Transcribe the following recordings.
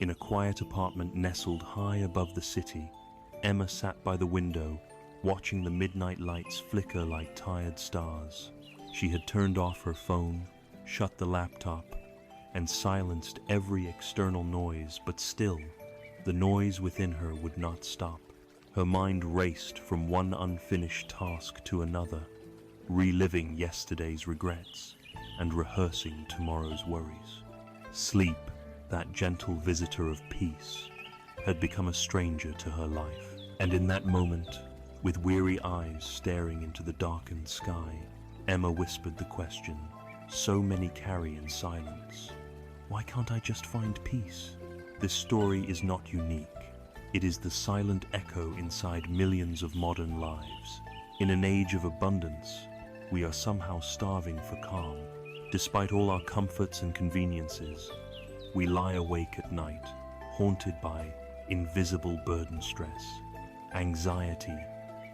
In a quiet apartment nestled high above the city, Emma sat by the window, watching the midnight lights flicker like tired stars. She had turned off her phone, shut the laptop, and silenced every external noise, but still, the noise within her would not stop. Her mind raced from one unfinished task to another, reliving yesterday's regrets and rehearsing tomorrow's worries. Sleep, that gentle visitor of peace, had become a stranger to her life. And in that moment, with weary eyes staring into the darkened sky, Emma whispered the question so many carry in silence: why can't I just find peace? This story is not unique. It is the silent echo inside millions of modern lives. In an age of abundance, we are somehow starving for calm. Despite all our comforts and conveniences, we lie awake at night, haunted by invisible burden stress, anxiety,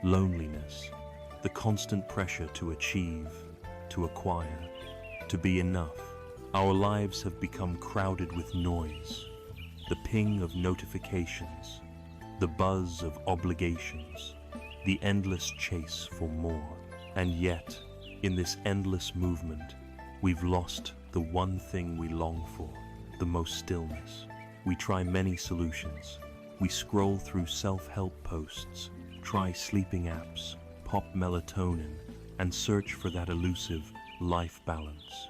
loneliness, the constant pressure to achieve, to acquire, to be enough. Our lives have become crowded with noise, the ping of notifications, the buzz of obligations, the endless chase for more. And yet, in this endless movement, we've lost the one thing we long for, the most stillness. We try many solutions. We scroll through self-help posts, try sleeping apps, pop melatonin, and search for that elusive life balance.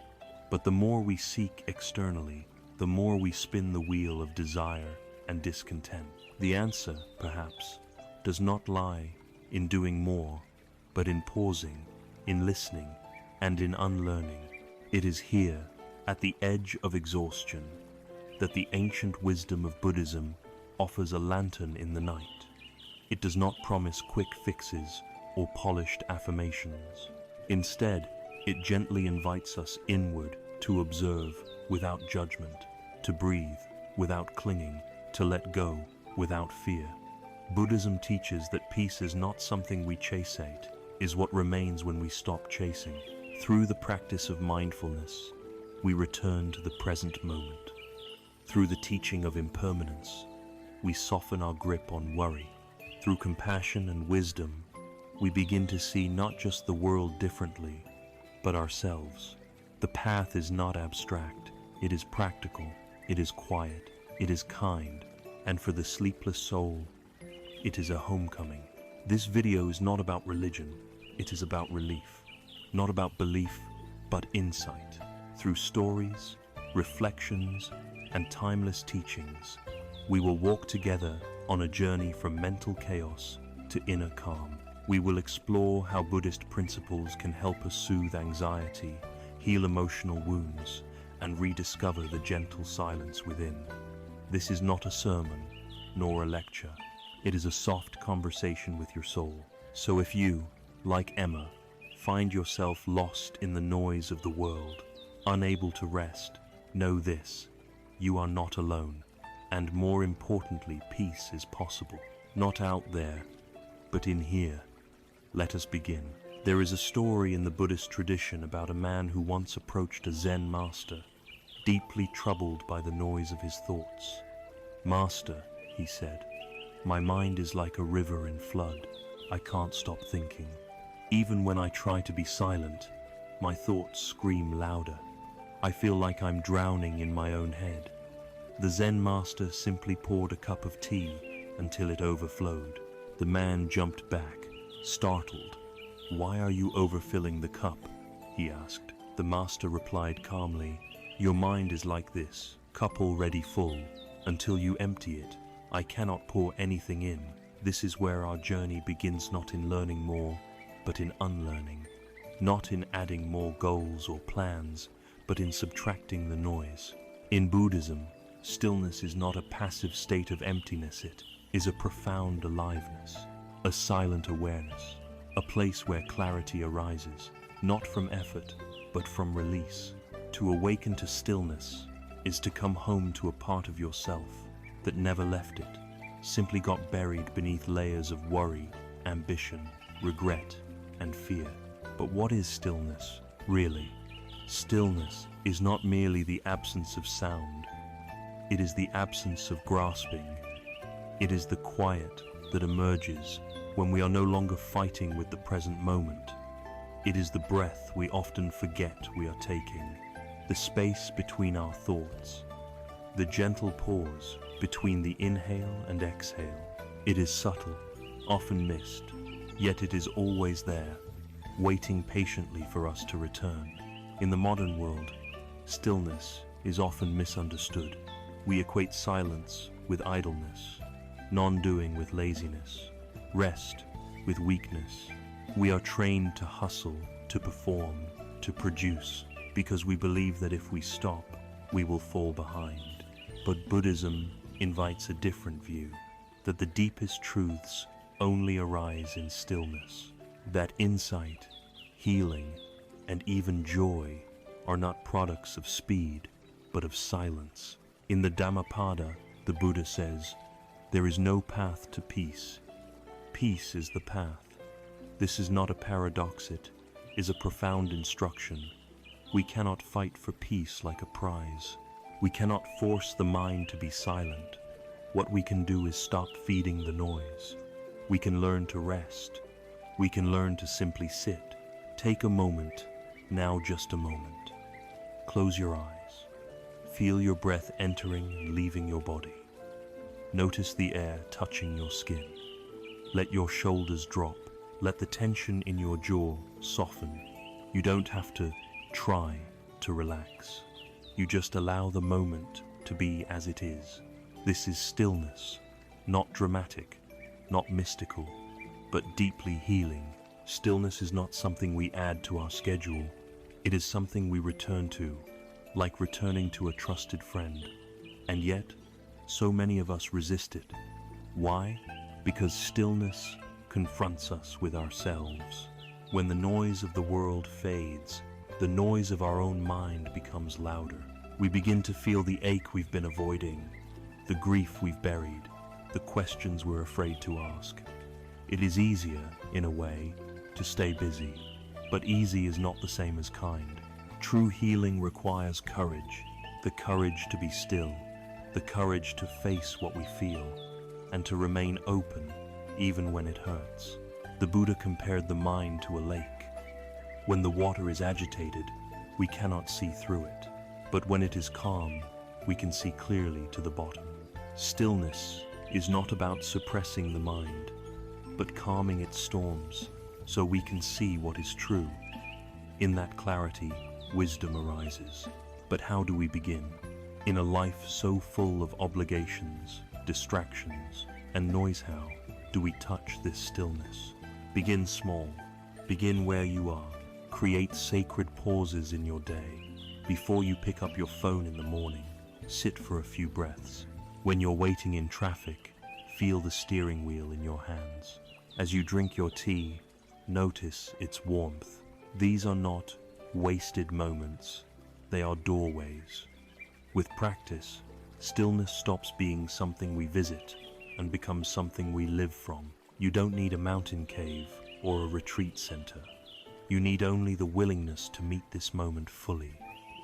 But the more we seek externally, the more we spin the wheel of desire and discontent. The answer, perhaps, does not lie in doing more, but in pausing, in listening, and in unlearning. It is here, at the edge of exhaustion, that the ancient wisdom of Buddhism offers a lantern in the night. It does not promise quick fixes or polished affirmations. Instead, it gently invites us inward to observe without judgment, to breathe without clinging, to let go without fear. Buddhism teaches that peace is not something we chase at, is what remains when we stop chasing. Through the practice of mindfulness, we return to the present moment. Through the teaching of impermanence, we soften our grip on worry. Through compassion and wisdom, we begin to see not just the world differently, but ourselves. The path is not abstract, it is practical, it is quiet, it is kind, and for the sleepless soul, it is a homecoming. This video is not about religion, it is about relief. Not about belief, but insight. Through stories, reflections, and timeless teachings, we will walk together on a journey from mental chaos to inner calm. We will explore how Buddhist principles can help us soothe anxiety, heal emotional wounds, and rediscover the gentle silence within. This is not a sermon, nor a lecture. It is a soft conversation with your soul. So if you, like Emma, find yourself lost in the noise of the world, unable to rest, know this: you are not alone, and more importantly, peace is possible. Not out there, but in here. Let us begin. There is a story in the Buddhist tradition about a man who once approached a Zen master, deeply troubled by the noise of his thoughts. "Master," he said, "my mind is like a river in flood. I can't stop thinking. Even when I try to be silent, my thoughts scream louder. I feel like I'm drowning in my own head." The Zen master simply poured a cup of tea until it overflowed. The man jumped back, startled. "Why are you overfilling the cup?" he asked. The master replied calmly, "Your mind is like this, cup already full. Until you empty it, I cannot pour anything in." This is where our journey begins, not in learning more, but in unlearning. Not in adding more goals or plans, but in subtracting the noise. In Buddhism, stillness is not a passive state of emptiness, it is a profound aliveness, a silent awareness, a place where clarity arises, not from effort, but from release. To awaken to stillness is to come home to a part of yourself that never left it, simply got buried beneath layers of worry, ambition, regret, and fear. But what is stillness, really? Stillness is not merely the absence of sound. It is the absence of grasping. It is the quiet that emerges when we are no longer fighting with the present moment. It is the breath we often forget we are taking, the space between our thoughts, the gentle pause between the inhale and exhale. It is subtle, often missed, yet it is always there, waiting patiently for us to return. In the modern world, stillness is often misunderstood. We equate silence with idleness, non-doing with laziness, rest with weakness. We are trained to hustle, to perform, to produce, because we believe that if we stop, we will fall behind. But Buddhism invites a different view, that the deepest truths only arise in stillness, that insight, healing, and even joy are not products of speed, but of silence. In the Dhammapada, the Buddha says, "There is no path to peace. Peace is the path." This is not a paradox, it is a profound instruction. We cannot fight for peace like a prize. We cannot force the mind to be silent. What we can do is stop feeding the noise. We can learn to rest. We can learn to simply sit. Take a moment, now just a moment. Close your eyes. Feel your breath entering and leaving your body. Notice the air touching your skin. Let your shoulders drop. Let the tension in your jaw soften. You don't have to try to relax. You just allow the moment to be as it is. This is stillness, not dramatic, not mystical, but deeply healing. Stillness is not something we add to our schedule. It is something we return to, like returning to a trusted friend. And yet, so many of us resist it. Why? Because stillness confronts us with ourselves. When the noise of the world fades, the noise of our own mind becomes louder. We begin to feel the ache we've been avoiding, the grief we've buried, the questions we're afraid to ask. It is easier, in a way, to stay busy, but easy is not the same as kind. True healing requires courage, the courage to be still, the courage to face what we feel, and to remain open even when it hurts. The Buddha compared the mind to a lake. When the water is agitated, we cannot see through it, but when it is calm, we can see clearly to the bottom. Stillness is not about suppressing the mind, but calming its storms so we can see what is true. In that clarity, wisdom arises. But how do we begin? In a life so full of obligations, distractions, and noise, how do we touch this stillness? Begin small. Begin where you are. Create sacred pauses in your day. Before you pick up your phone in the morning, sit for a few breaths. When you're waiting in traffic, feel the steering wheel in your hands. As you drink your tea, notice its warmth. These are not wasted moments. They are doorways. With practice, stillness stops being something we visit and becomes something we live from. You don't need a mountain cave or a retreat center. You need only the willingness to meet this moment fully.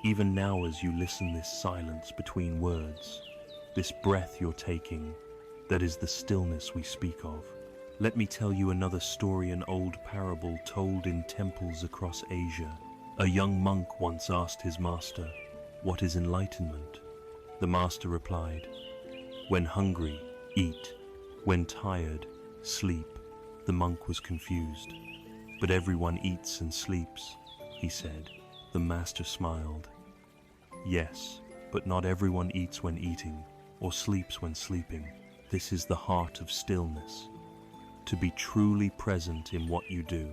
Even now, as you listen, this silence between words, this breath you're taking, that is the stillness we speak of. Let me tell you another story, an old parable told in temples across Asia. A young monk once asked his master, "What is enlightenment?" The master replied, "When hungry, eat. When tired, sleep." The monk was confused. "But everyone eats and sleeps," he said. The master smiled. "Yes, but not everyone eats when eating, or sleeps when sleeping. This is the heart of stillness. To be truly present in what you do,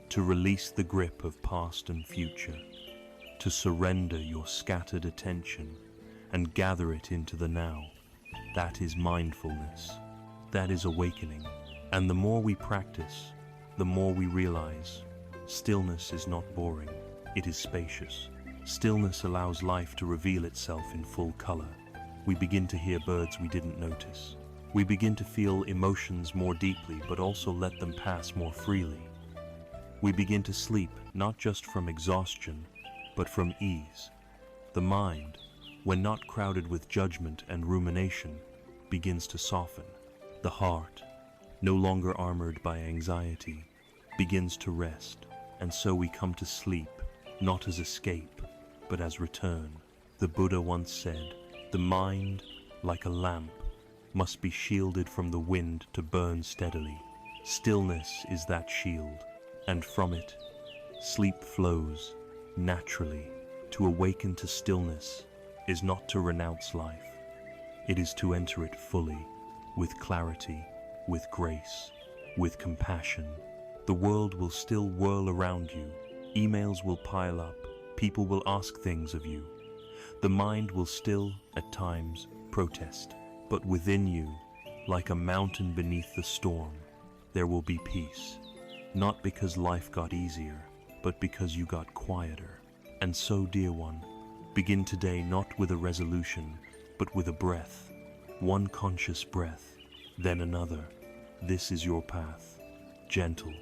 to release the grip of past and future, to surrender your scattered attention and gather it into the now. That is mindfulness. That is awakening. And the more we practice, the more we realize stillness is not boring, it is spacious. Stillness allows life to reveal itself in full color. We begin to hear birds we didn't notice. We begin to feel emotions more deeply, but also let them pass more freely. We begin to sleep not just from exhaustion, but from ease. The mind, when not crowded with judgment and rumination, begins to soften. The heart, no longer armored by anxiety, begins to rest, and so we come to sleep, not as escape, but as return. The Buddha once said, "The mind, like a lamp, must be shielded from the wind to burn steadily. Stillness is that shield, and from it, sleep flows naturally. To awaken to stillness is not to renounce life. It is to enter it fully, with clarity, with grace, with compassion. The world will still whirl around you. Emails will pile up. People will ask things of you. The mind will still, at times, protest. But within you, like a mountain beneath the storm, there will be peace. Not because life got easier, but because you got quieter. And so, dear one, begin today not with a resolution, but with a breath. One conscious breath, then another. This is your path. Gentle,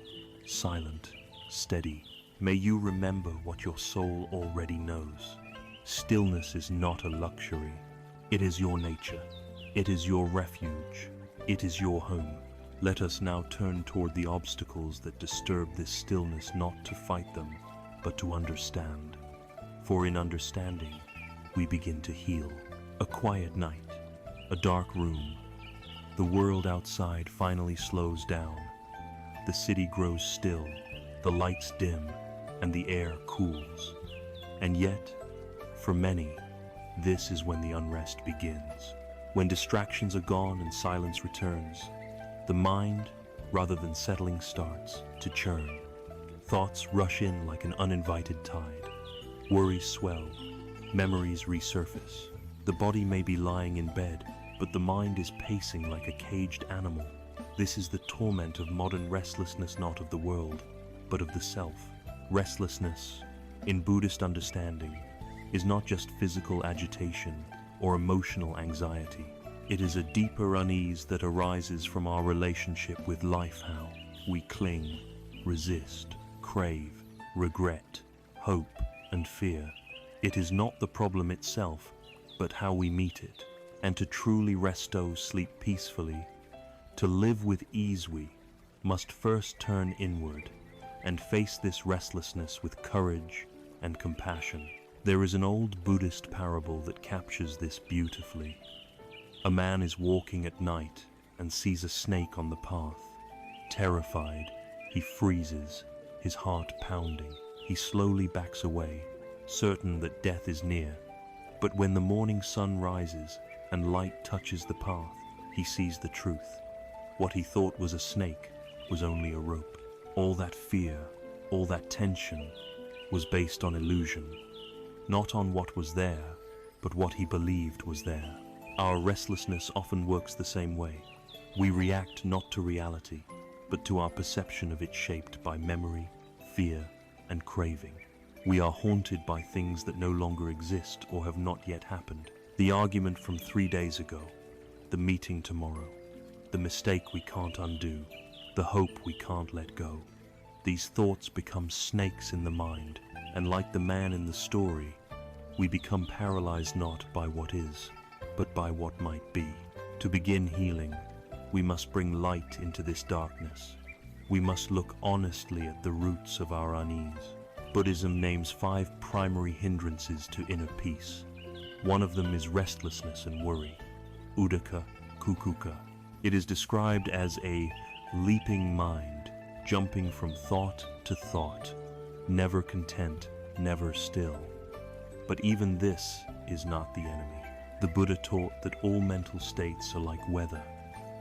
silent, steady. May you remember what your soul already knows. Stillness is not a luxury. It is your nature. It is your refuge. It is your home. Let us now turn toward the obstacles that disturb this stillness, not to fight them, but to understand. For in understanding, we begin to heal. A quiet night, a dark room. The world outside finally slows down. The city grows still, the lights dim, and the air cools. And yet, for many, this is when the unrest begins. When distractions are gone and silence returns, the mind, rather than settling, starts to churn. Thoughts rush in like an uninvited tide. Worries swell, memories resurface. The body may be lying in bed, but the mind is pacing like a caged animal. This is the torment of modern restlessness, not of the world, but of the self. Restlessness, in Buddhist understanding, is not just physical agitation or emotional anxiety. It is a deeper unease that arises from our relationship with life, how we cling, resist, crave, regret, hope, and fear. It is not the problem itself, but how we meet it. And to truly resto, sleep peacefully, to live with ease, we must first turn inward and face this restlessness with courage and compassion. There is an old Buddhist parable that captures this beautifully. A man is walking at night and sees a snake on the path. Terrified, he freezes, his heart pounding. He slowly backs away, certain that death is near. But when the morning sun rises and light touches the path, he sees the truth. What he thought was a snake was only a rope. All that fear, all that tension was based on illusion, not on what was there, but what he believed was there. Our restlessness often works the same way. We react not to reality, but to our perception of it, shaped by memory, fear, and craving. We are haunted by things that no longer exist or have not yet happened. The argument from 3 days ago, the meeting tomorrow, the mistake we can't undo, the hope we can't let go. These thoughts become snakes in the mind, and like the man in the story, we become paralyzed not by what is, but by what might be. To begin healing, we must bring light into this darkness. We must look honestly at the roots of our unease. Buddhism names 5 primary hindrances to inner peace. One of them is restlessness and worry, uddhacca, kukucca. It is described as a leaping mind, jumping from thought to thought, never content, never still. But even this is not the enemy. The Buddha taught that all mental states are like weather.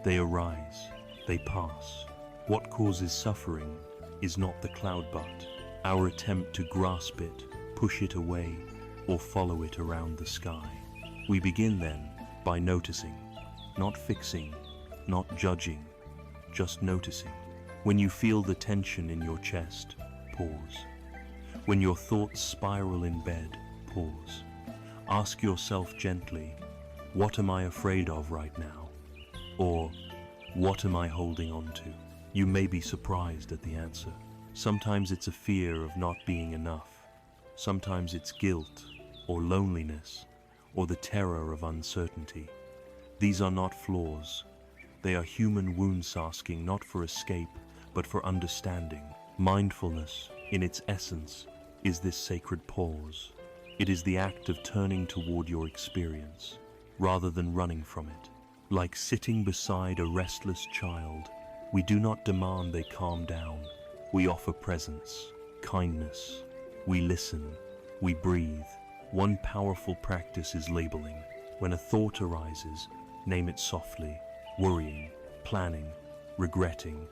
They arise, they pass. What causes suffering is not the cloud but our attempt to grasp it, push it away, or follow it around the sky. We begin then by noticing, not fixing, not judging, just noticing. When you feel the tension in your chest, pause. When your thoughts spiral in bed, pause. Ask yourself gently, what am I afraid of right now? Or, what am I holding on to? You may be surprised at the answer. Sometimes it's a fear of not being enough. Sometimes it's guilt or loneliness or the terror of uncertainty. These are not flaws. They are human wounds asking not for escape, but for understanding. Mindfulness, in its essence, is this sacred pause. It is the act of turning toward your experience, rather than running from it. Like sitting beside a restless child, we do not demand they calm down. We offer presence, kindness. We listen, we breathe. One powerful practice is labeling. When a thought arises, name it softly. Worrying, planning, regretting.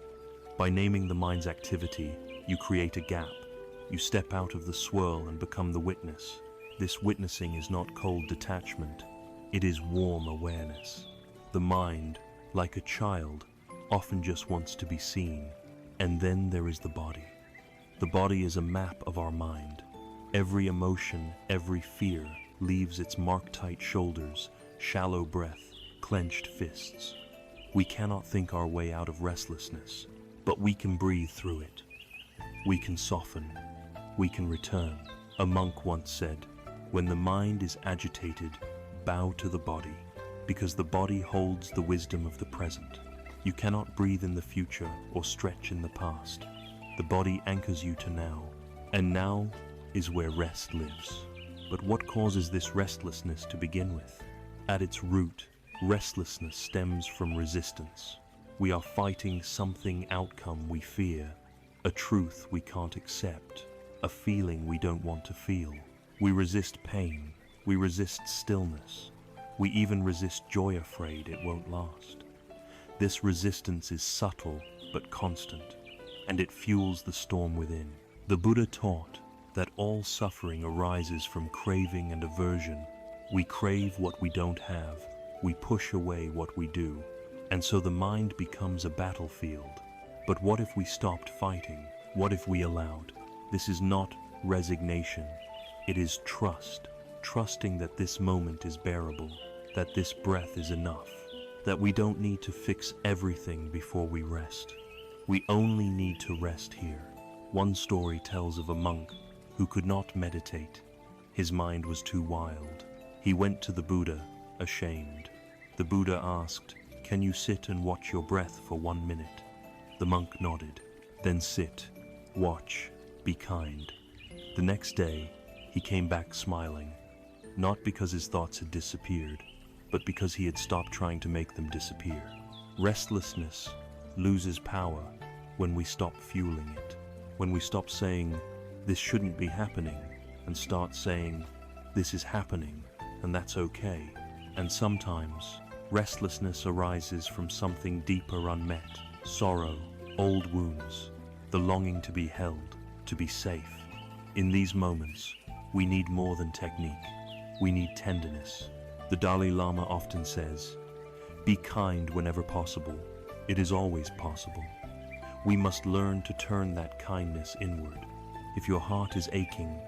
By naming the mind's activity, you create a gap. You step out of the swirl and become the witness. This witnessing is not cold detachment. It is warm awareness. The mind, like a child, often just wants to be seen. And then there is the body. The body is a map of our mind. Every emotion, every fear leaves its mark-tight shoulders, shallow breath, clenched fists. We cannot think our way out of restlessness, but we can breathe through it. We can soften. We can return. A monk once said, "When the mind is agitated, bow to the body, because the body holds the wisdom of the present." You cannot breathe in the future or stretch in the past. The body anchors you to now, and now is where rest lives. But what causes this restlessness to begin with? At its root, restlessness stems from resistance. We are fighting something outcome we fear, a truth we can't accept, a feeling we don't want to feel. We resist pain, we resist stillness, we even resist joy, afraid it won't last. This resistance is subtle but constant, and it fuels the storm within. The Buddha taught that all suffering arises from craving and aversion. We crave what we don't have, we push away what we do, and so the mind becomes a battlefield. But what if we stopped fighting? What if we allowed? This is not resignation, it is trust. Trusting that this moment is bearable, that this breath is enough, that we don't need to fix everything before we rest. We only need to rest here. One story tells of a monk who could not meditate. His mind was too wild. He went to the Buddha, ashamed. The Buddha asked, "Can you sit and watch your breath for 1 minute?" The monk nodded. "Then sit, watch, be kind." The next day, he came back smiling, not because his thoughts had disappeared, but because he had stopped trying to make them disappear. Restlessness loses power when we stop fueling it, when we stop saying, "This shouldn't be happening," and start saying, "This is happening, and that's okay." And sometimes, restlessness arises from something deeper unmet, sorrow, old wounds, the longing to be held, to be safe. In these moments, we need more than technique. We need tenderness. The Dalai Lama often says, "Be kind whenever possible. It is always possible." We must learn to turn that kindness inward. If your heart is aching,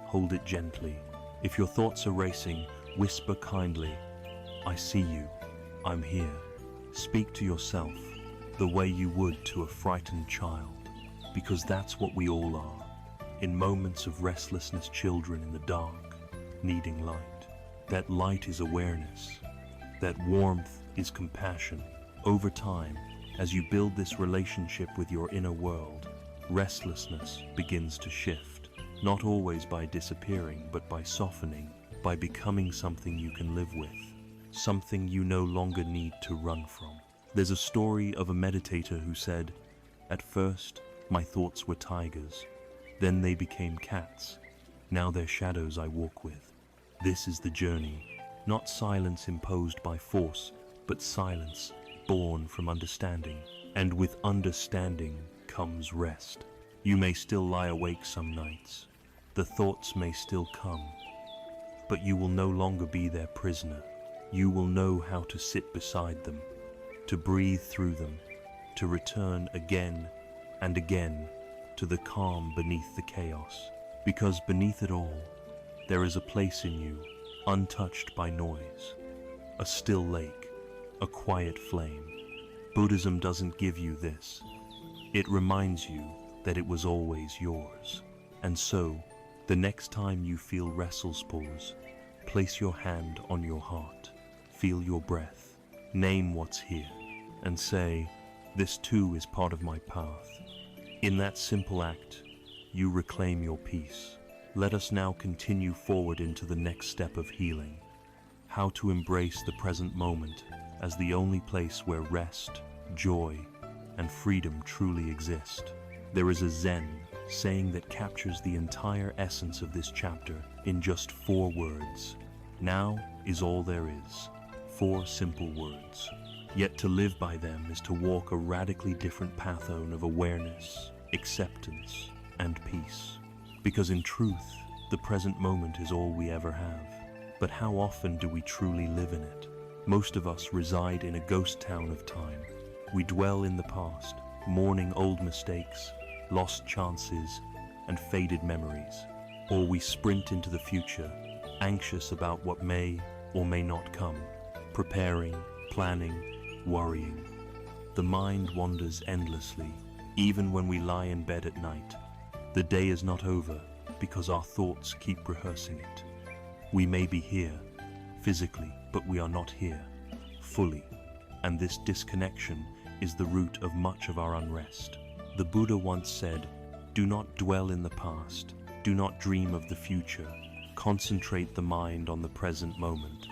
hold it gently. If your thoughts are racing, whisper kindly, "I see you. I'm here." Speak to yourself the way you would to a frightened child, because that's what we all are. In moments of restlessness, children in the dark, needing light. That light is awareness. That warmth is compassion. Over time, as you build this relationship with your inner world, restlessness begins to shift. Not always by disappearing, but by softening, by becoming something you can live with, something you no longer need to run from. There's a story of a meditator who said, "At first, my thoughts were tigers. Then they became cats. Now they're shadows I walk with." This is the journey, not silence imposed by force, but silence born from understanding. And with understanding comes rest. You may still lie awake some nights. The thoughts may still come, but you will no longer be their prisoner. You will know how to sit beside them, to breathe through them, to return again and again to the calm beneath the chaos. Because beneath it all, there is a place in you, untouched by noise, a still lake, a quiet flame. Buddhism doesn't give you this. It reminds you that it was always yours. And so, the next time you feel restless, pause. Place your hand on your heart, feel your breath, name what's here, and say, "This too is part of my path." In that simple act, you reclaim your peace. Let us now continue forward into the next step of healing, how to embrace the present moment as the only place where rest, joy, and freedom truly exist. There is a Zen saying that captures the entire essence of this chapter in just 4 words. Now is all there is. 4 simple words. Yet to live by them is to walk a radically different pathone of awareness, acceptance, and peace. Because in truth, the present moment is all we ever have. But how often do we truly live in it? Most of us reside in a ghost town of time. We dwell in the past, mourning old mistakes, lost chances, and faded memories. Or we sprint into the future, anxious about what may or may not come, preparing, planning, worrying. The mind wanders endlessly, even when we lie in bed at night. The day is not over because our thoughts keep rehearsing it. We may be here, physically, but we are not here, fully. And this disconnection is the root of much of our unrest. The Buddha once said, "Do not dwell in the past, do not dream of the future, concentrate the mind on the present moment."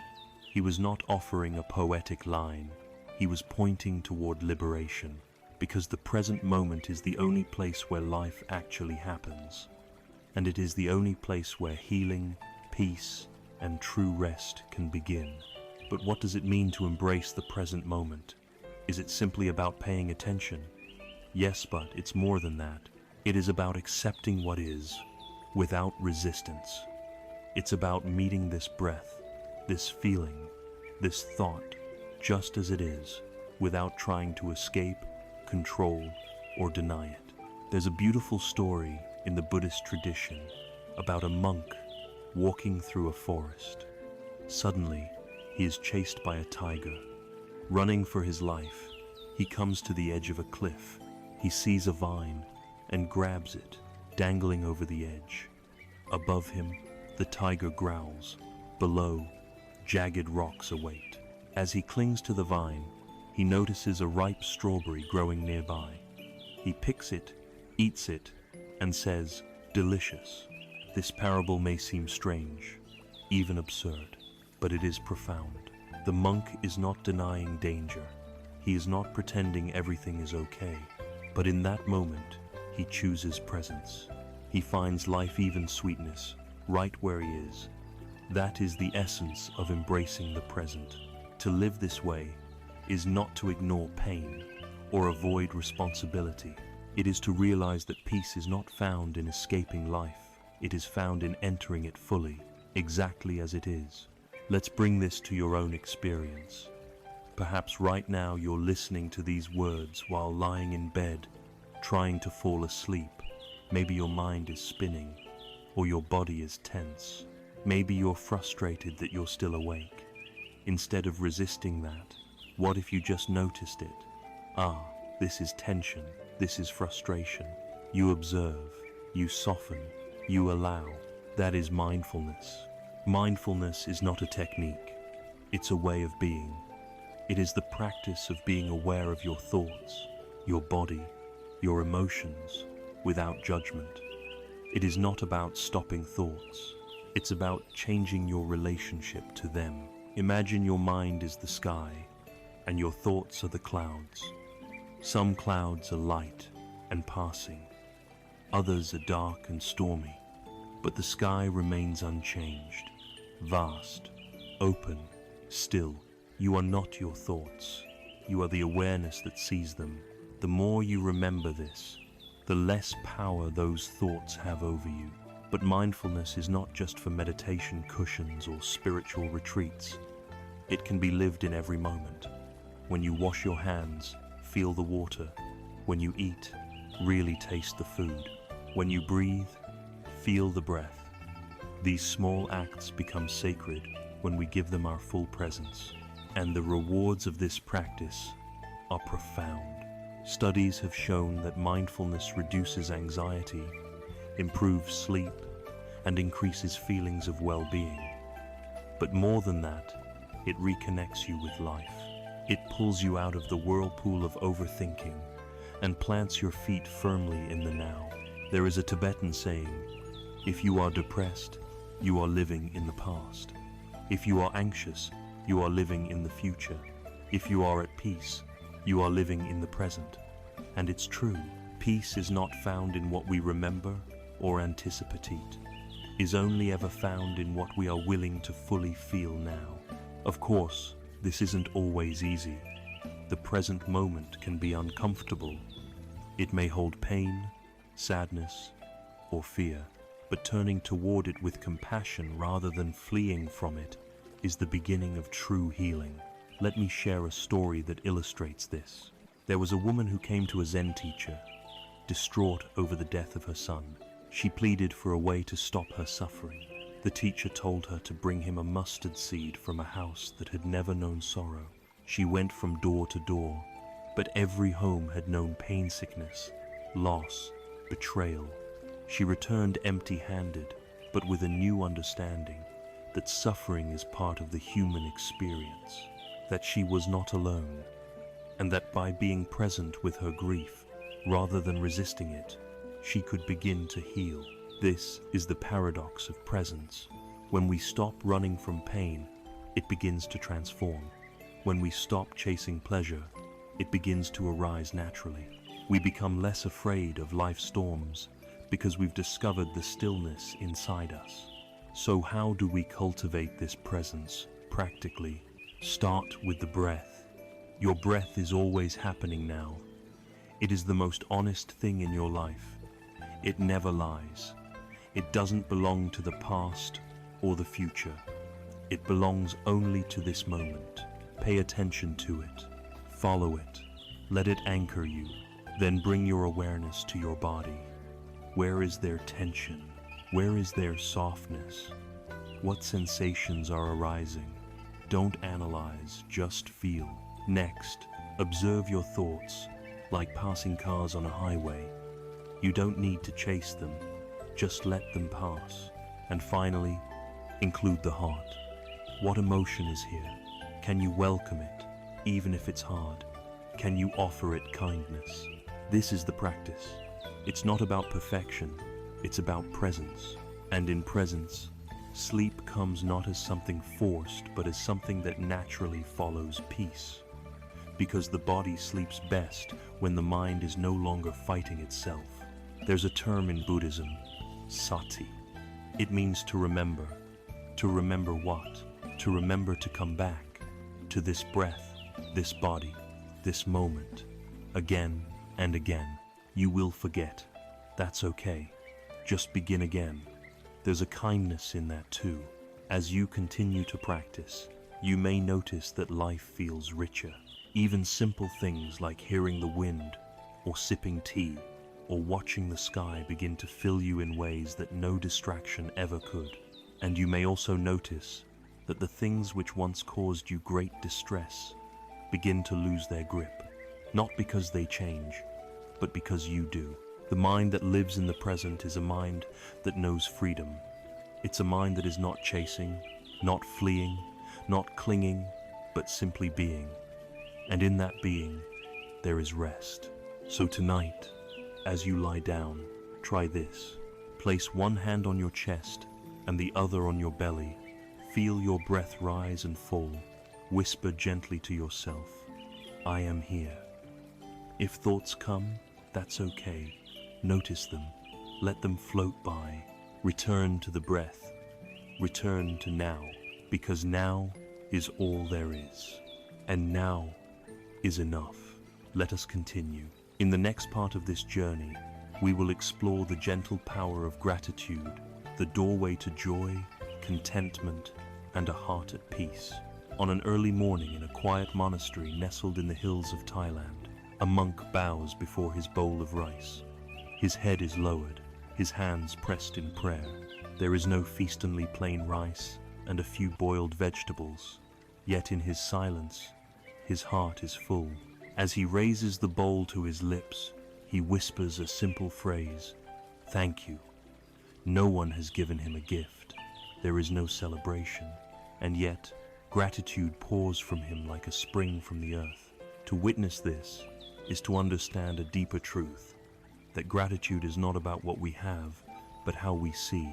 He was not offering a poetic line, he was pointing toward liberation, because the present moment is the only place where life actually happens, and it is the only place where healing, peace, and true rest can begin. But what does it mean to embrace the present moment? Is it simply about paying attention? Yes, but it's more than that. It is about accepting what is, without resistance. It's about meeting this breath, this feeling, this thought, just as it is, without trying to escape, control, or deny it. There's a beautiful story in the Buddhist tradition about a monk walking through a forest. Suddenly, he is chased by a tiger. Running for his life, he comes to the edge of a cliff. He sees a vine and grabs it, dangling over the edge. Above him, the tiger growls. Below, jagged rocks await. As he clings to the vine, he notices a ripe strawberry growing nearby. He picks it, eats it, and says, "Delicious." This parable may seem strange, even absurd, but it is profound. The monk is not denying danger. He is not pretending everything is okay. But in that moment, he chooses presence. He finds life-even sweetness right where he is. That is the essence of embracing the present. To live this way is not to ignore pain or avoid responsibility. It is to realize that peace is not found in escaping life. It is found in entering it fully, exactly as it is. Let's bring this to your own experience. Perhaps right now you're listening to these words while lying in bed, trying to fall asleep. Maybe your mind is spinning, or your body is tense. Maybe you're frustrated that you're still awake. Instead of resisting that, what if you just noticed it? Ah, this is tension, this is frustration. You observe, you soften, you allow. That is mindfulness. Mindfulness is not a technique, it's a way of being. It is the practice of being aware of your thoughts, your body, your emotions, without judgment. It is not about stopping thoughts. It's about changing your relationship to them. Imagine your mind is the sky, and your thoughts are the clouds. Some clouds are light and passing. Others are dark and stormy. But the sky remains unchanged, vast, open, still. You are not your thoughts. You are the awareness that sees them. The more you remember this, the less power those thoughts have over you. But mindfulness is not just for meditation cushions or spiritual retreats. It can be lived in every moment. When you wash your hands, feel the water. When you eat, really taste the food. When you breathe, feel the breath. These small acts become sacred when we give them our full presence. And the rewards of this practice are profound. Studies have shown that mindfulness reduces anxiety, improves sleep, and increases feelings of well-being. But more than that, it reconnects you with life. It pulls you out of the whirlpool of overthinking and plants your feet firmly in the now. There is a Tibetan saying, if you are depressed, you are living in the past. If you are anxious, you are living in the future. If you are at peace, you are living in the present. And it's true, peace is not found in what we remember or anticipate, is only ever found in what we are willing to fully feel now. Of course, this isn't always easy. The present moment can be uncomfortable. It may hold pain, sadness, or fear, but turning toward it with compassion rather than fleeing from it is the beginning of true healing. Let me share a story that illustrates this. There was a woman who came to a Zen teacher, distraught over the death of her son. She pleaded for a way to stop her suffering. The teacher told her to bring him a mustard seed from a house that had never known sorrow. She went from door to door, but every home had known pain, sickness, loss, betrayal. She returned empty-handed, but with a new understanding that suffering is part of the human experience, that she was not alone, and that by being present with her grief, rather than resisting it, she could begin to heal. This is the paradox of presence. When we stop running from pain, it begins to transform. When we stop chasing pleasure, it begins to arise naturally. We become less afraid of life's storms because we've discovered the stillness inside us. So how do we cultivate this presence practically? Start with the breath. Your breath is always happening now. It is the most honest thing in your life. It never lies. It doesn't belong to the past or the future. It belongs only to this moment. Pay attention to it. Follow it. Let it anchor you. Then bring your awareness to your body. Where is there tension? Where is there softness? What sensations are arising? Don't analyze, just feel. Next, observe your thoughts, like passing cars on a highway. You don't need to chase them, just let them pass. And finally, include the heart. What emotion is here? Can you welcome it, even if it's hard? Can you offer it kindness? This is the practice. It's not about perfection, it's about presence. And in presence, sleep comes not as something forced, but as something that naturally follows peace. Because the body sleeps best when the mind is no longer fighting itself. There's a term in Buddhism, sati. It means to remember. To remember what? To remember to come back to this breath, this body, this moment, again and again. You will forget. That's okay. Just begin again. There's a kindness in that too. As you continue to practice, you may notice that life feels richer. Even simple things like hearing the wind, or sipping tea, or watching the sky begin to fill you in ways that no distraction ever could. And you may also notice that the things which once caused you great distress begin to lose their grip, not because they change, but because you do. The mind that lives in the present is a mind that knows freedom. It's a mind that is not chasing, not fleeing, not clinging, but simply being. And in that being, there is rest. So tonight, as you lie down, try this. Place one hand on your chest and the other on your belly. Feel your breath rise and fall. Whisper gently to yourself, I am here. If thoughts come, that's okay. Notice them. Let them float by. Return to the breath. Return to now, because now is all there is. And now is enough. Let us continue. In the next part of this journey, we will explore the gentle power of gratitude, the doorway to joy, contentment, and a heart at peace. On an early morning in a quiet monastery nestled in the hills of Thailand, a monk bows before his bowl of rice. His head is lowered, his hands pressed in prayer. There is no feast, only plain rice and a few boiled vegetables. Yet in his silence, his heart is full. As he raises the bowl to his lips, he whispers a simple phrase, "Thank you." No one has given him a gift. There is no celebration. and yet gratitude pours from him like a spring from the earth. To witness this is to understand a deeper truth, that gratitude is not about what we have, but how we see.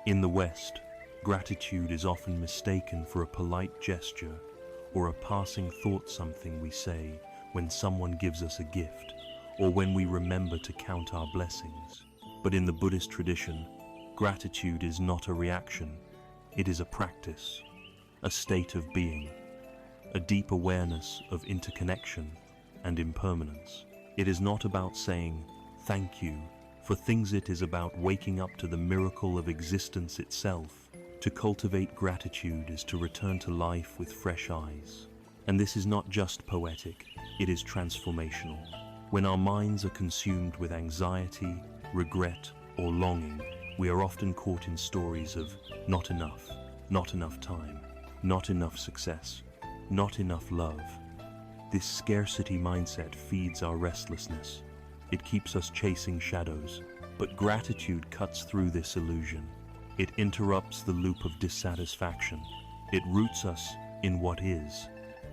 In the West, gratitude is often mistaken for a polite gesture or a passing thought, something we say when someone gives us a gift or when we remember to count our blessings. But in the Buddhist tradition, gratitude is not a reaction, it is a practice, a state of being, a deep awareness of interconnection and impermanence. It is not about saying thank you for things, it is about waking up to the miracle of existence itself. To cultivate gratitude is to return to life with fresh eyes. And this is not just poetic, it is transformational. When our minds are consumed with anxiety, regret, or longing, we are often caught in stories of not enough time, not enough success, not enough love. This scarcity mindset feeds our restlessness. It keeps us chasing shadows, but gratitude cuts through this illusion. It interrupts the loop of dissatisfaction. It roots us in what is,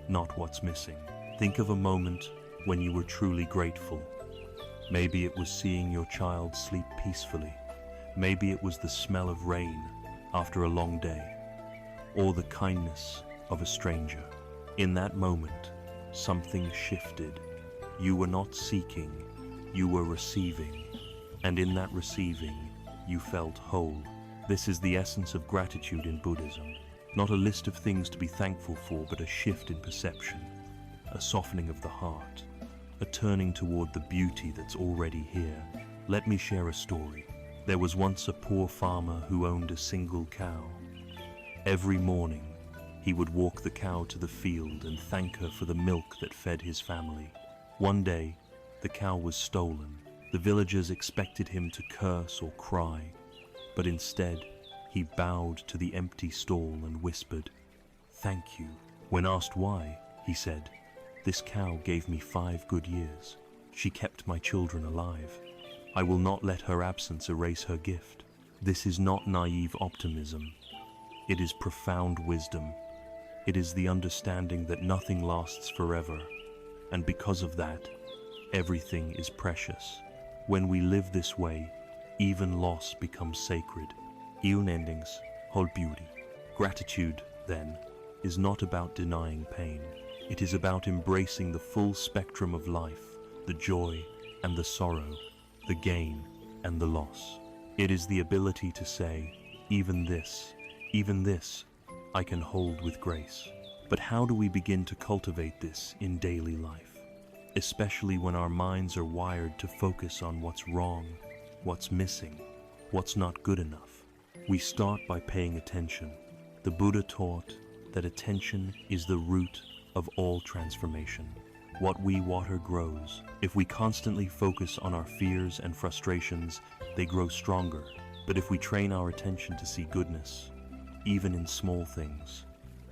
not what's missing. Think of a moment when you were truly grateful. Maybe it was seeing your child sleep peacefully. Maybe it was the smell of rain after a long day, or the kindness of a stranger. In that moment, something shifted. You were not seeking, you were receiving, and in that receiving, you felt whole. This is the essence of gratitude in Buddhism. Not a list of things to be thankful for, but a shift in perception, a softening of the heart, a turning toward the beauty that's already here. Let me share a story. There was once a poor farmer who owned a single cow. Every morning, he would walk the cow to the field and thank her for the milk that fed his family. One day, the cow was stolen. The villagers expected him to curse or cry, but instead, he bowed to the empty stall and whispered, "Thank you." When asked why, he said, "This cow gave me 5 good years. She kept my children alive. I will not let her absence erase her gift." This is not naive optimism. It is profound wisdom. It is the understanding that nothing lasts forever, and because of that, everything is precious. When we live this way, even loss becomes sacred. Even endings hold beauty. Gratitude, then, is not about denying pain. It is about embracing the full spectrum of life, the joy and the sorrow, the gain and the loss. It is the ability to say, even this, I can hold with grace. But how do we begin to cultivate this in daily life? Especially when our minds are wired to focus on what's wrong, what's missing, what's not good enough. We start by paying attention. The Buddha taught that attention is the root of all transformation. What we water grows. If we constantly focus on our fears and frustrations, they grow stronger. But if we train our attention to see goodness, even in small things,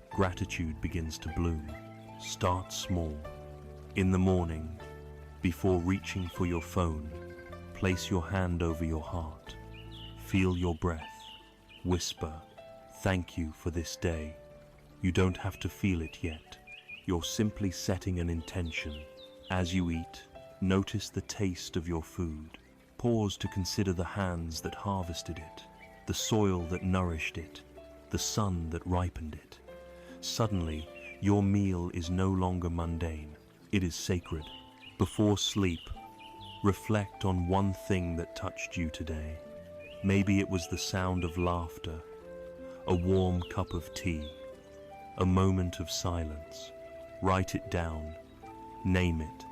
gratitude begins to bloom. Start small. In the morning, before reaching for your phone, place your hand over your heart. Feel your breath. Whisper, "Thank you for this day." You don't have to feel it yet. You're simply setting an intention. As you eat, notice the taste of your food. Pause to consider the hands that harvested it, the soil that nourished it, the sun that ripened it. Suddenly, your meal is no longer mundane. It is sacred. Before sleep, reflect on one thing that touched you today. Maybe it was the sound of laughter, a warm cup of tea, a moment of silence. Write it down, name it,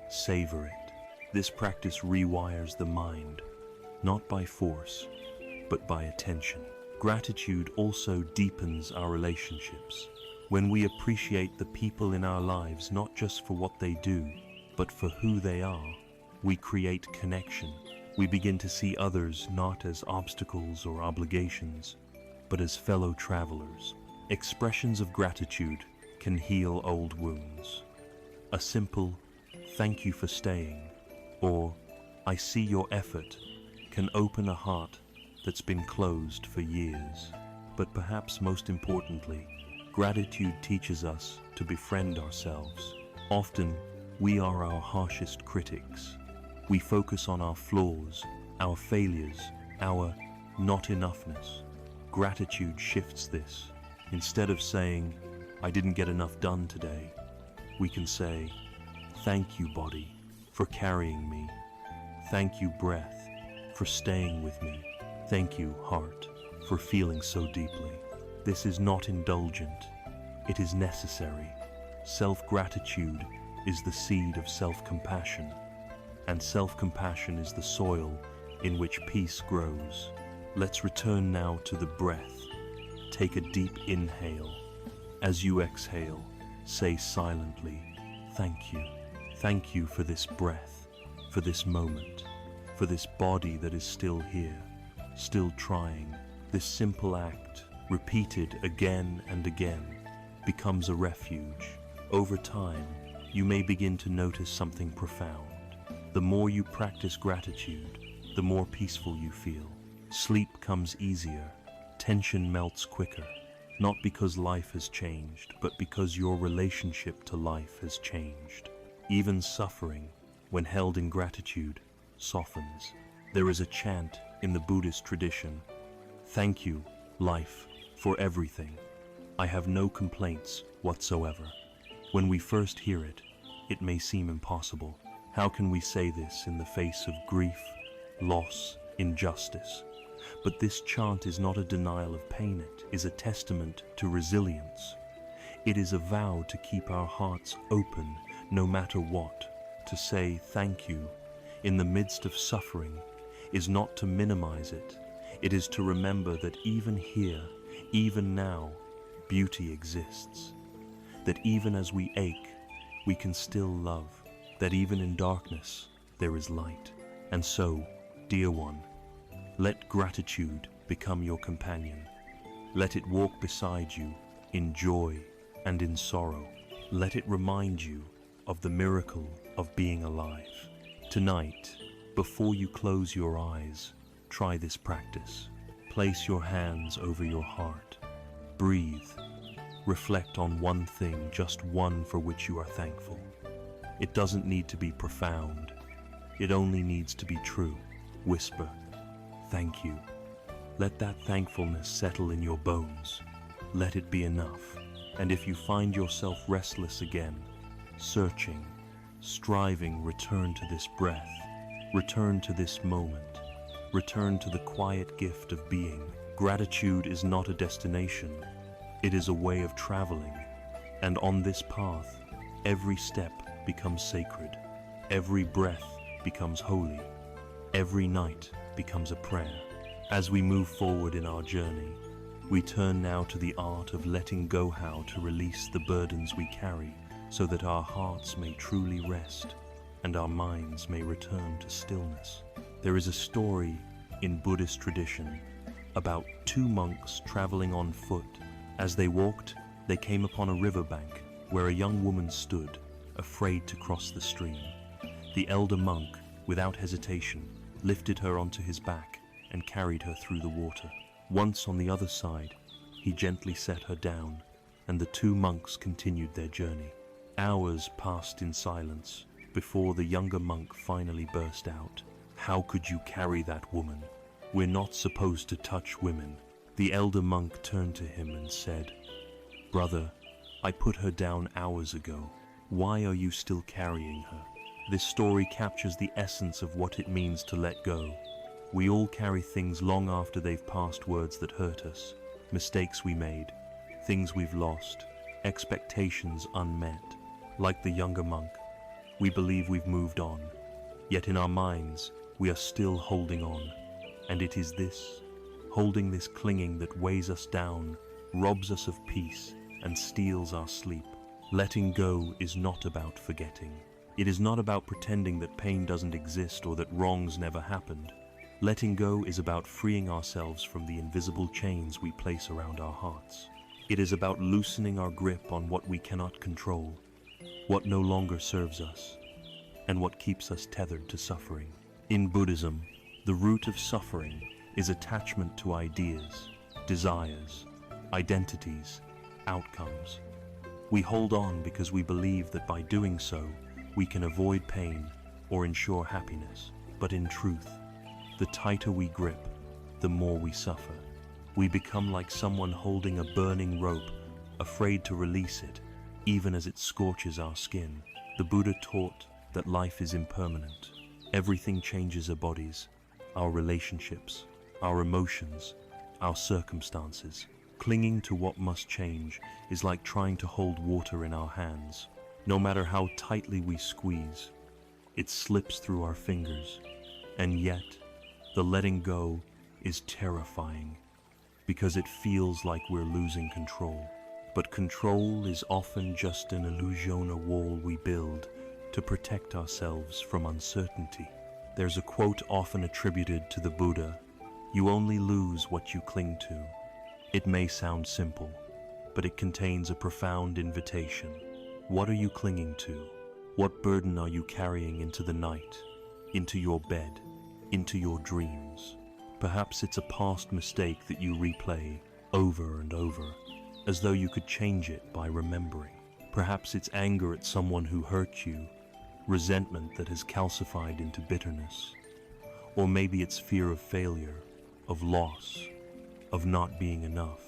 savor it. This practice rewires the mind, not by force, but by attention. Gratitude also deepens our relationships. When we appreciate the people in our lives not just for what they do, but for who they are, we create connection. We begin to see others not as obstacles or obligations, but as fellow travelers. Expressions of gratitude can heal old wounds. A simple, "Thank you for staying," or "I see your effort," can open a heart that's been closed for years. But perhaps most importantly, Gratitude teaches us to befriend ourselves. Often, we are our harshest critics. We focus on our flaws, our failures, our not enoughness. Gratitude shifts this. Instead of saying, "I didn't get enough done today," we can say, "Thank you, body, for carrying me. Thank you, breath, for staying with me. Thank you, heart, for feeling so deeply." This is not indulgent. It is necessary. Self-gratitude is the seed of self-compassion, and self-compassion is the soil in which peace grows. Let's return now to the breath. Take a deep inhale. As you exhale, say silently, "Thank you. Thank you for this breath, for this moment, for this body that is still here, still trying." This simple act, repeated again and again, becomes a refuge. Over time, you may begin to notice something profound. The more you practice gratitude, the more peaceful you feel. Sleep comes easier, tension melts quicker, not because life has changed, but because your relationship to life has changed. Even suffering, when held in gratitude, softens. There is a chant in the Buddhist tradition, "Thank you, life, for everything. I have no complaints whatsoever." When we first hear it, it may seem impossible. How can we say this in the face of grief, loss, injustice? But this chant is not a denial of pain, it is a testament to resilience. It is a vow to keep our hearts open no matter what, to say thank you in the midst of suffering is not to minimize it. It is to remember that even here, even now, beauty exists. That even as we ache, we can still love. That even in darkness, there is light. And so, dear one, let gratitude become your companion. Let it walk beside you in joy and in sorrow. Let it remind you of the miracle of being alive. Tonight, before you close your eyes, try this practice. Place your hands over your heart. Breathe. Reflect on one thing, just one for which you are thankful. It doesn't need to be profound. It only needs to be true. Whisper, "Thank you." Let that thankfulness settle in your bones. Let it be enough. And if you find yourself restless again, searching, striving, return to this breath. Return to this moment. Return to the quiet gift of being. Gratitude is not a destination. It is a way of traveling. And on this path, every step becomes sacred. Every breath becomes holy. Every night becomes a prayer. As we move forward in our journey, we turn now to the art of letting go, how to release the burdens we carry so that our hearts may truly rest and our minds may return to stillness. There is a story in Buddhist tradition about two monks traveling on foot. As they walked, they came upon a riverbank where a young woman stood, afraid to cross the stream. The elder monk, without hesitation, lifted her onto his back and carried her through the water. Once on the other side, he gently set her down, and the two monks continued their journey. Hours passed in silence before the younger monk finally burst out, "How could you carry that woman? We're not supposed to touch women." The elder monk turned to him and said, "Brother, I put her down hours ago. Why are you still carrying her?" This story captures the essence of what it means to let go. We all carry things long after they've passed, words that hurt us, mistakes we made, things we've lost, expectations unmet. Like the younger monk, we believe we've moved on, yet in our minds we are still holding on. And it is this, holding this clinging, that weighs us down, robs us of peace, and steals our sleep. Letting go is not about forgetting. It is not about pretending that pain doesn't exist or that wrongs never happened. Letting go is about freeing ourselves from the invisible chains we place around our hearts. It is about loosening our grip on what we cannot control, what no longer serves us, and what keeps us tethered to suffering. In Buddhism, the root of suffering is attachment to ideas, desires, identities, outcomes. We hold on because we believe that by doing so, we can avoid pain or ensure happiness. But in truth, the tighter we grip, the more we suffer. We become like someone holding a burning rope, afraid to release it, even as it scorches our skin. The Buddha taught that life is impermanent. Everything changes our bodies, our relationships, our emotions, our circumstances. Clinging to what must change is like trying to hold water in our hands. No matter how tightly we squeeze, it slips through our fingers. And yet, the letting go is terrifying because it feels like we're losing control. But control is often just an illusion, a wall we build to protect ourselves from uncertainty. There's a quote often attributed to the Buddha: "You only lose what you cling to." It may sound simple, but it contains a profound invitation. What are you clinging to? What burden are you carrying into the night, into your bed, into your dreams? Perhaps it's a past mistake that you replay over and over, as though you could change it by remembering. Perhaps it's anger at someone who hurt you, resentment that has calcified into bitterness. Or maybe it's fear of failure, of loss, of not being enough.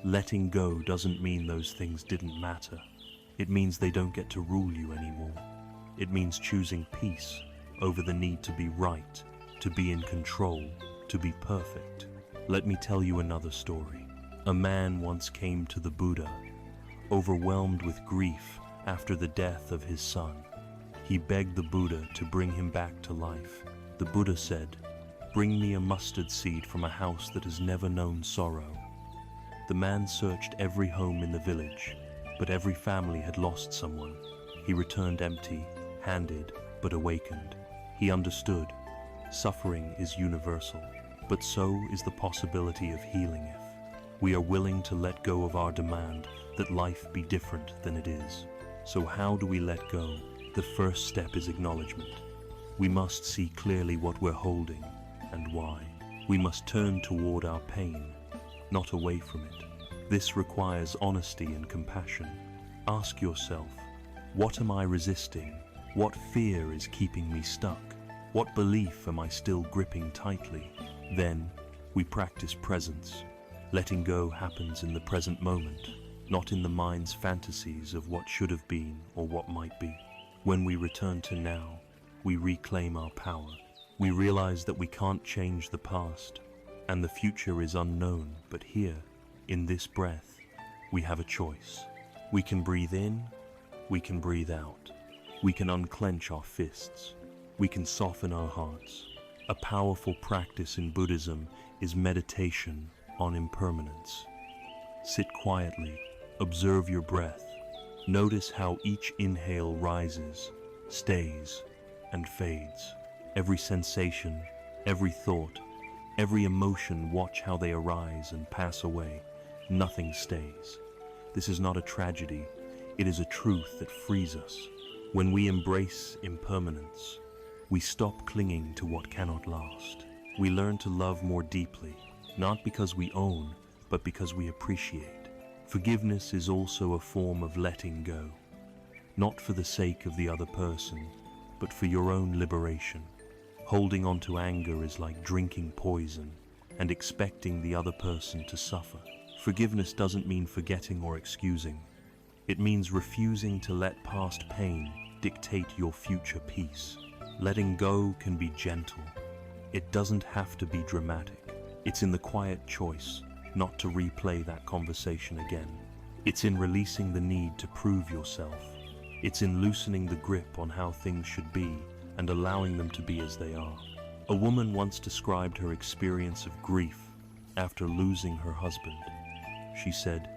Letting go doesn't mean those things didn't matter. It means they don't get to rule you anymore. It means choosing peace over the need to be right, to be in control, to be perfect. Let me tell you another story. A man once came to the Buddha, overwhelmed with grief after the death of his son. He begged the Buddha to bring him back to life. The Buddha said, "Bring me a mustard seed from a house that has never known sorrow." The man searched every home in the village, but every family had lost someone. He returned empty-handed, but awakened. He understood. Suffering is universal, but so is the possibility of healing if we are willing to let go of our demand that life be different than it is. So how do we let go? The first step is acknowledgement. We must see clearly what we're holding and why. We must turn toward our pain, not away from it. This requires honesty and compassion. Ask yourself, what am I resisting? What fear is keeping me stuck? What belief am I still gripping tightly? Then we practice presence. Letting go happens in the present moment, not in the mind's fantasies of what should have been or what might be. When we return to now, we reclaim our power. We realize that we can't change the past, and the future is unknown, but here, in this breath, we have a choice. We can breathe in, we can breathe out. We can unclench our fists. We can soften our hearts. A powerful practice in Buddhism is meditation on impermanence. Sit quietly, observe your breath. Notice how each inhale rises, stays, and fades. Every sensation, every thought, every emotion, watch how they arise and pass away. Nothing stays. This is not a tragedy, it is a truth that frees us. When we embrace impermanence, we stop clinging to what cannot last. We learn to love more deeply, not because we own, but because we appreciate. Forgiveness is also a form of letting go, not for the sake of the other person, but for your own liberation. Holding on to anger is like drinking poison and expecting the other person to suffer. Forgiveness doesn't mean forgetting or excusing. It means refusing to let past pain dictate your future peace. Letting go can be gentle. It doesn't have to be dramatic. It's in the quiet choice not to replay that conversation again. It's in releasing the need to prove yourself. It's in loosening the grip on how things should be and allowing them to be as they are. A woman once described her experience of grief after losing her husband. She said,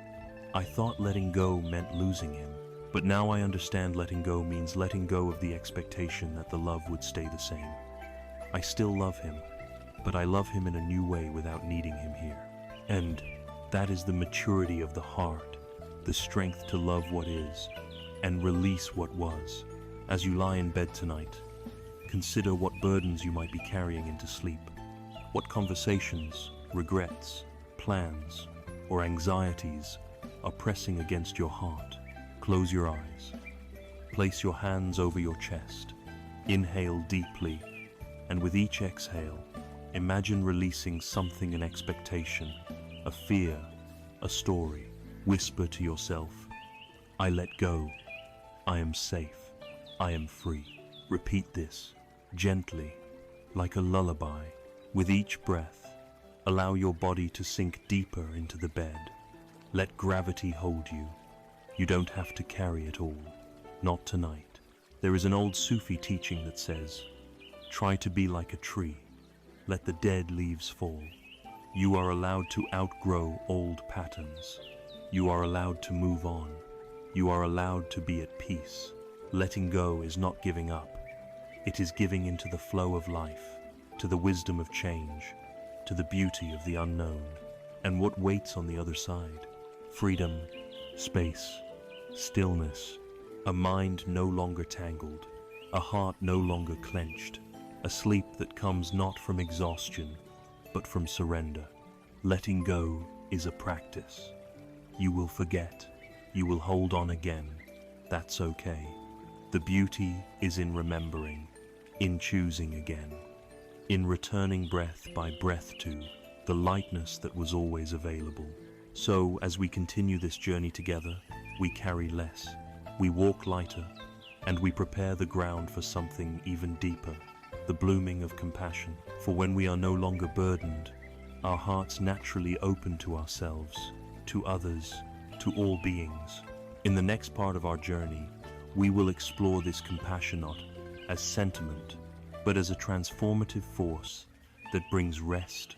"I thought letting go meant losing him, but now I understand letting go means letting go of the expectation that the love would stay the same. I still love him, but I love him in a new way without needing him here." And that is the maturity of the heart, the strength to love what is and release what was. As you lie in bed tonight, consider what burdens you might be carrying into sleep. What conversations, regrets, plans, or anxieties are pressing against your heart. Close your eyes. Place your hands over your chest. Inhale deeply, and with each exhale, imagine releasing something in expectation, a fear, a story. Whisper to yourself, I let go. I am safe. I am free. Repeat this gently, like a lullaby. With each breath, allow your body to sink deeper into the bed. Let gravity hold you. You don't have to carry it all. Not tonight. There is an old Sufi teaching that says, try to be like a tree. Let the dead leaves fall. You are allowed to outgrow old patterns. You are allowed to move on. You are allowed to be at peace. Letting go is not giving up. It is giving into the flow of life, to the wisdom of change, to the beauty of the unknown. And what waits on the other side? Freedom, space, stillness, a mind no longer tangled, a heart no longer clenched, a sleep that comes not from exhaustion, but from surrender. Letting go is a practice. You will forget. You will hold on again. That's okay. The beauty is in remembering, in choosing again, in returning breath by breath to the lightness that was always available. So, as we continue this journey together, we carry less, we walk lighter, and we prepare the ground for something even deeper, the blooming of compassion. For when we are no longer burdened, our hearts naturally open to ourselves, to others, to all beings. In the next part of our journey, we will explore this compassion not as sentiment, but as a transformative force that brings rest,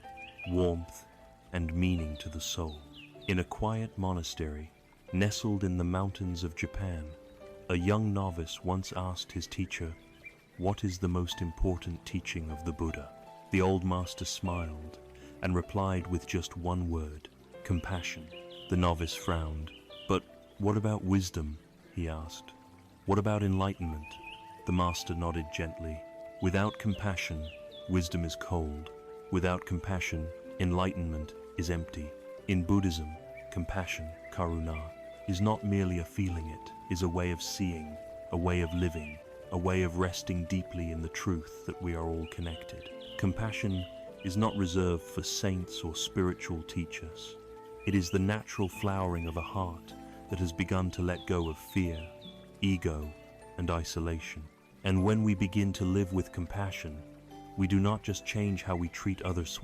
warmth, and meaning to the soul. In a quiet monastery, nestled in the mountains of Japan, a young novice once asked his teacher, "What is the most important teaching of the Buddha?" The old master smiled and replied with just one word, compassion. The novice frowned. "But what about wisdom?" he asked. "What about enlightenment?" The master nodded gently. Without compassion, wisdom is cold. Without compassion, enlightenment is empty. In Buddhism, compassion, karuna, is not merely a feeling, it is a way of seeing, a way of living, a way of resting deeply in the truth that we are all connected. Compassion is not reserved for saints or spiritual teachers. It is the natural flowering of a heart that has begun to let go of fear, ego, and isolation. And when we begin to live with compassion, we do not just change how we treat others,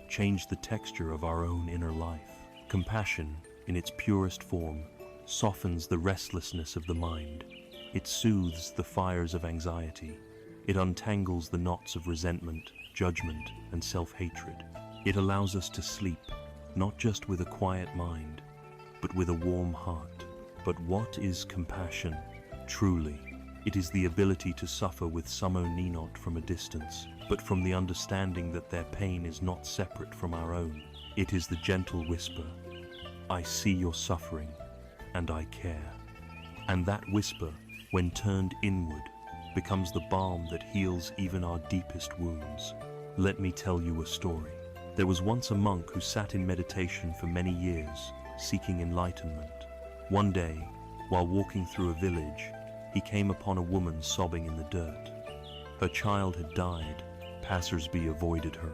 change the texture of our own inner life. Compassion, in its purest form, softens the restlessness of the mind. It soothes the fires of anxiety. It untangles the knots of resentment, judgment, and self-hatred. It allows us to sleep, not just with a quiet mind, but with a warm heart. But what is compassion? Truly, it is the ability to suffer with someone not from a distance, but from the understanding that their pain is not separate from our own. It is the gentle whisper, "I see your suffering, and I care." And that whisper, when turned inward, becomes the balm that heals even our deepest wounds. Let me tell you a story. There was once a monk who sat in meditation for many years, seeking enlightenment. One day, while walking through a village, he came upon a woman sobbing in the dirt. Her child had died. Passers-by avoided her,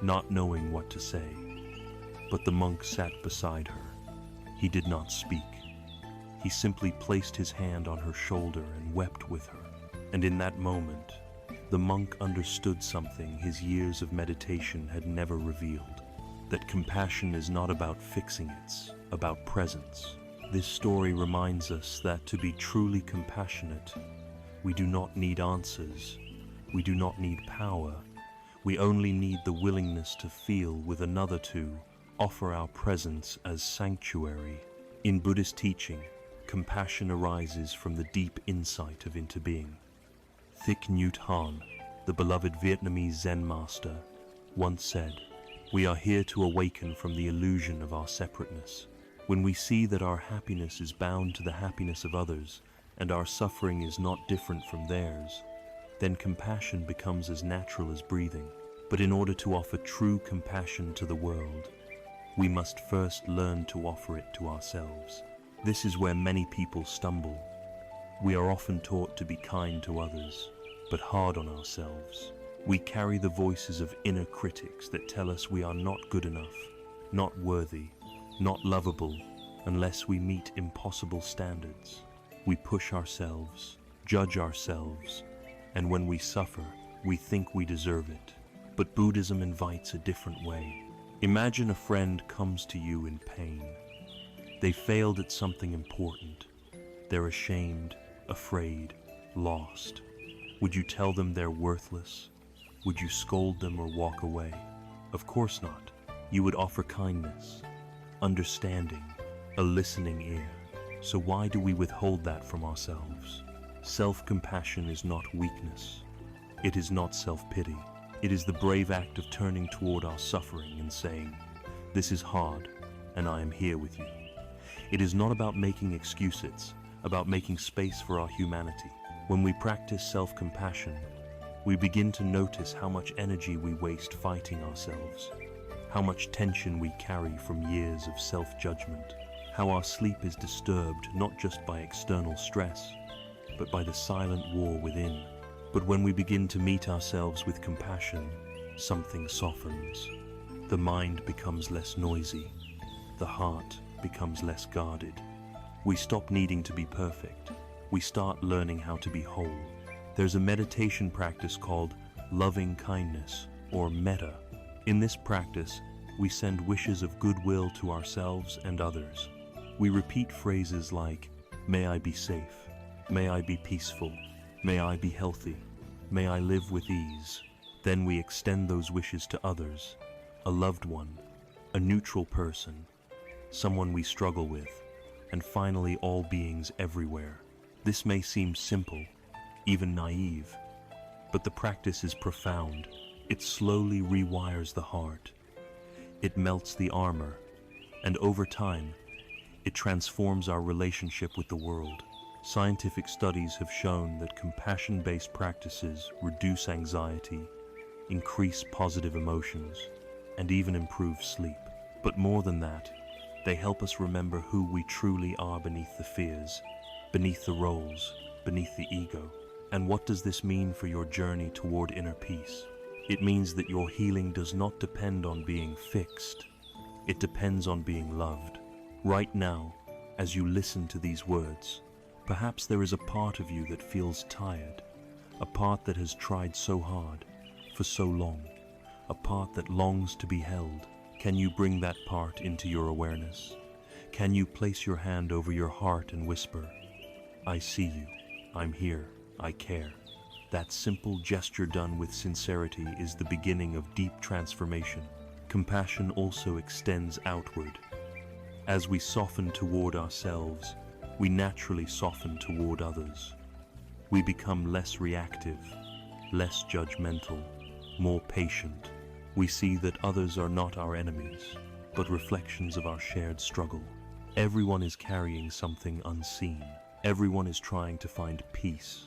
not knowing what to say. But the monk sat beside her. He did not speak. He simply placed his hand on her shoulder and wept with her. And in that moment, the monk understood something his years of meditation had never revealed, that compassion is not about fixing, it's about presence. This story reminds us that to be truly compassionate, we do not need answers, we do not need power, we only need the willingness to feel with another, to offer our presence as sanctuary. In Buddhist teaching, compassion arises from the deep insight of into being. Thich Nhat Hanh, the beloved Vietnamese Zen master, once said, "We are here to awaken from the illusion of our separateness. When we see that our happiness is bound to the happiness of others, and our suffering is not different from theirs, then compassion becomes as natural as breathing. But in order to offer true compassion to the world, we must first learn to offer it to ourselves. This is where many people stumble. We are often taught to be kind to others, but hard on ourselves. We carry the voices of inner critics that tell us we are not good enough, not worthy, not lovable, unless we meet impossible standards. We push ourselves, judge ourselves, and when we suffer, we think we deserve it. But Buddhism invites a different way. Imagine a friend comes to you in pain. They failed at something important. They're ashamed, afraid, lost. Would you tell them they're worthless? Would you scold them or walk away? Of course not. You would offer kindness, understanding, a listening ear. So why do we withhold that from ourselves? Self-compassion is not weakness. It is not self-pity. It is the brave act of turning toward our suffering and saying, "This is hard, and I am here with you." It is not about making excuses, about making space for our humanity. When we practice self-compassion, we begin to notice how much energy we waste fighting ourselves, how much tension we carry from years of self-judgment, how our sleep is disturbed not just by external stress, but by the silent war within. But when we begin to meet ourselves with compassion, something softens. The mind becomes less noisy. The heart becomes less guarded. We stop needing to be perfect. We start learning how to be whole. There's a meditation practice called loving kindness, or metta. In this practice, we send wishes of goodwill to ourselves and others. We repeat phrases like, "May I be safe. May I be peaceful. May I be healthy. May I live with ease." Then we extend those wishes to others, a loved one, a neutral person, someone we struggle with, and finally all beings everywhere. This may seem simple, even naive, but the practice is profound. It slowly rewires the heart. It melts the armor, and over time, it transforms our relationship with the world. Scientific studies have shown that compassion-based practices reduce anxiety, increase positive emotions, and even improve sleep. But more than that, they help us remember who we truly are beneath the fears, beneath the roles, beneath the ego. And what does this mean for your journey toward inner peace? It means that your healing does not depend on being fixed. It depends on being loved. Right now, as you listen to these words, perhaps there is a part of you that feels tired, a part that has tried so hard, for so long, a part that longs to be held. Can you bring that part into your awareness? Can you place your hand over your heart and whisper, "I see you, I'm here, I care"? That simple gesture done with sincerity is the beginning of deep transformation. Compassion also extends outward. As we soften toward ourselves, we naturally soften toward others. We become less reactive, less judgmental, more patient. We see that others are not our enemies, but reflections of our shared struggle. Everyone is carrying something unseen. Everyone is trying to find peace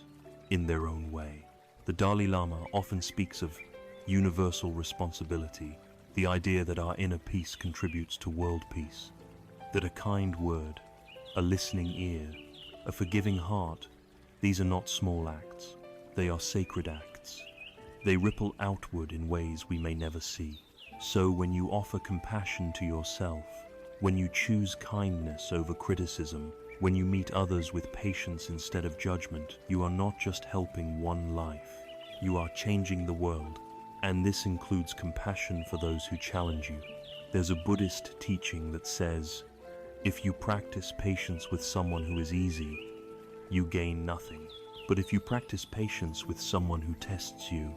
in their own way. The Dalai Lama often speaks of universal responsibility, the idea that our inner peace contributes to world peace, that a kind word, a listening ear, a forgiving heart, these are not small acts, they are sacred acts. They ripple outward in ways we may never see. So when you offer compassion to yourself, when you choose kindness over criticism, when you meet others with patience instead of judgment, you are not just helping one life, you are changing the world. And this includes compassion for those who challenge you. There's a Buddhist teaching that says, if you practice patience with someone who is easy, you gain nothing. But if you practice patience with someone who tests you,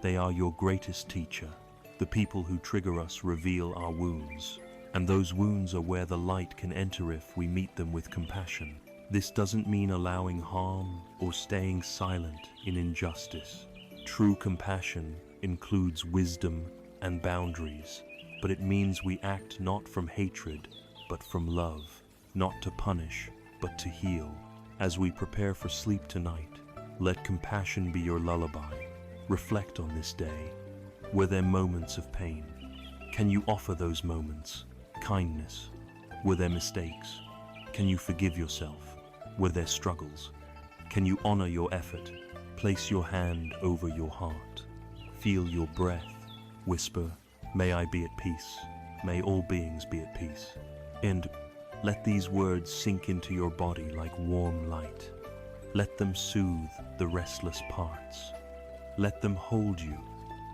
they are your greatest teacher. The people who trigger us reveal our wounds, and those wounds are where the light can enter if we meet them with compassion. This doesn't mean allowing harm or staying silent in injustice. True compassion includes wisdom and boundaries, but it means we act not from hatred, but from love, not to punish, but to heal. As we prepare for sleep tonight, let compassion be your lullaby. Reflect on this day. Were there moments of pain? Can you offer those moments? kindness? Were there mistakes? Can you forgive yourself? Were there struggles? Can you honor your effort? Place your hand over your heart. Feel your breath. Whisper, may I be at peace. May all beings be at peace. And let these words sink into your body like warm light. Let them soothe the restless parts. Let them hold you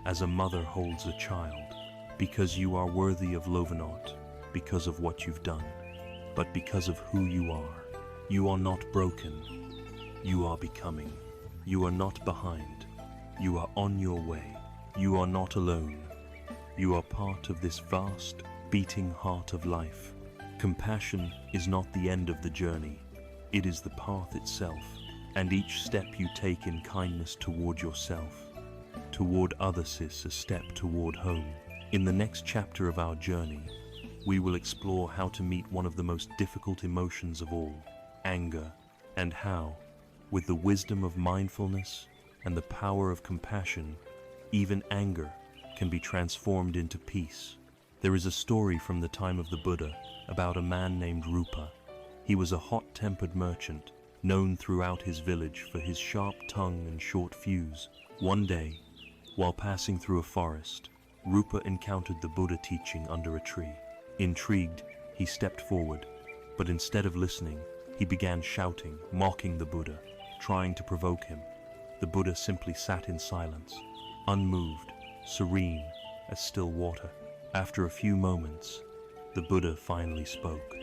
as a mother holds a child, because you are worthy of love, not because of what you've done, but because of who you are. You are not broken. You are becoming. You are not behind. You are on your way. You are not alone. You are part of this vast, beating heart of life. Compassion is not the end of the journey. It is the path itself. And each step you take in kindness toward yourself, toward others, is a step toward home. In the next chapter of our journey, we will explore how to meet one of the most difficult emotions of all, anger, and how, with the wisdom of mindfulness and the power of compassion, even anger can be transformed into peace. There is a story from the time of the Buddha about a man named Rupa. He was a hot-tempered merchant, known throughout his village for his sharp tongue and short fuse. One day, while passing through a forest, Rupa encountered the Buddha teaching under a tree. Intrigued, he stepped forward, but instead of listening, he began shouting, mocking the Buddha, trying to provoke him. The Buddha simply sat in silence, unmoved, serene as still water. After a few moments, the Buddha finally spoke.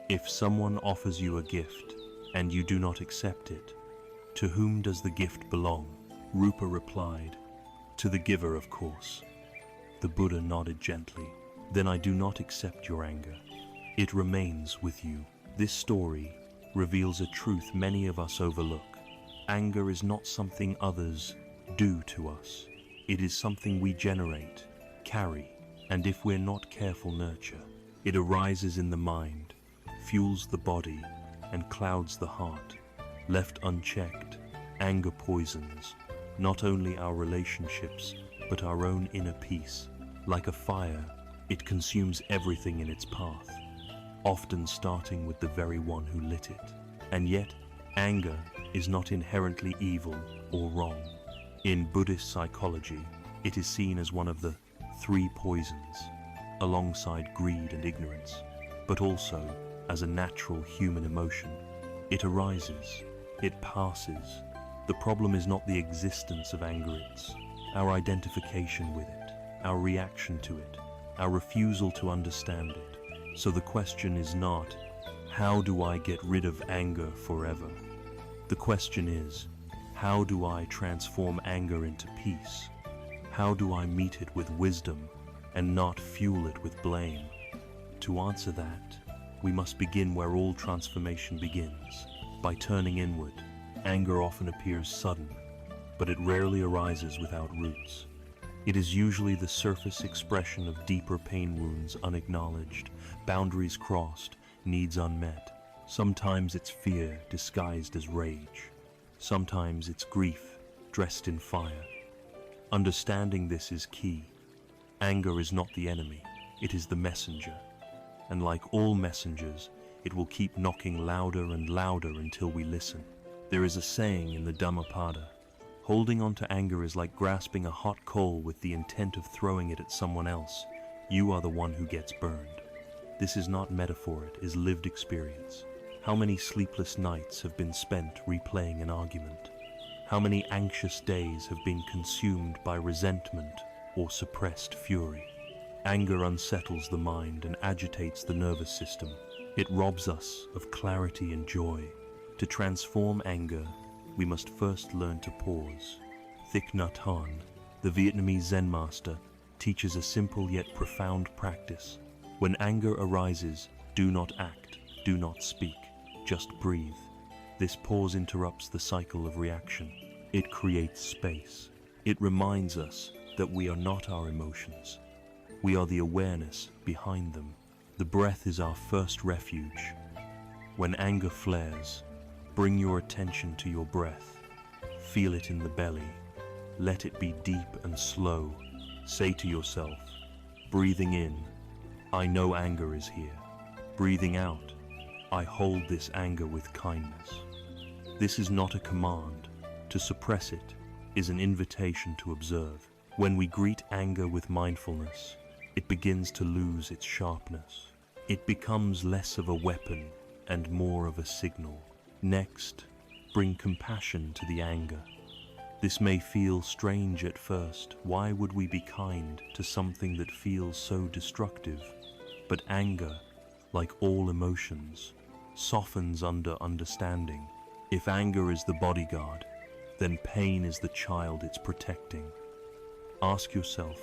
If someone offers you a gift, and you do not accept it, to whom does the gift belong? Rupa replied, to the giver, of course. The Buddha nodded gently. Then I do not accept your anger. It remains with you. This story reveals a truth many of us overlook. Anger is not something others do to us. It is something we generate, carry, and if we're not careful, nurture. It arises in the mind, fuels the body, and clouds the heart. Left unchecked, anger poisons not only our relationships, but our own inner peace. Like a fire, it consumes everything in its path, often starting with the very one who lit it. And yet, anger is not inherently evil or wrong. In Buddhist psychology, it is seen as one of the three poisons, alongside greed and ignorance, but also as a natural human emotion. It arises, it passes. The problem is not the existence of anger, it's our identification with it, our reaction to it, our refusal to understand it. So the question is not, how do I get rid of anger forever? The question is, how do I transform anger into peace? How do I meet it with wisdom and not fuel it with blame? To answer that, we must begin where all transformation begins, by turning inward. Anger often appears sudden, but it rarely arises without roots. It is usually the surface expression of deeper pain wounds unacknowledged, boundaries crossed, needs unmet. Sometimes it's fear disguised as rage. Sometimes it's grief dressed in fire. Understanding this is key. Anger is not the enemy, it is the messenger. And like all messengers, it will keep knocking louder and louder until we listen. There is a saying in the Dhammapada, holding on to anger is like grasping a hot coal with the intent of throwing it at someone else. You are the one who gets burned. This is not metaphor, it is lived experience. How many sleepless nights have been spent replaying an argument? How many anxious days have been consumed by resentment or suppressed fury? Anger unsettles the mind and agitates the nervous system. It robs us of clarity and joy. To transform anger, we must first learn to pause. Thich Nhat Hanh, the Vietnamese Zen master, teaches a simple yet profound practice. When anger arises, do not act, do not speak, just breathe. This pause interrupts the cycle of reaction. It creates space. It reminds us that we are not our emotions. We are the awareness behind them. The breath is our first refuge. When anger flares, bring your attention to your breath. Feel it in the belly. Let it be deep and slow. Say to yourself, breathing in, I know anger is here. Breathing out, I hold this anger with kindness. This is not a command. To suppress it is an invitation to observe. When we greet anger with mindfulness, it begins to lose its sharpness. It becomes less of a weapon and more of a signal. Next, bring compassion to the anger. This may feel strange at first. Why would we be kind to something that feels so destructive? But anger, like all emotions, softens under understanding. If anger is the bodyguard, then pain is the child it's protecting. Ask yourself,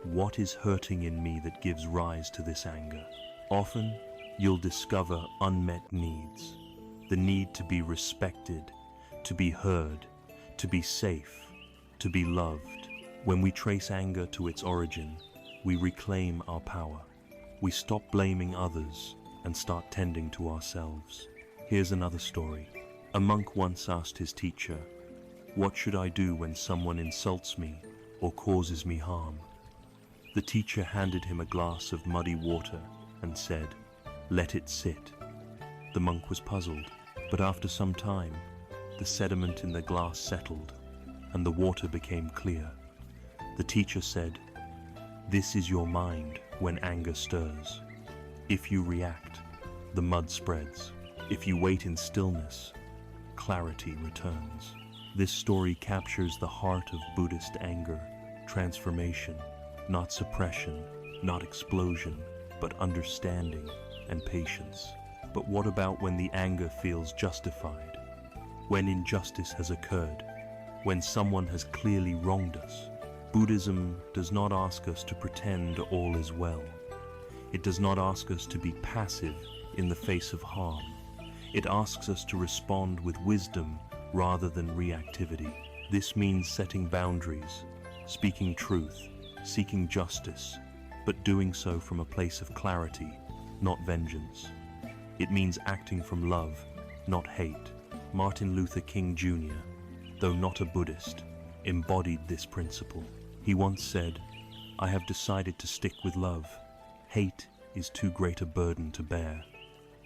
what is hurting in me that gives rise to this anger? Often, you'll discover unmet needs. The need to be respected, to be heard, to be safe, to be loved. When we trace anger to its origin, we reclaim our power. We stop blaming others and start tending to ourselves. Here's another story. A monk once asked his teacher, "What should I do when someone insults me or causes me harm?" The teacher handed him a glass of muddy water and said, "Let it sit." The monk was puzzled, but after some time, the sediment in the glass settled and the water became clear. The teacher said, "This is your mind when anger stirs. If you react, the mud spreads. If you wait in stillness, clarity returns." This story captures the heart of Buddhist anger, transformation, not suppression, not explosion, but understanding and patience. But what about when the anger feels justified? When injustice has occurred? When someone has clearly wronged us? Buddhism does not ask us to pretend all is well. It does not ask us to be passive in the face of harm. It asks us to respond with wisdom rather than reactivity. This means setting boundaries, speaking truth, seeking justice, but doing so from a place of clarity, not vengeance. It means acting from love, not hate. Martin Luther King Jr., though not a Buddhist, embodied this principle. He once said, "I have decided to stick with love. Hate is too great a burden to bear."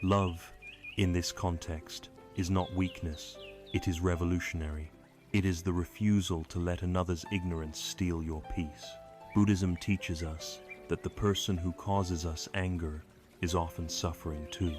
Love, in this context, is not weakness, it is revolutionary. It is the refusal to let another's ignorance steal your peace. Buddhism teaches us that the person who causes us anger is often suffering too.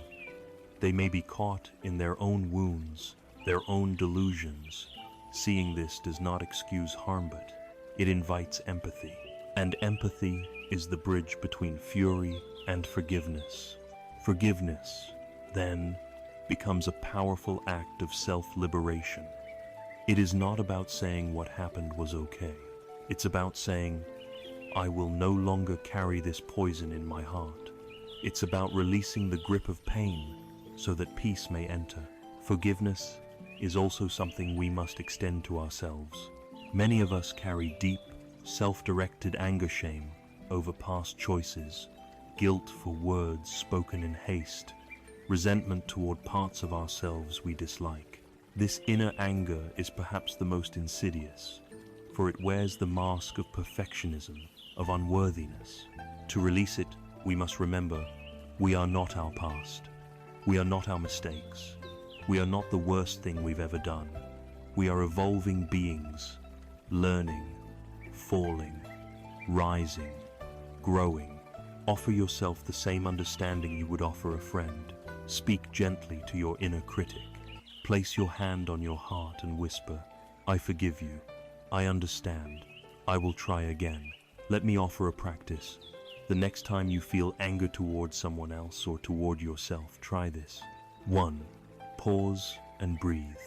They may be caught in their own wounds, their own delusions. Seeing this does not excuse harm, but it invites empathy. And empathy is the bridge between fury and forgiveness. Forgiveness, then, becomes a powerful act of self-liberation. It is not about saying what happened was okay. It's about saying, "I will no longer carry this poison in my heart." It's about releasing the grip of pain so that peace may enter. Forgiveness is also something we must extend to ourselves. Many of us carry deep, self-directed anger shame over past choices, guilt for words spoken in haste, resentment toward parts of ourselves we dislike. This inner anger is perhaps the most insidious, for it wears the mask of perfectionism, of unworthiness. To release it, we must remember, we are not our past. We are not our mistakes. We are not the worst thing we've ever done. We are evolving beings, learning, falling, rising, growing. Offer yourself the same understanding you would offer a friend. Speak gently to your inner critic. Place your hand on your heart and whisper, "I forgive you. I understand. I will try again." Let me offer a practice. The next time you feel anger towards someone else or toward yourself, try this. 1. Pause and breathe.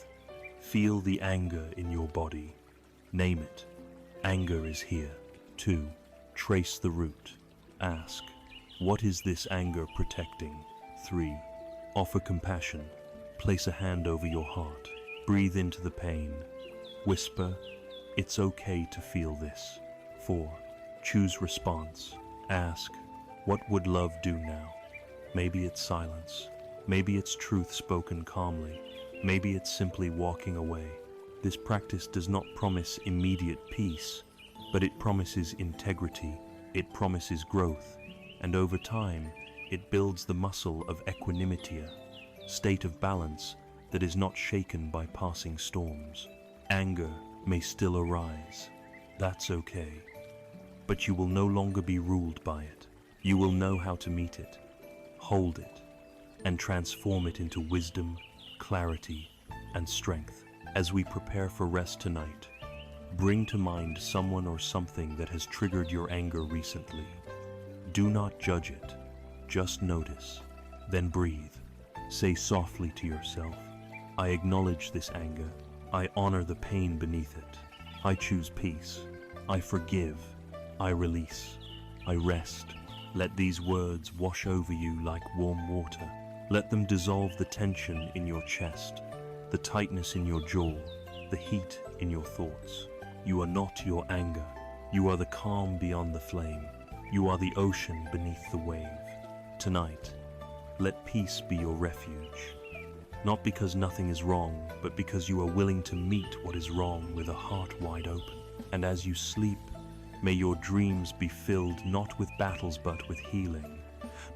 Feel the anger in your body. Name it. Anger is here. 2. Trace the root. Ask, what is this anger protecting? 3. Offer compassion. Place a hand over your heart. Breathe into the pain. Whisper, "It's okay to feel this." 4. Choose response. Ask, what would love do now? Maybe it's silence. Maybe it's truth spoken calmly. Maybe it's simply walking away. This practice does not promise immediate peace, but it promises integrity. It promises growth. and over time, it builds the muscle of equanimity, state of balance that is not shaken by passing storms. Anger may still arise. That's okay. But you will no longer be ruled by it. You will know how to meet it, hold it, and transform it into wisdom, clarity, and strength. As we prepare for rest tonight, bring to mind someone or something that has triggered your anger recently. Do not judge it, just notice, then breathe. Say softly to yourself, I acknowledge this anger. I honor the pain beneath it. I choose peace. I forgive. I release. I rest. Let these words wash over you like warm water. Let them dissolve the tension in your chest, the tightness in your jaw, the heat in your thoughts. You are not your anger. You are the calm beyond the flame. You are the ocean beneath the wave. Tonight, let peace be your refuge. Not because nothing is wrong, but because you are willing to meet what is wrong with a heart wide open. And as you sleep, may your dreams be filled not with battles but with healing,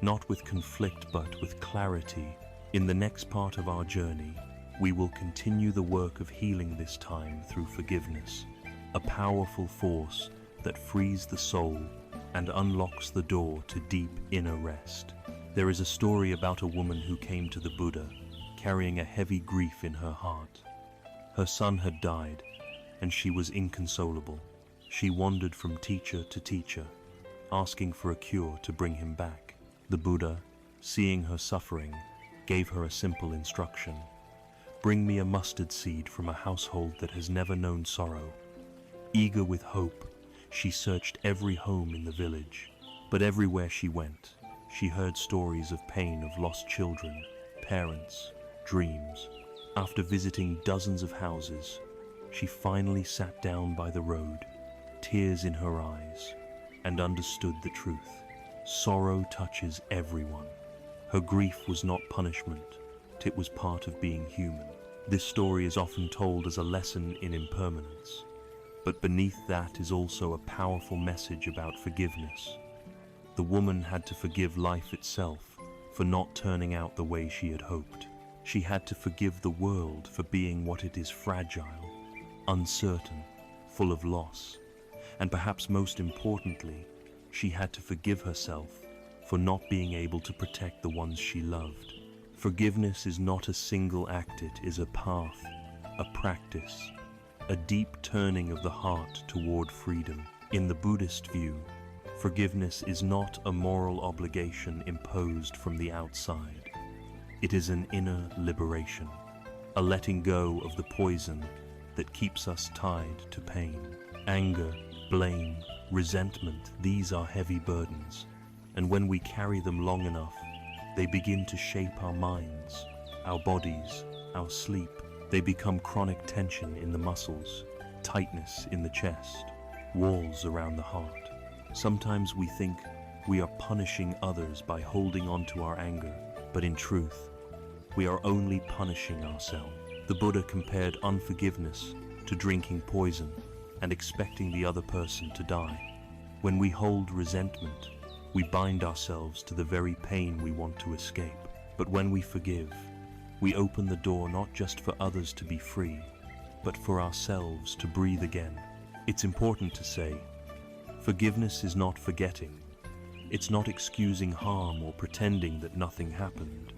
not with conflict but with clarity. In the next part of our journey, we will continue the work of healing, this time through forgiveness, a powerful force that frees the soul and unlocks the door to deep inner rest. There is a story about a woman who came to the Buddha carrying a heavy grief in her heart. Her son had died, and she was inconsolable. She wandered from teacher to teacher, asking for a cure to bring him back. The Buddha, seeing her suffering, gave her a simple instruction. Bring me a mustard seed from a household that has never known sorrow. Eager with hope, she searched every home in the village, but everywhere she went, she heard stories of pain of lost children, parents, dreams. After visiting dozens of houses, she finally sat down by the road, tears in her eyes, and understood the truth. Sorrow touches everyone. Her grief was not punishment, it was part of being human. This story is often told as a lesson in impermanence, but beneath that is also a powerful message about forgiveness. The woman had to forgive life itself for not turning out the way she had hoped. She had to forgive the world for being what it is: fragile, uncertain, full of loss. And perhaps most importantly, she had to forgive herself for not being able to protect the ones she loved. Forgiveness is not a single act, it is a path, a practice, a deep turning of the heart toward freedom. In the Buddhist view, forgiveness is not a moral obligation imposed from the outside. It is an inner liberation, a letting go of the poison that keeps us tied to pain. Anger, blame, resentment, these are heavy burdens, and when we carry them long enough, they begin to shape our minds, our bodies, our sleep. They become chronic tension in the muscles, tightness in the chest, walls around the heart. Sometimes we think we are punishing others by holding on to our anger, but in truth, we are only punishing ourselves. The Buddha compared unforgiveness to drinking poison and expecting the other person to die. When we hold resentment, we bind ourselves to the very pain we want to escape. But when we forgive, we open the door not just for others to be free, but for ourselves to breathe again. It's important to say, forgiveness is not forgetting. It's not excusing harm or pretending that nothing happened.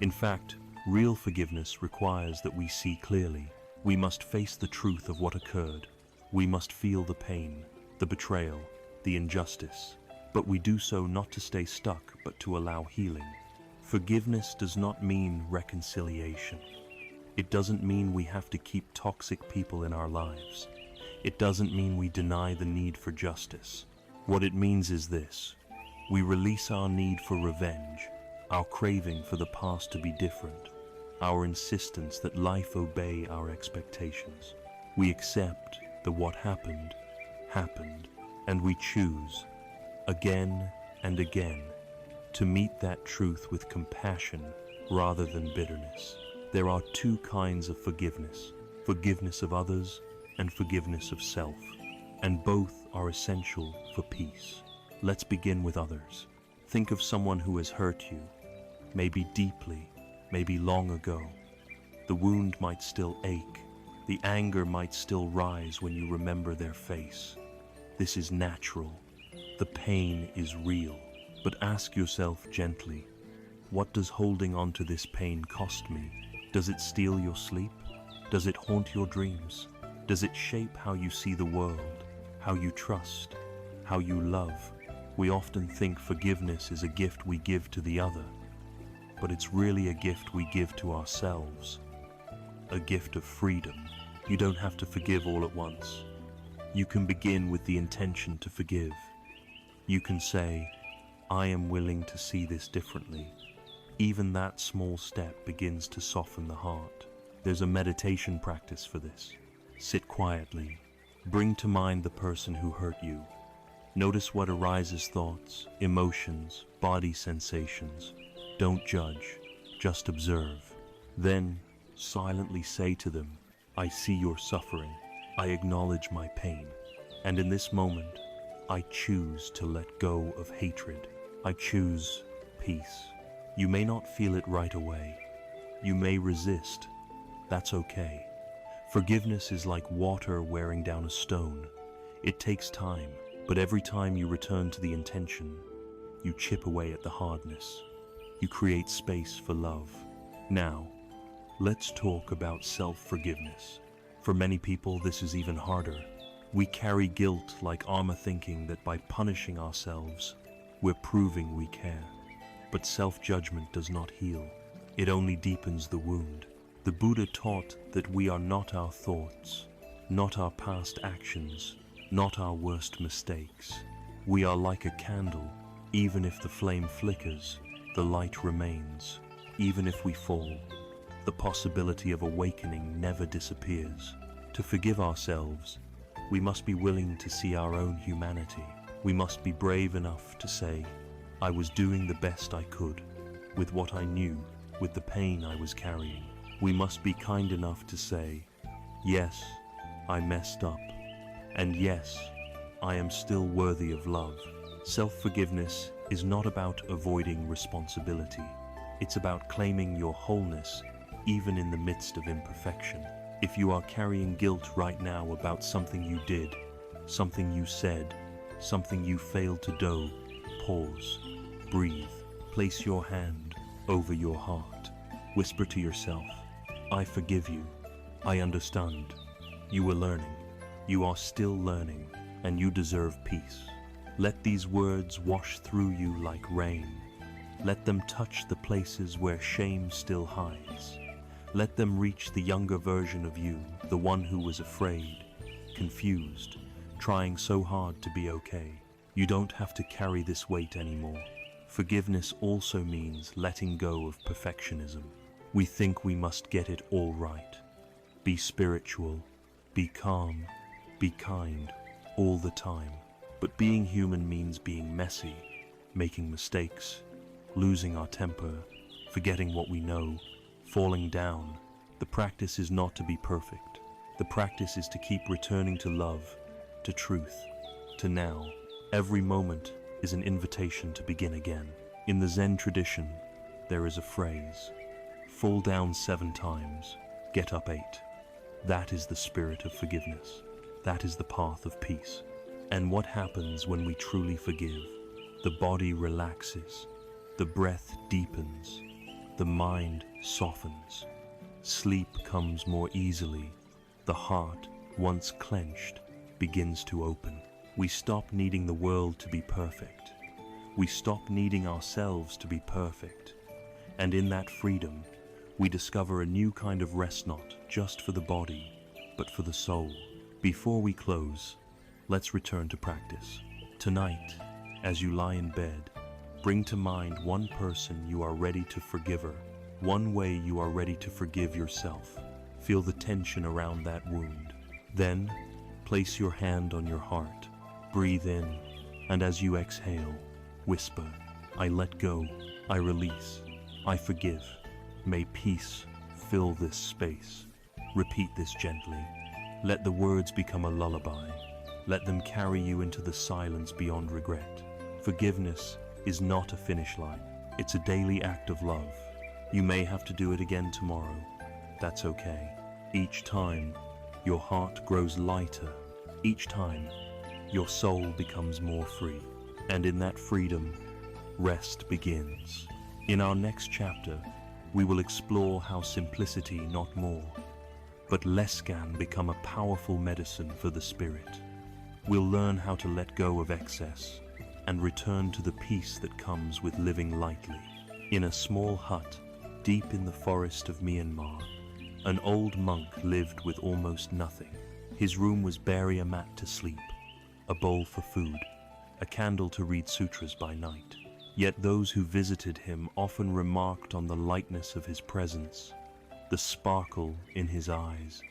In fact, real forgiveness requires that we see clearly. We must face the truth of what occurred. We must feel the pain, the betrayal, the injustice. But we do so not to stay stuck, but to allow healing. Forgiveness does not mean reconciliation. It doesn't mean we have to keep toxic people in our lives. It doesn't mean we deny the need for justice. What it means is this: we release our need for revenge, our craving for the past to be different, our insistence that life obey our expectations. We accept that what happened, happened, and we choose, again and again, to meet that truth with compassion rather than bitterness. There are two kinds of forgiveness: forgiveness of others and forgiveness of self, and both are essential for peace. Let's begin with others. Think of someone who has hurt you, maybe deeply, maybe long ago. The wound might still ache. The anger might still rise when you remember their face. This is natural. The pain is real. But ask yourself gently, what does holding on to this pain cost me? Does it steal your sleep? Does it haunt your dreams? Does it shape how you see the world, how you trust, how you love? We often think forgiveness is a gift we give to the other, but it's really a gift we give to ourselves, a gift of freedom. You don't have to forgive all at once. You can begin with the intention to forgive. You can say, I am willing to see this differently. Even that small step begins to soften the heart. There's a meditation practice for this. Sit quietly. Bring to mind the person who hurt you. Notice what arises: thoughts, emotions, body sensations. Don't judge, just observe. Then, silently say to them, I see your suffering. I acknowledge my pain. And in this moment, I choose to let go of hatred. I choose peace. You may not feel it right away. You may resist. That's okay. Forgiveness is like water wearing down a stone. It takes time, but every time you return to the intention, you chip away at the hardness. You create space for love. Now, let's talk about self-forgiveness. For many people, this is even harder. We carry guilt like armor, thinking that by punishing ourselves, we're proving we care. But self-judgment does not heal. It only deepens the wound. The Buddha taught that we are not our thoughts, not our past actions, not our worst mistakes. We are like a candle. Even if the flame flickers, the light remains. Even if we fall, the possibility of awakening never disappears. To forgive ourselves, we must be willing to see our own humanity. We must be brave enough to say, I was doing the best I could, with what I knew, with the pain I was carrying. We must be kind enough to say, yes, I messed up, and yes, I am still worthy of love. Self-forgiveness is not about avoiding responsibility. It's about claiming your wholeness, even in the midst of imperfection. If you are carrying guilt right now about something you did, something you said, something you failed to do, pause, breathe, place your hand over your heart. Whisper to yourself, I forgive you. I understand. You are learning. You are still learning, and you deserve peace. Let these words wash through you like rain. Let them touch the places where shame still hides. Let them reach the younger version of you, the one who was afraid, confused, trying so hard to be okay. You don't have to carry this weight anymore. Forgiveness also means letting go of perfectionism. We think we must get it all right. Be spiritual, be calm, be kind, all the time. But being human means being messy, making mistakes, losing our temper, forgetting what we know, falling down. The practice is not to be perfect. The practice is to keep returning to love, to truth, to now. Every moment is an invitation to begin again. In the Zen tradition, there is a phrase, fall down 7 times, get up 8. That is the spirit of forgiveness. That is the path of peace. And what happens when we truly forgive? The body relaxes, the breath deepens, the mind softens, sleep comes more easily, the heart, once clenched, begins to open. We stop needing the world to be perfect. We stop needing ourselves to be perfect. And in that freedom, we discover a new kind of rest, not just for the body, but for the soul. Before we close, let's return to practice. Tonight, as you lie in bed, bring to mind one person you are ready to forgive her, one way you are ready to forgive yourself. Feel the tension around that wound. Then, place your hand on your heart. Breathe in, and as you exhale, whisper, I let go, I release, I forgive. May peace fill this space. Repeat this gently. Let the words become a lullaby. Let them carry you into the silence beyond regret. Forgiveness is not a finish line. It's a daily act of love. You may have to do it again tomorrow. That's okay. Each time, your heart grows lighter. Each time, your soul becomes more free. And in that freedom, rest begins. In our next chapter, we will explore how simplicity, not more, but less can become a powerful medicine for the spirit. We'll learn how to let go of excess and return to the peace that comes with living lightly. In a small hut, deep in the forest of Myanmar, an old monk lived with almost nothing. His room was barely a mat to sleep, a bowl for food, a candle to read sutras by night. Yet those who visited him often remarked on the lightness of his presence, the sparkle in his eyes,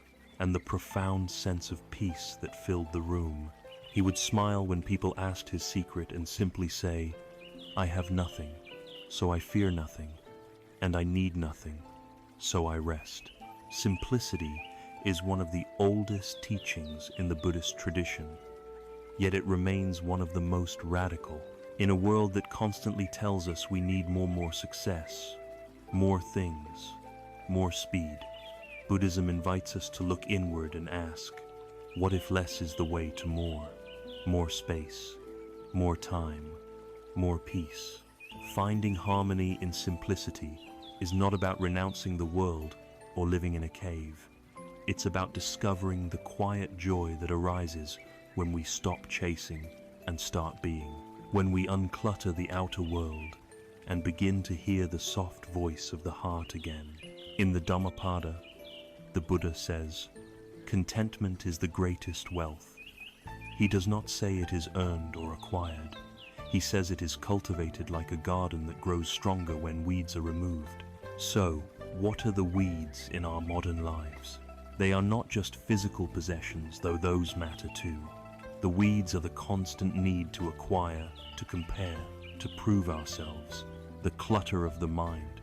and the profound sense of peace that filled the room. He would smile when people asked his secret and simply say, "I have nothing, so I fear nothing, and I need nothing, so I rest." Simplicity is one of the oldest teachings in the Buddhist tradition, yet it remains one of the most radical. In a world that constantly tells us we need more success, more things, more speed, Buddhism invites us to look inward and ask, what if less is the way to more? More space, more time, more peace. Finding harmony in simplicity is not about renouncing the world or living in a cave. It's about discovering the quiet joy that arises when we stop chasing and start being. When we unclutter the outer world and begin to hear the soft voice of the heart again. In the Dhammapada, the Buddha says, "Contentment is the greatest wealth." He does not say it is earned or acquired. He says it is cultivated like a garden that grows stronger when weeds are removed. So, what are the weeds in our modern lives? They are not just physical possessions, though those matter too. The weeds are the constant need to acquire, to compare, to prove ourselves, the clutter of the mind,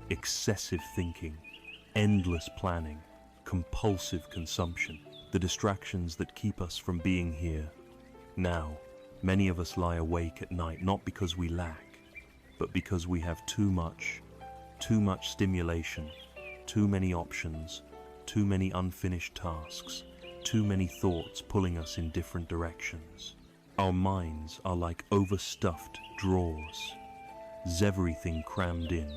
excessive thinking, endless planning, compulsive consumption, the distractions that keep us from being here. Now, many of us lie awake at night not because we lack, but because we have too much stimulation, too many options, too many unfinished tasks, too many thoughts pulling us in different directions. Our minds are like overstuffed drawers, everything crammed in,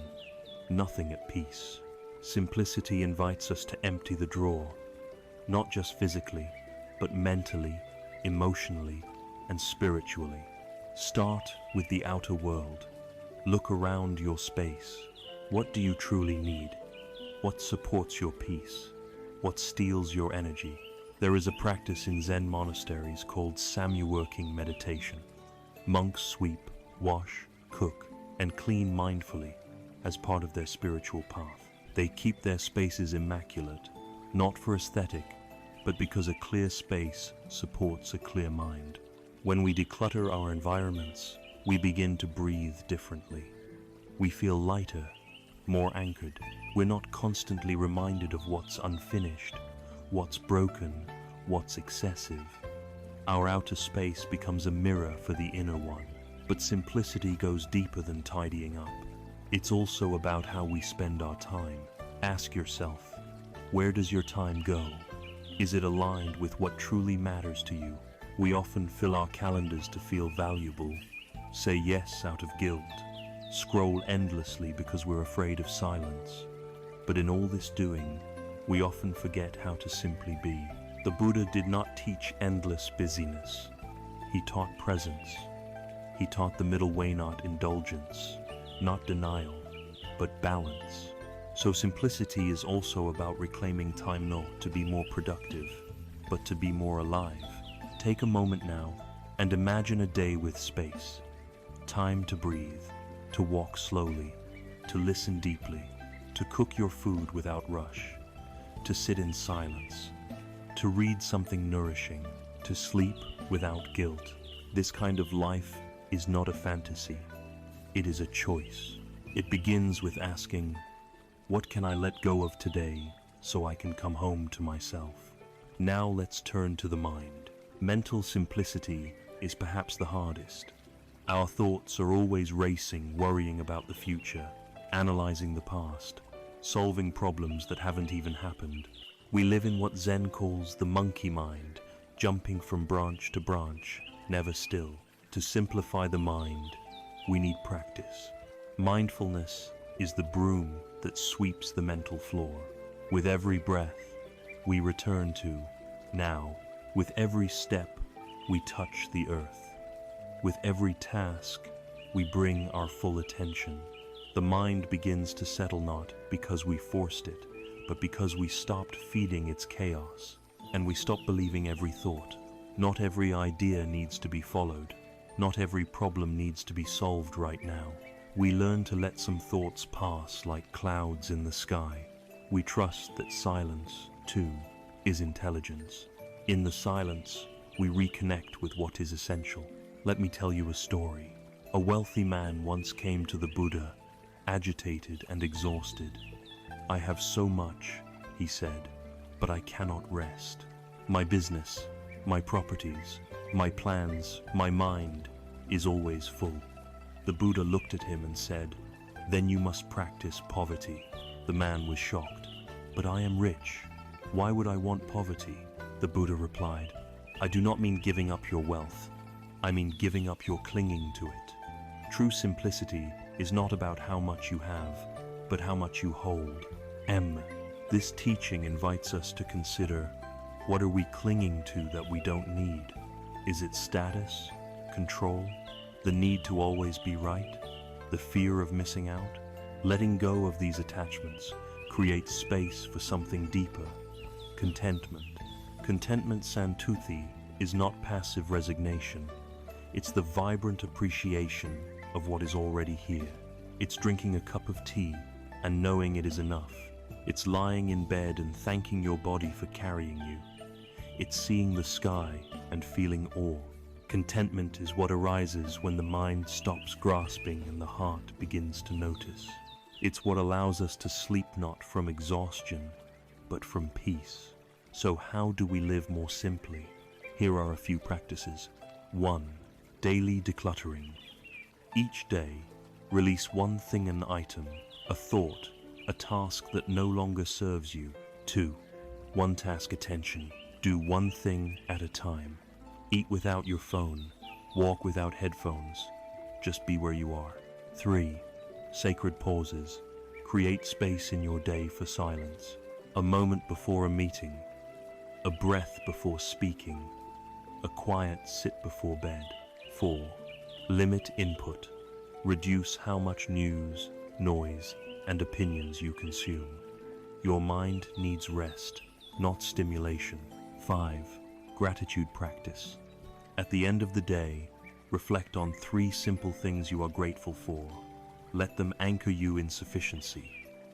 nothing at peace. Simplicity invites us to empty the drawer, not just physically, but mentally, emotionally, and spiritually. Start with the outer world. Look around your space. What do you truly need? What supports your peace? What steals your energy? There is a practice in Zen monasteries called Samuworking meditation. Monks sweep, wash, cook, and clean mindfully as part of their spiritual path. They keep their spaces immaculate, not for aesthetic, but because a clear space supports a clear mind. When we declutter our environments, we begin to breathe differently. We feel lighter, more anchored. We're not constantly reminded of what's unfinished, what's broken, what's excessive. Our outer space becomes a mirror for the inner one. But simplicity goes deeper than tidying up. It's also about how we spend our time. Ask yourself, where does your time go? Is it aligned with what truly matters to you? We often fill our calendars to feel valuable, say yes out of guilt, scroll endlessly because we're afraid of silence. But in all this doing, we often forget how to simply be. The Buddha did not teach endless busyness. He taught presence. He taught the middle way, not indulgence, not denial, but balance. So simplicity is also about reclaiming time not to be more productive, but to be more alive. Take a moment now and imagine a day with space. Time to breathe, to walk slowly, to listen deeply, to cook your food without rush, to sit in silence, to read something nourishing, to sleep without guilt. This kind of life is not a fantasy. It is a choice. It begins with asking, what can I let go of today so I can come home to myself? Now let's turn to the mind. Mental simplicity is perhaps the hardest. Our thoughts are always racing, worrying about the future, analyzing the past, solving problems that haven't even happened. We live in what Zen calls the monkey mind, jumping from branch to branch, never still. To simplify the mind, we need practice. Mindfulness is the broom that sweeps the mental floor. With every breath, we return to now. With every step, we touch the earth. With every task, we bring our full attention. The mind begins to settle not because we forced it, but because we stopped feeding its chaos, and we stopped believing every thought. Not every idea needs to be followed. Not every problem needs to be solved right now. We learn to let some thoughts pass like clouds in the sky. We trust that silence, too, is intelligence. In the silence, we reconnect with what is essential. Let me tell you a story. A wealthy man once came to the Buddha, agitated and exhausted. "I have so much," he said, "but I cannot rest. My business, my properties, my plans, my mind is always full." The Buddha looked at him and said, "Then you must practice poverty." The man was shocked. "But I am rich. Why would I want poverty?" The Buddha replied, "I do not mean giving up your wealth. I mean giving up your clinging to it. True simplicity is not about how much you have, but how much you hold." This teaching invites us to consider, what are we clinging to that we don't need? Is it status, control, the need to always be right, the fear of missing out? Letting go of these attachments creates space for something deeper, contentment. Contentment Santuthi is not passive resignation. It's the vibrant appreciation of what is already here. It's drinking a cup of tea and knowing it is enough. It's lying in bed and thanking your body for carrying you. It's seeing the sky and feeling awe. Contentment is what arises when the mind stops grasping and the heart begins to notice. It's what allows us to sleep not from exhaustion, but from peace. So how do we live more simply? Here are a few practices. 1. Daily decluttering. Each day, release one thing, an item, a thought, a task that no longer serves you. 2. One task attention. Do one thing at a time. Eat without your phone. Walk without headphones. Just be where you are. 3. Sacred pauses. Create space in your day for silence. A moment before a meeting. A breath before speaking. A quiet sit before bed. 4. Limit input. Reduce how much news, noise, and opinions you consume. Your mind needs rest, not stimulation. 5. Gratitude practice. At the end of the day, reflect on 3 simple things you are grateful for. Let them anchor you in sufficiency.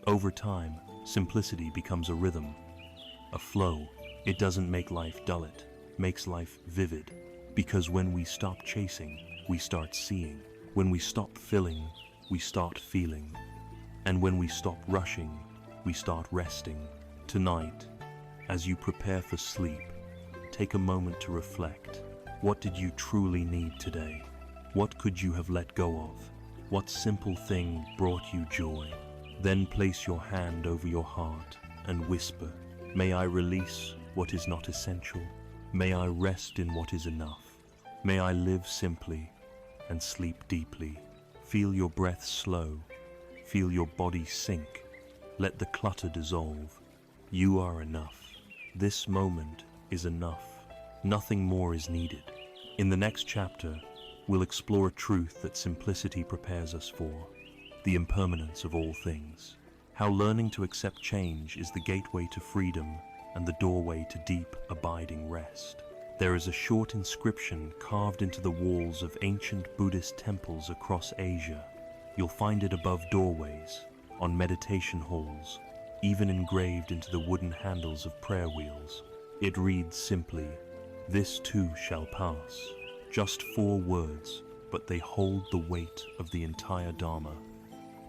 Over time, simplicity becomes a rhythm, a flow. It doesn't make life dull, it makes life vivid. Because when we stop chasing, we start seeing. When we stop filling, we start feeling. And when we stop rushing, we start resting. Tonight, as you prepare for sleep, take a moment to reflect. What did you truly need today? What could you have let go of? What simple thing brought you joy? Then place your hand over your heart and whisper, "May I release what is not essential. May I rest in what is enough. May I live simply and sleep deeply." Feel your breath slow. Feel your body sink. Let the clutter dissolve. You are enough. This moment is enough. Nothing more is needed. In the next chapter, we'll explore a truth that simplicity prepares us for, the impermanence of all things. How learning to accept change is the gateway to freedom and the doorway to deep, abiding rest. There is a short inscription carved into the walls of ancient Buddhist temples across Asia. You'll find it above doorways, on meditation halls, even engraved into the wooden handles of prayer wheels. It reads simply, "This too shall pass." Just 4 words, but they hold the weight of the entire Dharma.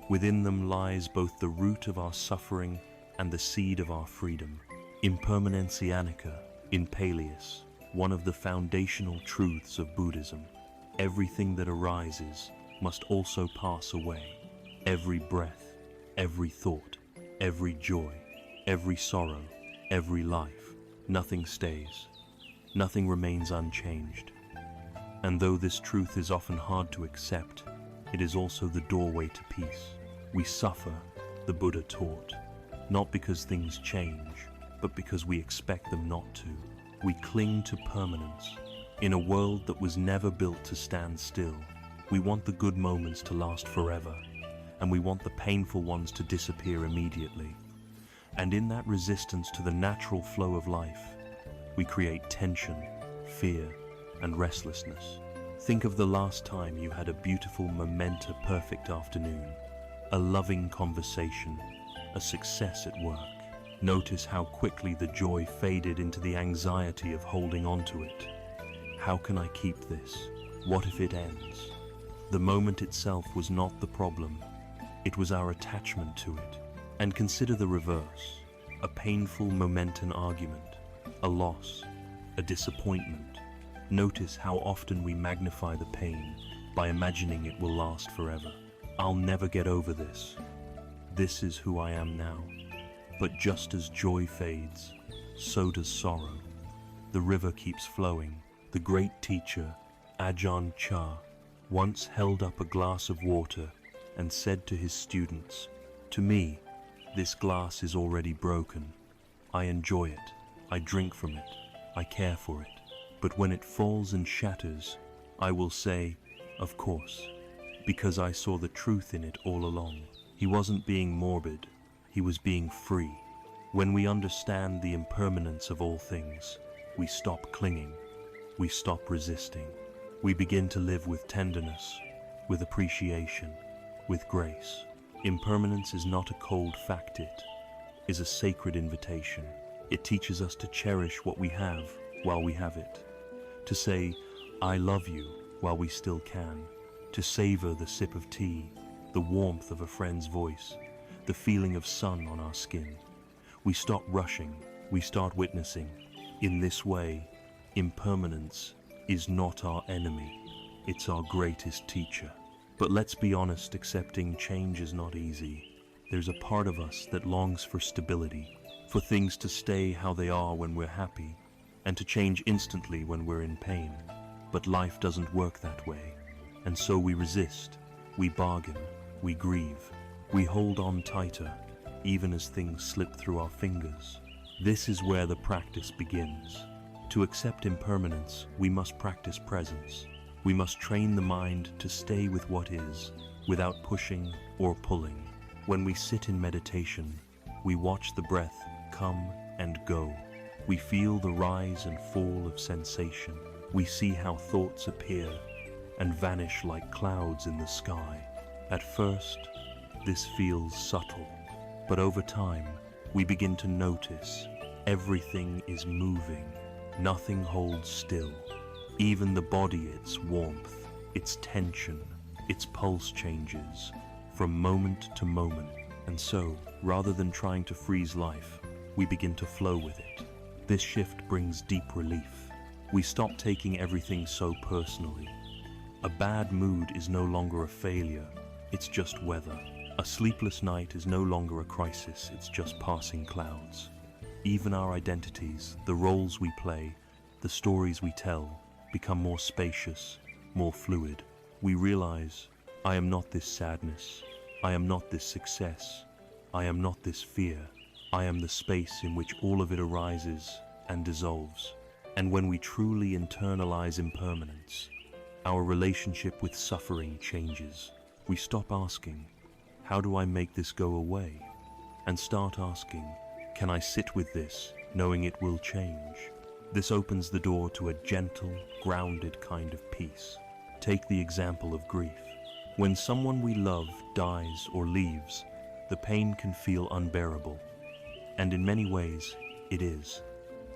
Within them lies both the root of our suffering and the seed of our freedom. Impermanentia in Paleus, one of the foundational truths of Buddhism. Everything that arises must also pass away. Every breath, every thought, every joy, every sorrow, every life. Nothing stays. Nothing remains unchanged. And though this truth is often hard to accept, it is also the doorway to peace. We suffer, the Buddha taught, not because things change, but because we expect them not to. We cling to permanence. In a world that was never built to stand still, we want the good moments to last forever, and we want the painful ones to disappear immediately. And in that resistance to the natural flow of life, we create tension, fear, and restlessness. Think of the last time you had a beautiful, perfect afternoon, a loving conversation, a success at work. Notice how quickly the joy faded into the anxiety of holding on to it. How can I keep this? What if it ends? The moment itself was not the problem. It was our attachment to it. And consider the reverse. A painful argument, a loss, a disappointment. Notice how often we magnify the pain by imagining it will last forever. I'll never get over this. This is who I am now. But just as joy fades, so does sorrow. The river keeps flowing. The great teacher, Ajahn Chah, once held up a glass of water and said to his students, "To me, this glass is already broken. I enjoy it, I drink from it, I care for it. But when it falls and shatters, I will say, of course, because I saw the truth in it all along." He wasn't being morbid, he was being free. When we understand the impermanence of all things, we stop clinging, we stop resisting. We begin to live with tenderness, with appreciation, with grace. Impermanence is not a cold fact, it is a sacred invitation. It teaches us to cherish what we have while we have it, to say, "I love you" while we still can, to savor the sip of tea, the warmth of a friend's voice, the feeling of sun on our skin. We stop rushing, we start witnessing. In this way, impermanence is not our enemy, it's our greatest teacher. But let's be honest, accepting change is not easy. There's a part of us that longs for stability, for things to stay how they are when we're happy, and to change instantly when we're in pain. But life doesn't work that way, and so we resist, we bargain, we grieve, we hold on tighter, even as things slip through our fingers. This is where the practice begins. To accept impermanence, we must practice presence. We must train the mind to stay with what is, without pushing or pulling. When we sit in meditation, we watch the breath come and go. We feel the rise and fall of sensation. We see how thoughts appear and vanish like clouds in the sky. At first, this feels subtle, but over time, we begin to notice everything is moving. Nothing holds still. Even the body, its warmth, its tension, its pulse changes from moment to moment. And so, rather than trying to freeze life, we begin to flow with it. This shift brings deep relief. We stop taking everything so personally. A bad mood is no longer a failure, it's just weather. A sleepless night is no longer a crisis, it's just passing clouds. Even our identities, the roles we play, the stories we tell, become more spacious, more fluid. We realize, I am not this sadness, I am not this success, I am not this fear, I am the space in which all of it arises and dissolves. And when we truly internalize impermanence, our relationship with suffering changes. We stop asking, how do I make this go away? And start asking, can I sit with this, knowing it will change? This opens the door to a gentle, grounded kind of peace. Take the example of grief. When someone we love dies or leaves, the pain can feel unbearable. And in many ways, it is.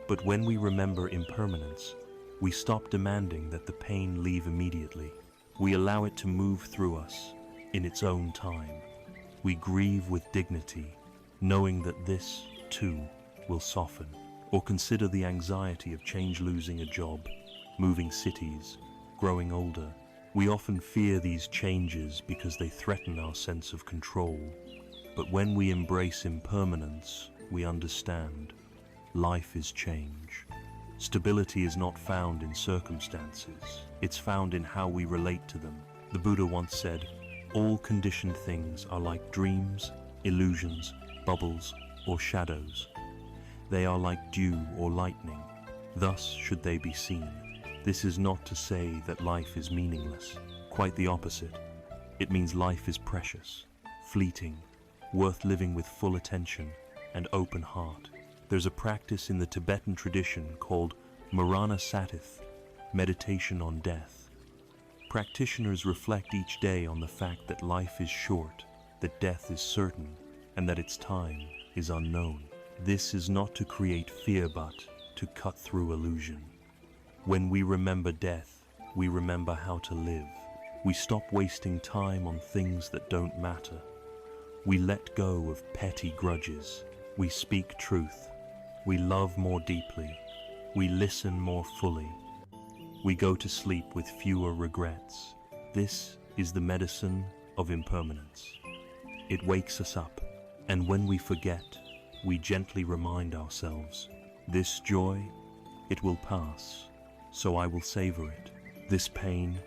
But when we remember impermanence, we stop demanding that the pain leave immediately. We allow it to move through us in its own time. We grieve with dignity, knowing that this, too, will soften. Or consider the anxiety of change, losing a job, moving cities, growing older. We often fear these changes because they threaten our sense of control. But when we embrace impermanence, we understand life is change. Stability is not found in circumstances. It's found in how we relate to them. The Buddha once said, "All conditioned things are like dreams, illusions, bubbles, or shadows. They are like dew or lightning. Thus should they be seen." This is not to say that life is meaningless. Quite the opposite. It means life is precious, fleeting, worth living with full attention and open heart. There's a practice in the Tibetan tradition called Marana Satith, meditation on death. Practitioners reflect each day on the fact that life is short, that death is certain, and that its time is unknown. This is not to create fear, but to cut through illusion. When we remember death, we remember how to live. We stop wasting time on things that don't matter. We let go of petty grudges. We speak truth. We love more deeply. We listen more fully. We go to sleep with fewer regrets. This is the medicine of impermanence. It wakes us up, and when we forget, we gently remind ourselves, this joy, it will pass, so I will savor it. This pain,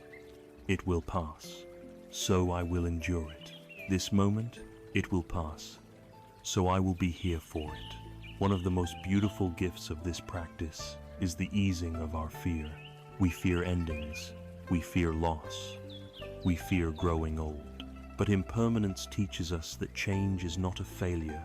it will pass, so I will endure it. This moment, it will pass, so I will be here for it. One of the most beautiful gifts of this practice is the easing of our fear. We fear endings, we fear loss, we fear growing old. But impermanence teaches us that change is not a failure,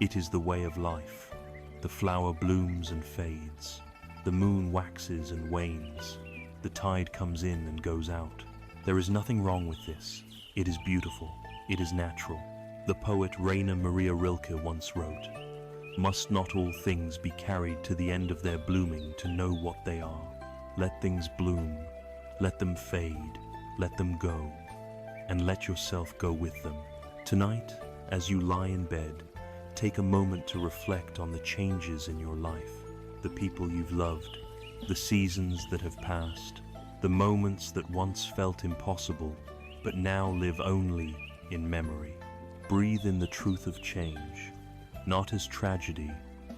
it is the way of life. The flower blooms and fades, the moon waxes and wanes, the tide comes in and goes out. There is nothing wrong with this. It is beautiful, it is natural. The poet Rainer Maria Rilke once wrote, "Must not all things be carried to the end of their blooming to know what they are? Let things bloom, let them fade, let them go, and let yourself go with them." Tonight, as you lie in bed, take a moment to reflect on the changes in your life, the people you've loved, the seasons that have passed, the moments that once felt impossible, but now live only in memory. Breathe in the truth of change, not as tragedy,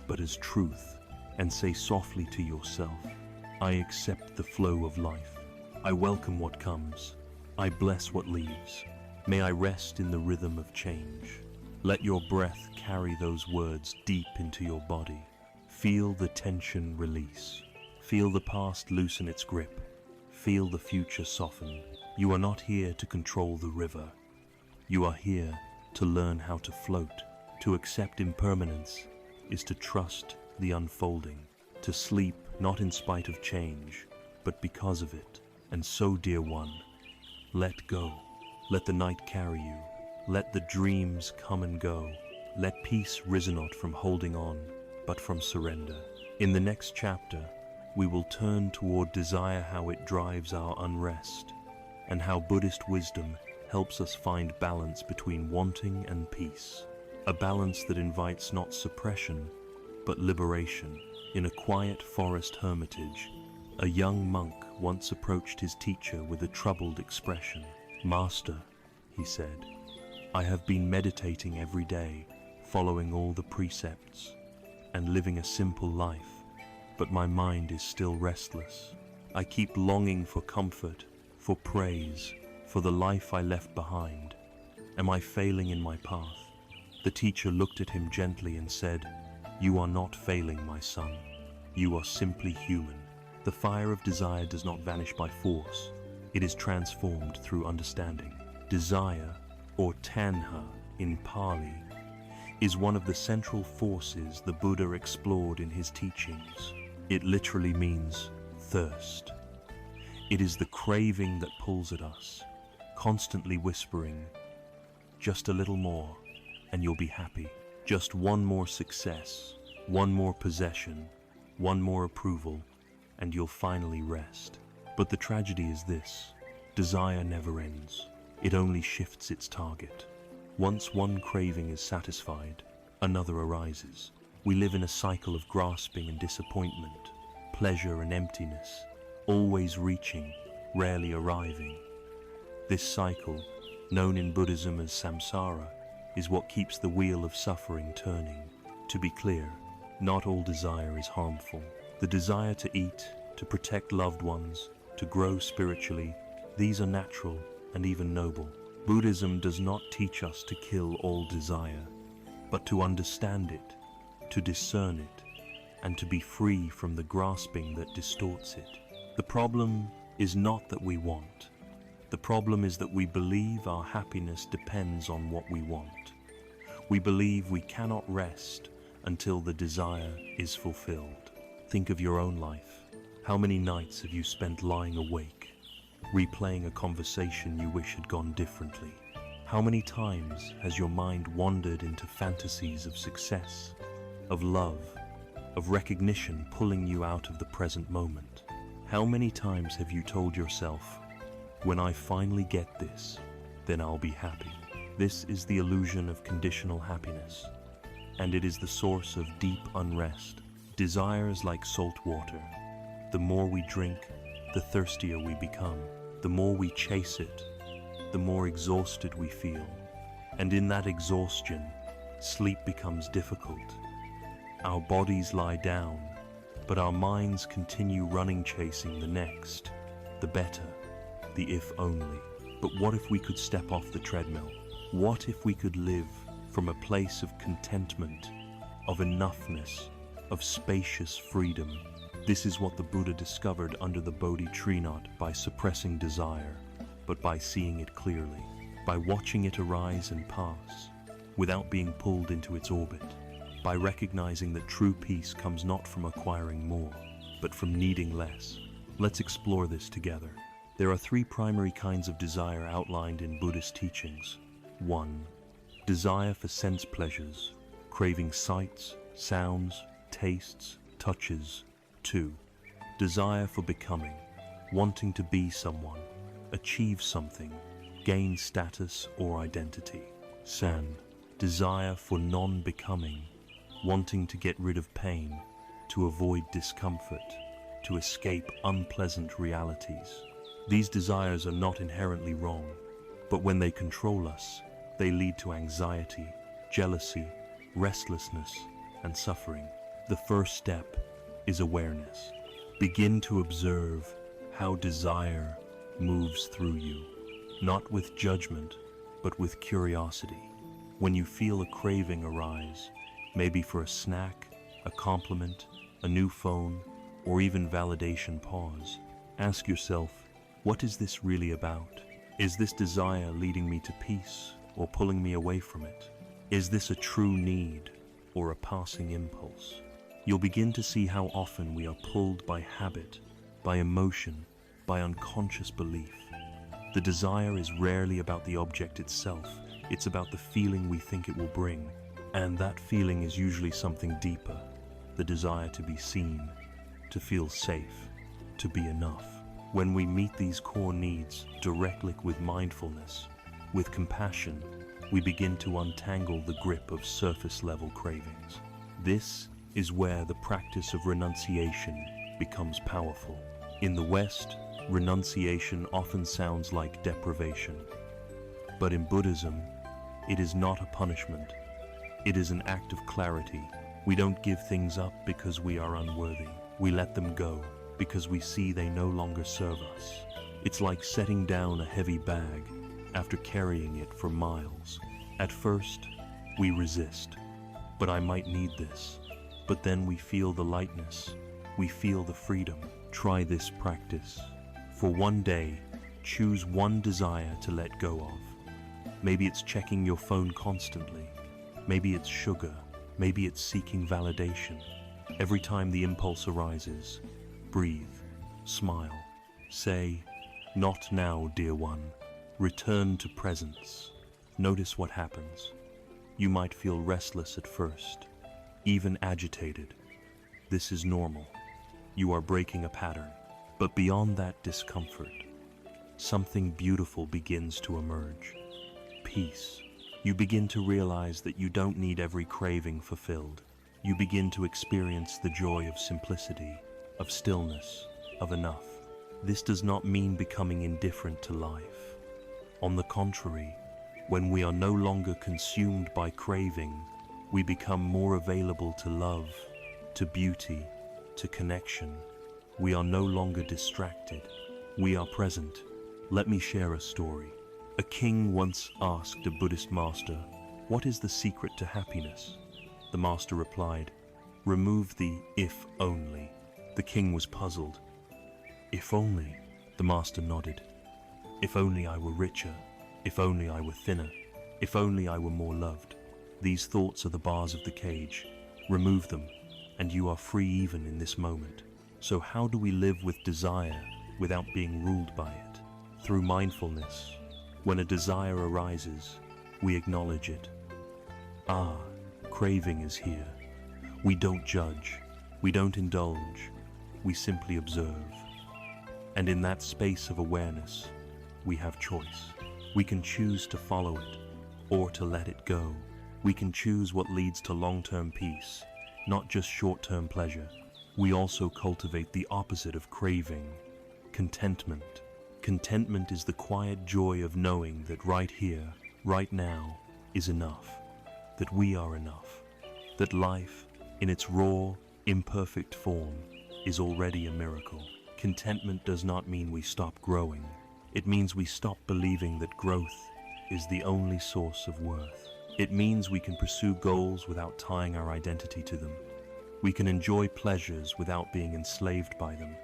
but as truth, and say softly to yourself, I accept the flow of life. I welcome what comes. I bless what leaves. May I rest in the rhythm of change. Let your breath carry those words deep into your body. Feel the tension release. Feel the past loosen its grip. Feel the future soften. You are not here to control the river. You are here to learn how to float. To accept impermanence is to trust the unfolding. To sleep not in spite of change, but because of it. And so, dear one, let go. Let the night carry you. Let the dreams come and go. Let peace rise not from holding on, but from surrender. In the next chapter, we will turn toward desire, how it drives our unrest, and how Buddhist wisdom helps us find balance between wanting and peace. A balance that invites not suppression, but liberation. In a quiet forest hermitage, a young monk once approached his teacher with a troubled expression. "Master," he said, "I have been meditating every day, following all the precepts, and living a simple life, but my mind is still restless. I keep longing for comfort, for praise, for the life I left behind. Am I failing in my path?" The teacher looked at him gently and said, "You are not failing, my son. You are simply human. The fire of desire does not vanish by force. It is transformed through understanding. Desire, or tanha in Pali, is one of the central forces the Buddha explored in his teachings. It literally means thirst. It is the craving that pulls at us, constantly whispering, just a little more, and you'll be happy. Just one more success, one more possession, one more approval, and you'll finally rest. But the tragedy is this: desire never ends. It only shifts its target. Once one craving is satisfied, another arises. We live in a cycle of grasping and disappointment, pleasure and emptiness, always reaching, rarely arriving. This cycle, known in Buddhism as samsara, is what keeps the wheel of suffering turning. To be clear, not all desire is harmful. The desire to eat, to protect loved ones, to grow spiritually, these are natural and even noble. Buddhism does not teach us to kill all desire, but to understand it, to discern it, and to be free from the grasping that distorts it. The problem is not that we want. The problem is that we believe our happiness depends on what we want. We believe we cannot rest until the desire is fulfilled. Think of your own life. How many nights have you spent lying awake, replaying a conversation you wish had gone differently? How many times has your mind wandered into fantasies of success, of love, of recognition pulling you out of the present moment? How many times have you told yourself, when I finally get this, then I'll be happy? This is the illusion of conditional happiness, and it is the source of deep unrest. Desire is like salt water. The more we drink, the thirstier we become. The more we chase it, the more exhausted we feel. And in that exhaustion, sleep becomes difficult. Our bodies lie down, but our minds continue running, chasing the next, the better, the if only. But what if we could step off the treadmill? What if we could live from a place of contentment, of enoughness, of spacious freedom? This is what the Buddha discovered under the Bodhi tree knot, by suppressing desire, but by seeing it clearly, by watching it arise and pass, without being pulled into its orbit, by recognizing that true peace comes not from acquiring more, but from needing less. Let's explore this together. There are 3 primary kinds of desire outlined in Buddhist teachings. 1. Desire for sense pleasures, craving sights, sounds, tastes, touches. 2. Desire for becoming, wanting to be someone, achieve something, gain status or identity. San. Desire for non-becoming, wanting to get rid of pain, to avoid discomfort, to escape unpleasant realities. These desires are not inherently wrong, but when they control us, they lead to anxiety, jealousy, restlessness, and suffering. The first step is awareness. Begin to observe how desire moves through you, not with judgment, but with curiosity. When you feel a craving arise, maybe for a snack, a compliment, a new phone, or even validation, pause. Ask yourself, what is this really about? Is this desire leading me to peace or pulling me away from it? Is this a true need or a passing impulse? You'll begin to see how often we are pulled by habit, by emotion, by unconscious belief. The desire is rarely about the object itself, it's about the feeling we think it will bring. And that feeling is usually something deeper, the desire to be seen, to feel safe, to be enough. When we meet these core needs directly with mindfulness, with compassion, we begin to untangle the grip of surface-level cravings. This is where the practice of renunciation becomes powerful. In the West, renunciation often sounds like deprivation. But in Buddhism, it is not a punishment. It is an act of clarity. We don't give things up because we are unworthy. We let them go because we see they no longer serve us. It's like setting down a heavy bag after carrying it for miles. At first, we resist. But I might need this. But then we feel the lightness. We feel the freedom. Try this practice. For one day, choose one desire to let go of. Maybe it's checking your phone constantly. Maybe it's sugar. Maybe it's seeking validation. Every time the impulse arises, breathe, smile, say, "Not now, dear one." Return to presence. Notice what happens. You might feel restless at first, even agitated. This is normal. You are breaking a pattern. But beyond that discomfort, something beautiful begins to emerge. Peace. You begin to realize that you don't need every craving fulfilled. You begin to experience the joy of simplicity, of stillness, of enough. This does not mean becoming indifferent to life. On the contrary, when we are no longer consumed by craving, we become more available to love, to beauty, to connection. We are no longer distracted. We are present. Let me share a story. A king once asked a Buddhist master, "What is the secret to happiness?" The master replied, "Remove the if only." The king was puzzled. "If only?" The master nodded. "If only I were richer. If only I were thinner. If only I were more loved." These thoughts are the bars of the cage. Remove them, and you are free even in this moment. So how do we live with desire without being ruled by it? Through mindfulness. When a desire arises, we acknowledge it. Ah, craving is here. We don't judge. We don't indulge. We simply observe. And in that space of awareness, we have choice. We can choose to follow it or to let it go. We can choose what leads to long-term peace, not just short-term pleasure. We also cultivate the opposite of craving, contentment. Contentment is the quiet joy of knowing that right here, right now, is enough, that we are enough, that life, in its raw, imperfect form, is already a miracle. Contentment does not mean we stop growing. It means we stop believing that growth is the only source of worth. It means we can pursue goals without tying our identity to them. We can enjoy pleasures without being enslaved by them.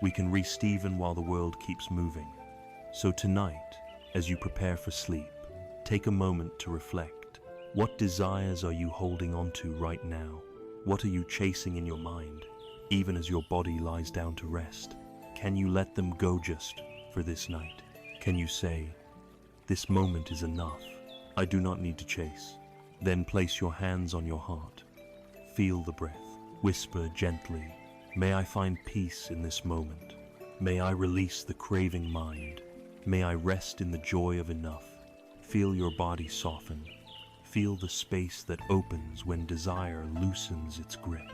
We can rest even while the world keeps moving. So tonight, as you prepare for sleep, take a moment to reflect. What desires are you holding on to right now? What are you chasing in your mind, even as your body lies down to rest? Can you let them go just for this night? Can you say, "This moment is enough. I do not need to chase"? Then place your hands on your heart. Feel the breath. Whisper gently, "May I find peace in this moment. May I release the craving mind. May I rest in the joy of enough." Feel your body soften. Feel the space that opens when desire loosens its grip.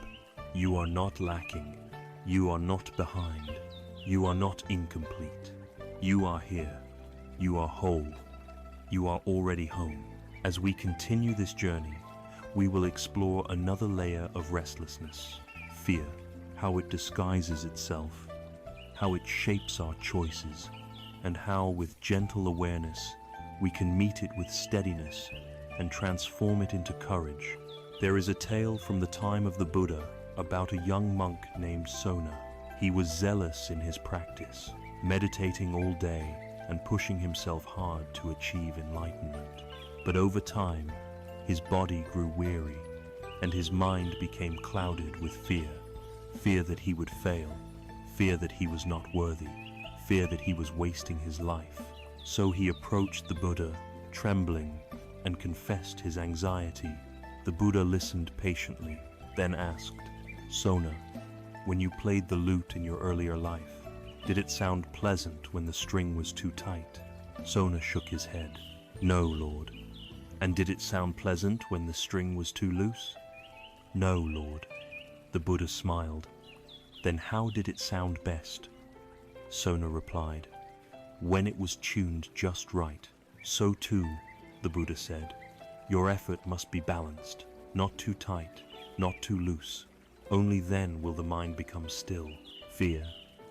You are not lacking. You are not behind. You are not incomplete. You are here. You are whole. You are already home. As we continue this journey, we will explore another layer of restlessness, fear, how it disguises itself, how it shapes our choices, and how, with gentle awareness, we can meet it with steadiness and transform it into courage. There is a tale from the time of the Buddha about a young monk named Sona. He was zealous in his practice, meditating all day and pushing himself hard to achieve enlightenment. But over time, his body grew weary, and his mind became clouded with fear. Fear that he would fail, fear that he was not worthy, fear that he was wasting his life. So he approached the Buddha, trembling, and confessed his anxiety. The Buddha listened patiently, then asked, "Sona, when you played the lute in your earlier life, did it sound pleasant when the string was too tight?" Sona shook his head. "No, Lord." "And did it sound pleasant when the string was too loose?" "No, Lord." The Buddha smiled. "Then how did it sound best?" Sona replied, "When it was tuned just right." "So too," the Buddha said, "your effort must be balanced, not too tight, not too loose. Only then will the mind become still. Fear,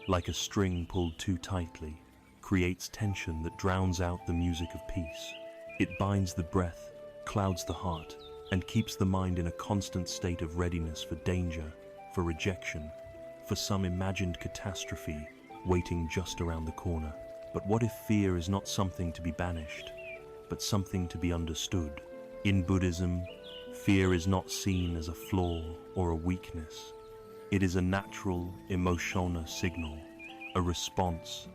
like a string pulled too tightly, creates tension that drowns out the music of peace. It binds the breath, clouds the heart, and keeps the mind in a constant state of readiness for danger, for rejection, for some imagined catastrophe waiting just around the corner. But what if fear is not something to be banished, but something to be understood? In Buddhism, fear is not seen as a flaw or a weakness. It is a natural, emotional signal, a response,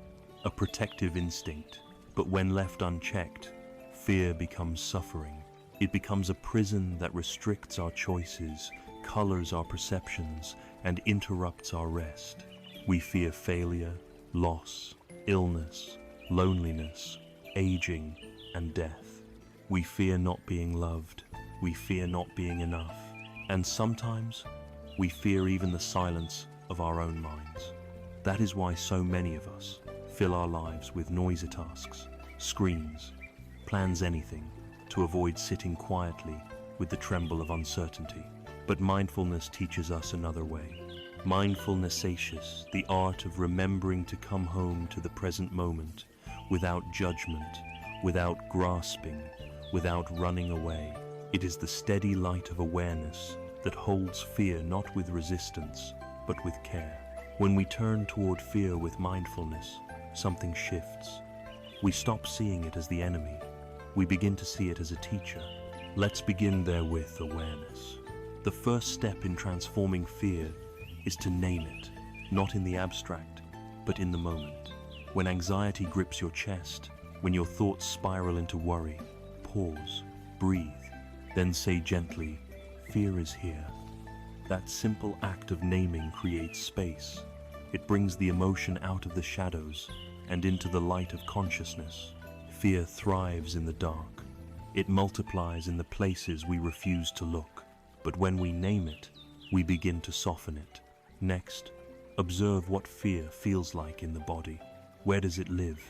a protective instinct. But when left unchecked, fear becomes suffering. It becomes a prison that restricts our choices, colors our perceptions, and interrupts our rest. We fear failure, loss, illness, loneliness, aging, and death. We fear not being loved. We fear not being enough. And sometimes, we fear even the silence of our own minds. That is why so many of us fill our lives with noisy tasks, screams, plans anything to avoid sitting quietly with the tremble of uncertainty. But mindfulness teaches us another way. Mindfulness, the art of remembering to come home to the present moment without judgment, without grasping, without running away. It is the steady light of awareness that holds fear not with resistance, but with care. When we turn toward fear with mindfulness, something shifts. We stop seeing it as the enemy. We begin to see it as a teacher. Let's begin there with awareness. The first step in transforming fear is to name it, not in the abstract, but in the moment. When anxiety grips your chest, when your thoughts spiral into worry, pause, breathe, then say gently, "Fear is here." That simple act of naming creates space. It brings the emotion out of the shadows and into the light of consciousness. Fear thrives in the dark. It multiplies in the places we refuse to look. But when we name it, we begin to soften it. Next, observe what fear feels like in the body. Where does it live?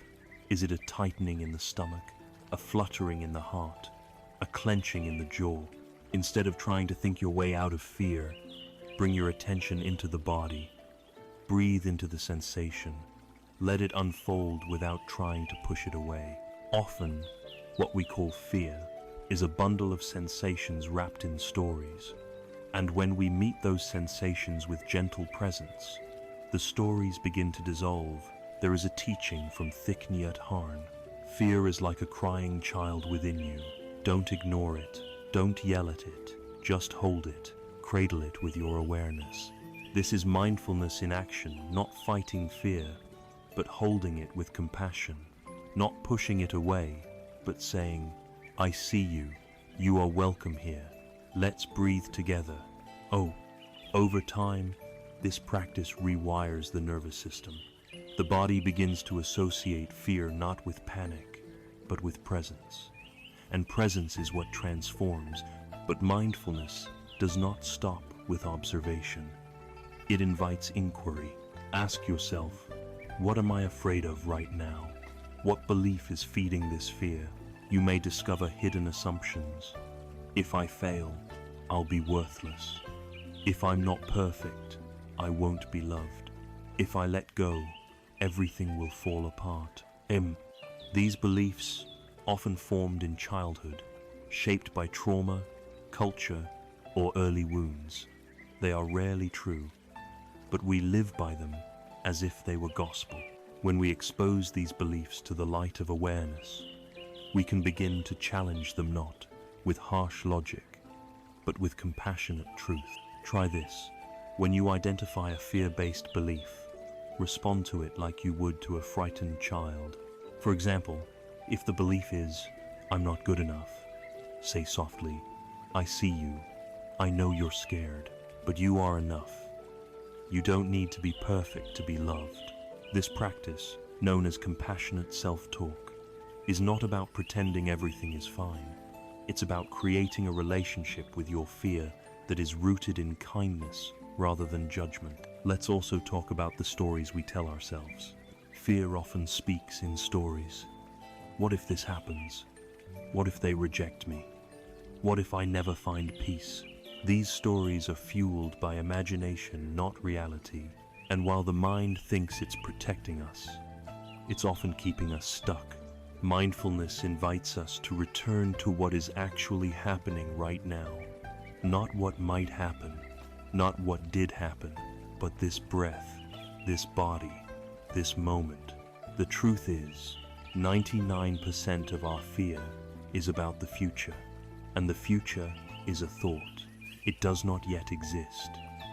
Is it a tightening in the stomach, a fluttering in the heart, a clenching in the jaw? Instead of trying to think your way out of fear, bring your attention into the body. Breathe into the sensation. Let it unfold without trying to push it away. Often, what we call fear is a bundle of sensations wrapped in stories. And when we meet those sensations with gentle presence, the stories begin to dissolve. There is a teaching from Thich Nhat Hanh. Fear is like a crying child within you. Don't ignore it. Don't yell at it. Just hold it. Cradle it with your awareness. This is mindfulness in action, not fighting fear, but holding it with compassion. Not pushing it away, but saying, "I see you. You are welcome here. Let's breathe together." Oh, over time, this practice rewires the nervous system. The body begins to associate fear not with panic, but with presence. And presence is what transforms. But mindfulness does not stop with observation. It invites inquiry. Ask yourself, what am I afraid of right now? What belief is feeding this fear? You may discover hidden assumptions. If I fail, I'll be worthless. If I'm not perfect, I won't be loved. If I let go, everything will fall apart. These beliefs, often formed in childhood, shaped by trauma, culture, or early wounds, they are rarely true, but we live by them as if they were gospel. When we expose these beliefs to the light of awareness, we can begin to challenge them not with harsh logic, but with compassionate truth. Try this. When you identify a fear-based belief, respond to it like you would to a frightened child. For example, if the belief is, "I'm not good enough," say softly, "I see you. I know you're scared, but you are enough. You don't need to be perfect to be loved." This practice, known as compassionate self-talk, is not about pretending everything is fine. It's about creating a relationship with your fear that is rooted in kindness rather than judgment. Let's also talk about the stories we tell ourselves. Fear often speaks in stories. What if this happens? What if they reject me? What if I never find peace? These stories are fueled by imagination, not reality. And while the mind thinks it's protecting us, it's often keeping us stuck. Mindfulness invites us to return to what is actually happening right now. Not what might happen, not what did happen, but this breath, this body, this moment. The truth is, 99% of our fear is about the future, and the future is a thought. It does not yet exist.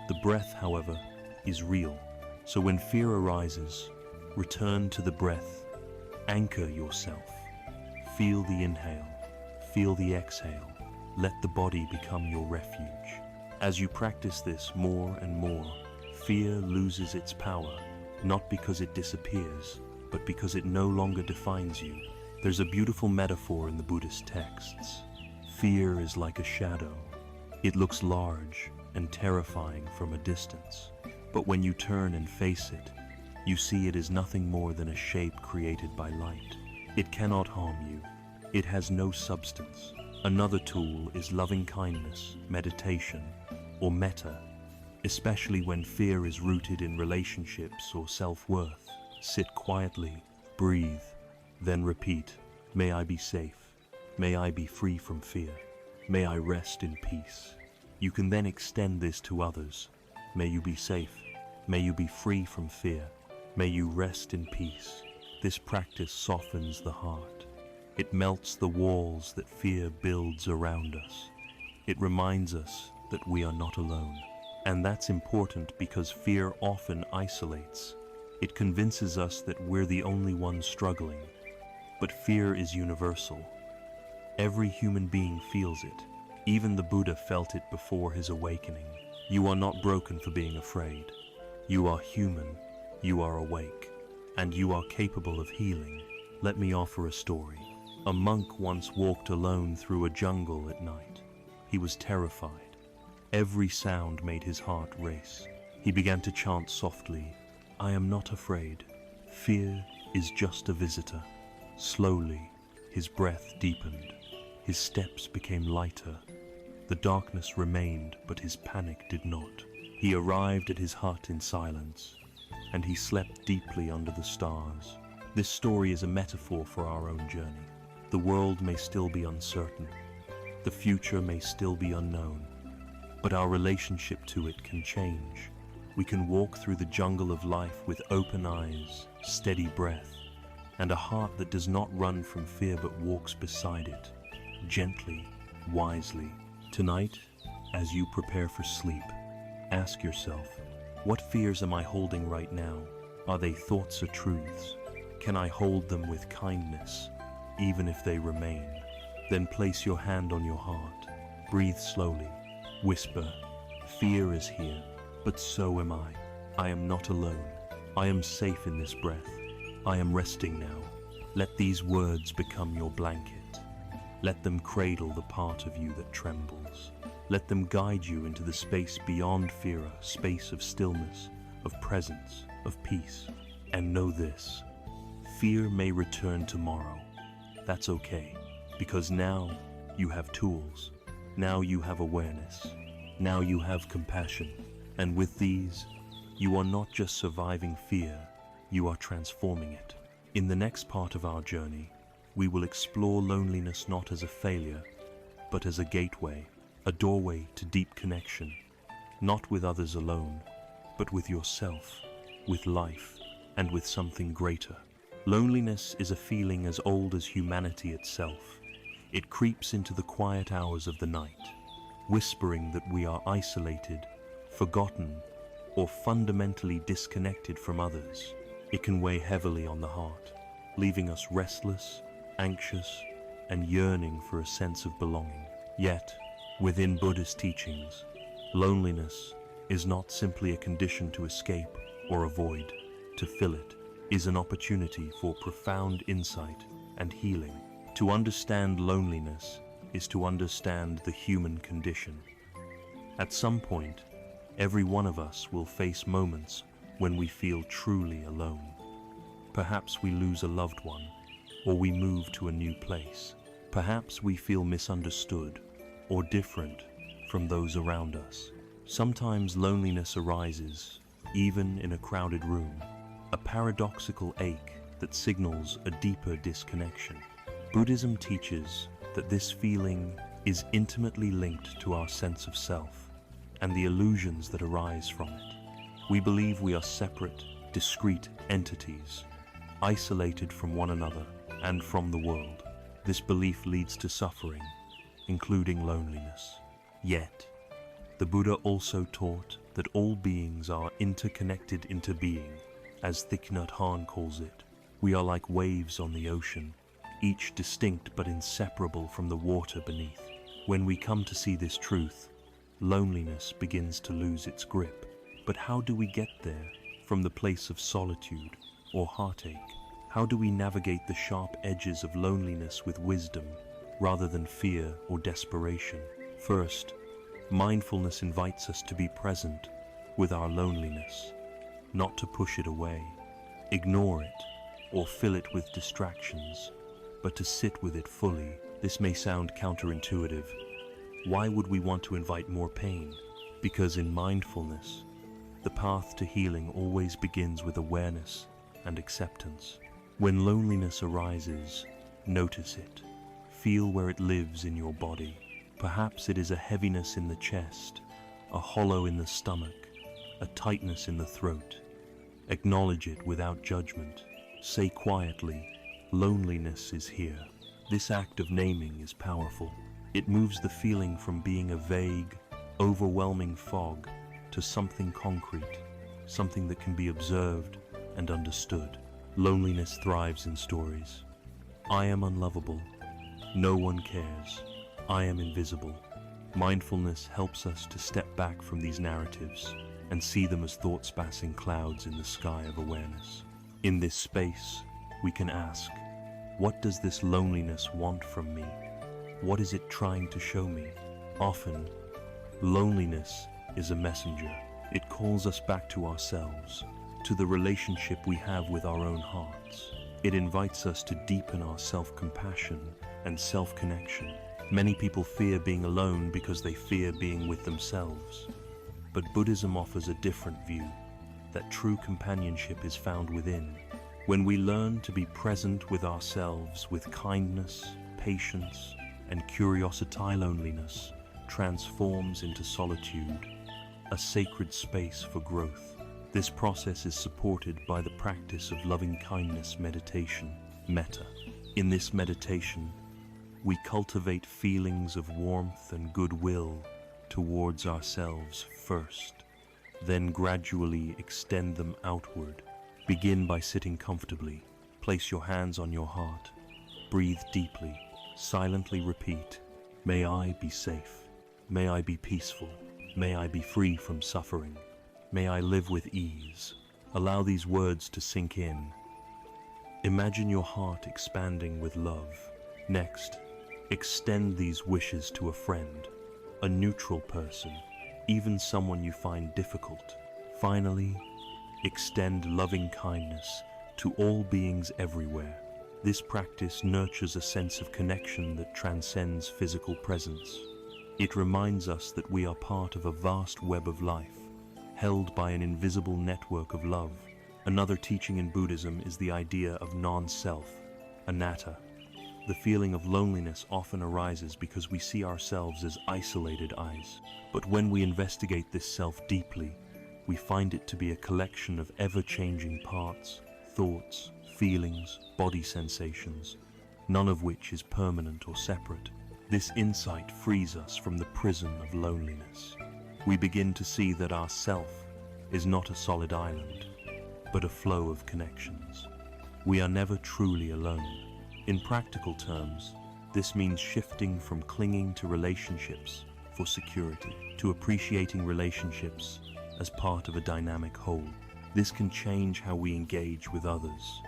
The breath, however, is real. So when fear arises, return to the breath, anchor yourself. Feel the inhale, feel the exhale. Let the body become your refuge. As you practice this more and more, fear loses its power, not because it disappears, but because it no longer defines you. There's a beautiful metaphor in the Buddhist texts. Fear is like a shadow. It looks large and terrifying from a distance, but when you turn and face it, you see it is nothing more than a shape created by light. It cannot harm you. It has no substance. Another tool is loving kindness, meditation, or metta, especially when fear is rooted in relationships or self-worth. Sit quietly, breathe, then repeat, may I be safe, may I be free from fear, may I rest in peace. You can then extend this to others. May you be safe, may you be free from fear, may you rest in peace. This practice softens the heart. It melts the walls that fear builds around us. It reminds us that we are not alone. And that's important because fear often isolates. It convinces us that we're the only ones struggling. But fear is universal. Every human being feels it. Even the Buddha felt it before his awakening. You are not broken for being afraid. You are human, you are awake, and you are capable of healing. Let me offer a story. A monk once walked alone through a jungle at night. He was terrified. Every sound made his heart race. He began to chant softly, I am not afraid. Fear is just a visitor. Slowly, his breath deepened. His steps became lighter. The darkness remained, but his panic did not. He arrived at his hut in silence, and he slept deeply under the stars. This story is a metaphor for our own journey. The world may still be uncertain. The future may still be unknown. But our relationship to it can change. We can walk through the jungle of life with open eyes, steady breath, and a heart that does not run from fear but walks beside it, gently, wisely. Tonight, as you prepare for sleep, ask yourself, what fears am I holding right now? Are they thoughts or truths? Can I hold them with kindness, even if they remain? Then place your hand on your heart. Breathe slowly. Whisper, fear is here, but so am I. I am not alone. I am safe in this breath. I am resting now. Let these words become your blanket. Let them cradle the part of you that trembles. Let them guide you into the space beyond fear, a space of stillness, of presence, of peace. And know this, fear may return tomorrow. That's okay, because now you have tools. Now you have awareness. Now you have compassion. And with these, you are not just surviving fear, you are transforming it. In the next part of our journey, we will explore loneliness not as a failure, but as a gateway, a doorway to deep connection, not with others alone, but with yourself, with life, and with something greater. Loneliness is a feeling as old as humanity itself. It creeps into the quiet hours of the night, whispering that we are isolated, forgotten, or fundamentally disconnected from others. It can weigh heavily on the heart, leaving us restless, anxious, and yearning for a sense of belonging. Yet, within Buddhist teachings, loneliness is not simply a condition to escape or avoid. To fill it is an opportunity for profound insight and healing. To understand loneliness is to understand the human condition. At some point, every one of us will face moments when we feel truly alone. Perhaps we lose a loved one, or we move to a new place. Perhaps we feel misunderstood or different from those around us. Sometimes loneliness arises, even in a crowded room, a paradoxical ache that signals a deeper disconnection. Buddhism teaches that this feeling is intimately linked to our sense of self and the illusions that arise from it. We believe we are separate, discrete entities, isolated from one another and from the world. This belief leads to suffering, including loneliness. Yet, the Buddha also taught that all beings are interconnected into being, as Thich Nhat Hanh calls it. We are like waves on the ocean, each distinct but inseparable from the water beneath. When we come to see this truth, loneliness begins to lose its grip. But how do we get there from the place of solitude or heartache? How do we navigate the sharp edges of loneliness with wisdom rather than fear or desperation? First, mindfulness invites us to be present with our loneliness, not to push it away, ignore it, or fill it with distractions. but to sit with it fully. This may sound counterintuitive. Why would we want to invite more pain? Because in mindfulness, the path to healing always begins with awareness and acceptance. When loneliness arises, notice it. Feel where it lives in your body. Perhaps it is a heaviness in the chest, a hollow in the stomach, a tightness in the throat. Acknowledge it without judgment. Say quietly, loneliness is here. This act of naming is powerful. It moves the feeling from being a vague, overwhelming fog to something concrete, something that can be observed and understood. Loneliness thrives in stories. I am unlovable. No one cares. I am invisible. Mindfulness helps us to step back from these narratives and see them as thoughts passing clouds in the sky of awareness. In this space, we can ask, what does this loneliness want from me? What is it trying to show me? Often, loneliness is a messenger. It calls us back to ourselves, to the relationship we have with our own hearts. It invites us to deepen our self-compassion and self-connection. Many people fear being alone because they fear being with themselves. But Buddhism offers a different view, that true companionship is found within. When we learn to be present with ourselves with kindness, patience, and curiosity, loneliness transforms into solitude, a sacred space for growth. This process is supported by the practice of loving-kindness meditation, metta. In this meditation, we cultivate feelings of warmth and goodwill towards ourselves first, then gradually extend them outward. Begin by sitting comfortably. Place your hands on your heart. Breathe deeply. Silently repeat, may I be safe. May I be peaceful. May I be free from suffering. May I live with ease. Allow these words to sink in. Imagine your heart expanding with love. Next, extend these wishes to a friend, a neutral person, even someone you find difficult. Finally, extend loving kindness to all beings everywhere. This practice nurtures a sense of connection that transcends physical presence. It reminds us that we are part of a vast web of life, held by an invisible network of love. Another teaching in Buddhism is the idea of non-self, anatta. The feeling of loneliness often arises because we see ourselves as isolated eyes. But when we investigate this self deeply, we find it to be a collection of ever-changing parts, thoughts, feelings, body sensations, none of which is permanent or separate. This insight frees us from the prison of loneliness. We begin to see that our self is not a solid island, but a flow of connections. We are never truly alone. In practical terms, this means shifting from clinging to relationships for security to appreciating relationships as part of a dynamic whole. This can change how we engage with others.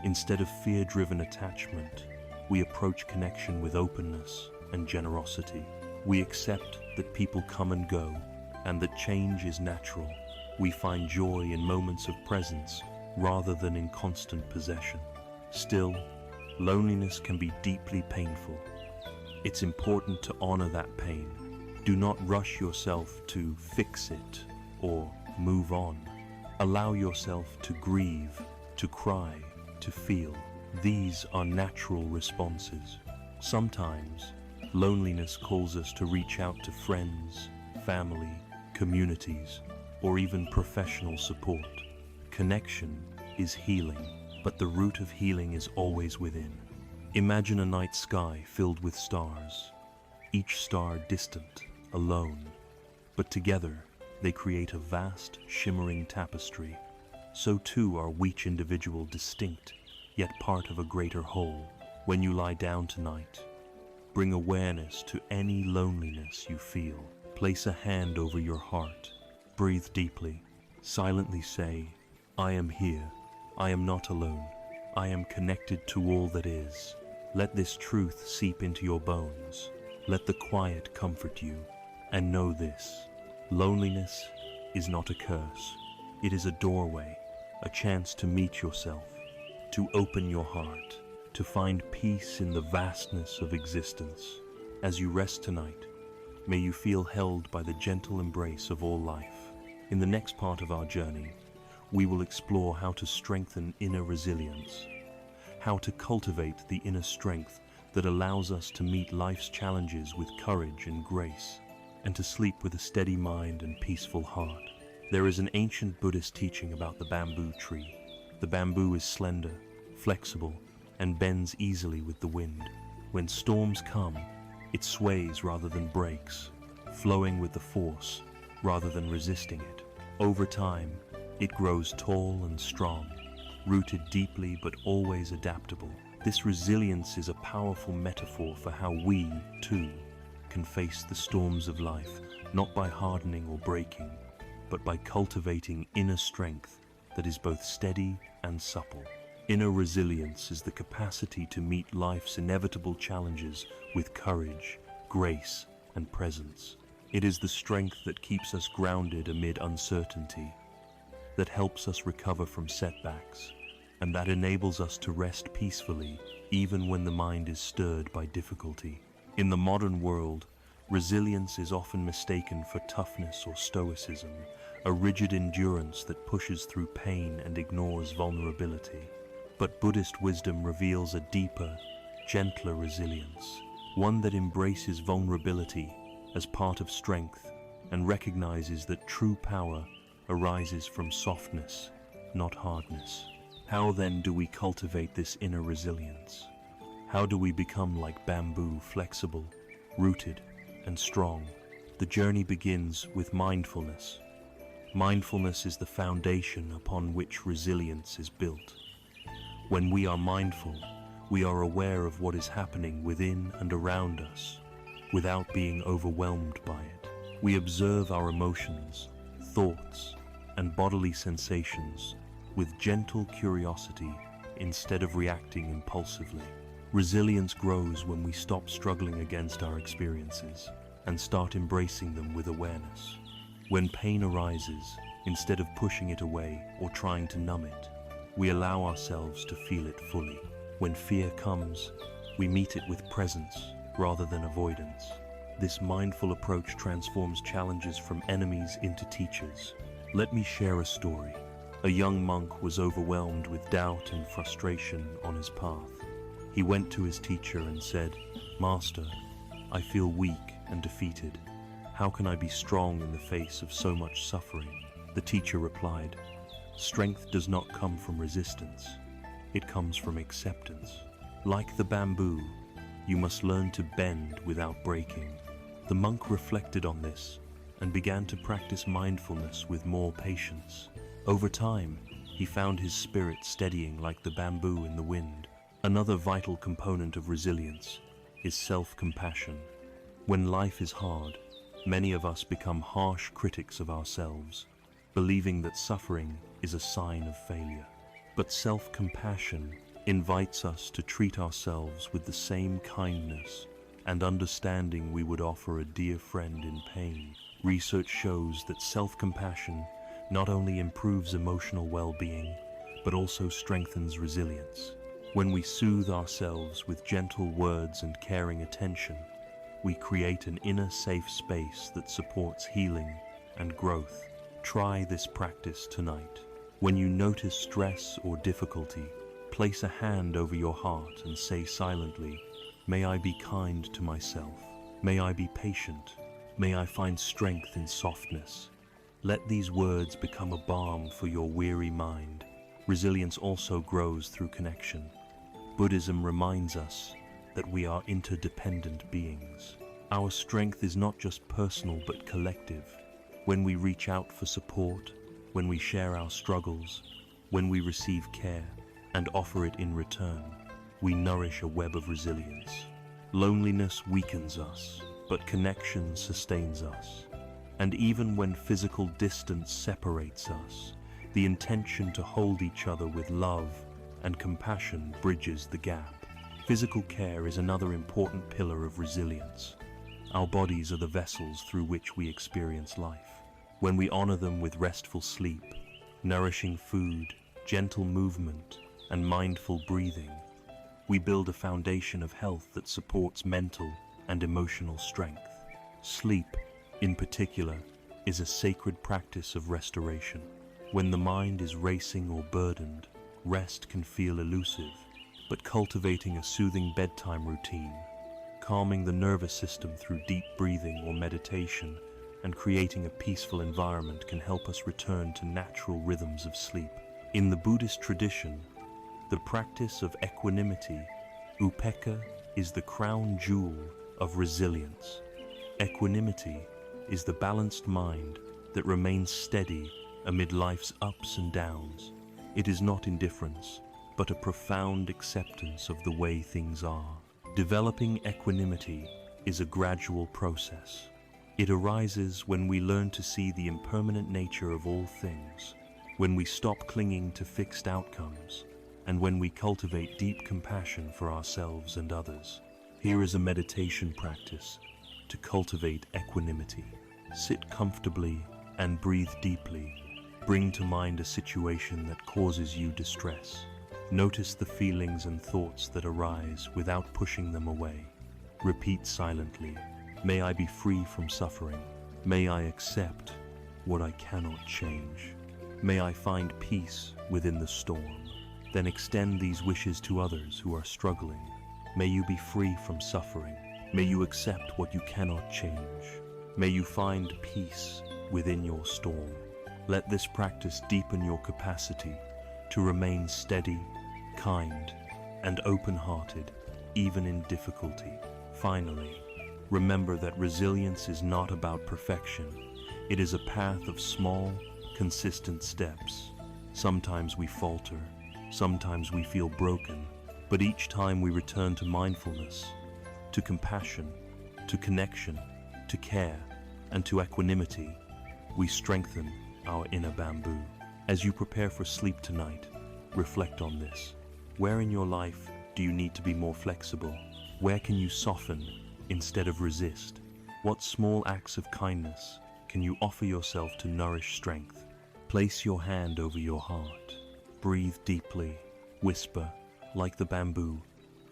Instead of fear-driven attachment, we approach connection with openness and generosity. We accept that people come and go, and that change is natural. We find joy in moments of presence rather than in constant possession. Still, loneliness can be deeply painful. It's important to honor that pain. Do not rush yourself to fix it or move on. Allow yourself to grieve, to cry, to feel. These are natural responses. Sometimes, loneliness calls us to reach out to friends, family, communities, or even professional support. Connection is healing, but the root of healing is always within. Imagine a night sky filled with stars, each star distant, alone, but together they create a vast, shimmering tapestry. So too are each individual distinct, yet part of a greater whole. When you lie down tonight, bring awareness to any loneliness you feel. Place a hand over your heart. Breathe deeply. Silently say, I am here. I am not alone. I am connected to all that is. Let this truth seep into your bones. Let the quiet comfort you. And know this, loneliness is not a curse. It is a doorway, a chance to meet yourself, to open your heart, to find peace in the vastness of existence. As you rest tonight, may you feel held by the gentle embrace of all life. In the next part of our journey, we will explore how to strengthen inner resilience, how to cultivate the inner strength that allows us to meet life's challenges with courage and grace, and to sleep with a steady mind and peaceful heart. There is an ancient Buddhist teaching about the bamboo tree. The bamboo is slender, flexible, and bends easily with the wind. When storms come, it sways rather than breaks, flowing with the force rather than resisting it. Over time, it grows tall and strong, rooted deeply but always adaptable. This resilience is a powerful metaphor for how we, too, can face the storms of life, not by hardening or breaking, but by cultivating inner strength that is both steady and supple. Inner resilience is the capacity to meet life's inevitable challenges with courage, grace, and presence. It is the strength that keeps us grounded amid uncertainty, that helps us recover from setbacks, and that enables us to rest peacefully even when the mind is stirred by difficulty. In the modern world, resilience is often mistaken for toughness or stoicism, a rigid endurance that pushes through pain and ignores vulnerability. But Buddhist wisdom reveals a deeper, gentler resilience, one that embraces vulnerability as part of strength and recognizes that true power arises from softness, not hardness. How then do we cultivate this inner resilience? How do we become like bamboo, flexible, rooted, and strong? The journey begins with mindfulness. Mindfulness is the foundation upon which resilience is built. When we are mindful, we are aware of what is happening within and around us, without being overwhelmed by it. We observe our emotions, thoughts, and bodily sensations with gentle curiosity instead of reacting impulsively. Resilience grows when we stop struggling against our experiences and start embracing them with awareness. When pain arises, instead of pushing it away or trying to numb it, we allow ourselves to feel it fully. When fear comes, we meet it with presence rather than avoidance. This mindful approach transforms challenges from enemies into teachers. Let me share a story. A young monk was overwhelmed with doubt and frustration on his path. He went to his teacher and said, "Master, I feel weak and defeated. How can I be strong in the face of so much suffering?" The teacher replied, "Strength does not come from resistance. It comes from acceptance. Like the bamboo, you must learn to bend without breaking." The monk reflected on this and began to practice mindfulness with more patience. Over time, he found his spirit steadying like the bamboo in the wind. Another vital component of resilience is self-compassion. When life is hard, many of us become harsh critics of ourselves, believing that suffering is a sign of failure. But self-compassion invites us to treat ourselves with the same kindness and understanding we would offer a dear friend in pain. Research shows that self-compassion not only improves emotional well-being, but also strengthens resilience. When we soothe ourselves with gentle words and caring attention, we create an inner safe space that supports healing and growth. Try this practice tonight. When you notice stress or difficulty, place a hand over your heart and say silently, "May I be kind to myself. May I be patient. May I find strength in softness." Let these words become a balm for your weary mind. Resilience also grows through connection. Buddhism reminds us that we are interdependent beings. Our strength is not just personal but collective. When we reach out for support, when we share our struggles, when we receive care and offer it in return, we nourish a web of resilience. Loneliness weakens us, but connection sustains us. And even when physical distance separates us, the intention to hold each other with love and compassion bridges the gap. Physical care is another important pillar of resilience. Our bodies are the vessels through which we experience life. When we honor them with restful sleep, nourishing food, gentle movement, and mindful breathing, We build a foundation of health that supports mental and emotional strength. Sleep, in particular, is a sacred practice of restoration. When the mind is racing or burdened, rest can feel elusive, but cultivating a soothing bedtime routine, calming the nervous system through deep breathing or meditation, and creating a peaceful environment can help us return to natural rhythms of sleep. In the Buddhist tradition, the practice of equanimity, upekkha, is the crown jewel of resilience. Equanimity is the balanced mind that remains steady amid life's ups and downs. It is not indifference, but a profound acceptance of the way things are. Developing equanimity is a gradual process. It arises when we learn to see the impermanent nature of all things, when we stop clinging to fixed outcomes, and when we cultivate deep compassion for ourselves and others. Here is a meditation practice to cultivate equanimity. Sit comfortably and breathe deeply. Bring to mind a situation that causes you distress. Notice the feelings and thoughts that arise without pushing them away. Repeat silently, "May I be free from suffering. May I accept what I cannot change. May I find peace within the storm." Then extend these wishes to others who are struggling. May you be free from suffering. May you accept what you cannot change. May you find peace within your storm. Let this practice deepen your capacity to remain steady, kind, and open-hearted, even in difficulty. Finally, remember that resilience is not about perfection. It is a path of small, consistent steps. Sometimes we falter, sometimes we feel broken, but each time we return to mindfulness, to compassion, to connection, to care, and to equanimity, we strengthen our inner bamboo. As you prepare for sleep tonight, reflect on this. Where in your life do you need to be more flexible? Where can you soften instead of resist? What small acts of kindness can you offer yourself to nourish strength? Place your hand over your heart. Breathe deeply. Whisper, like the bamboo,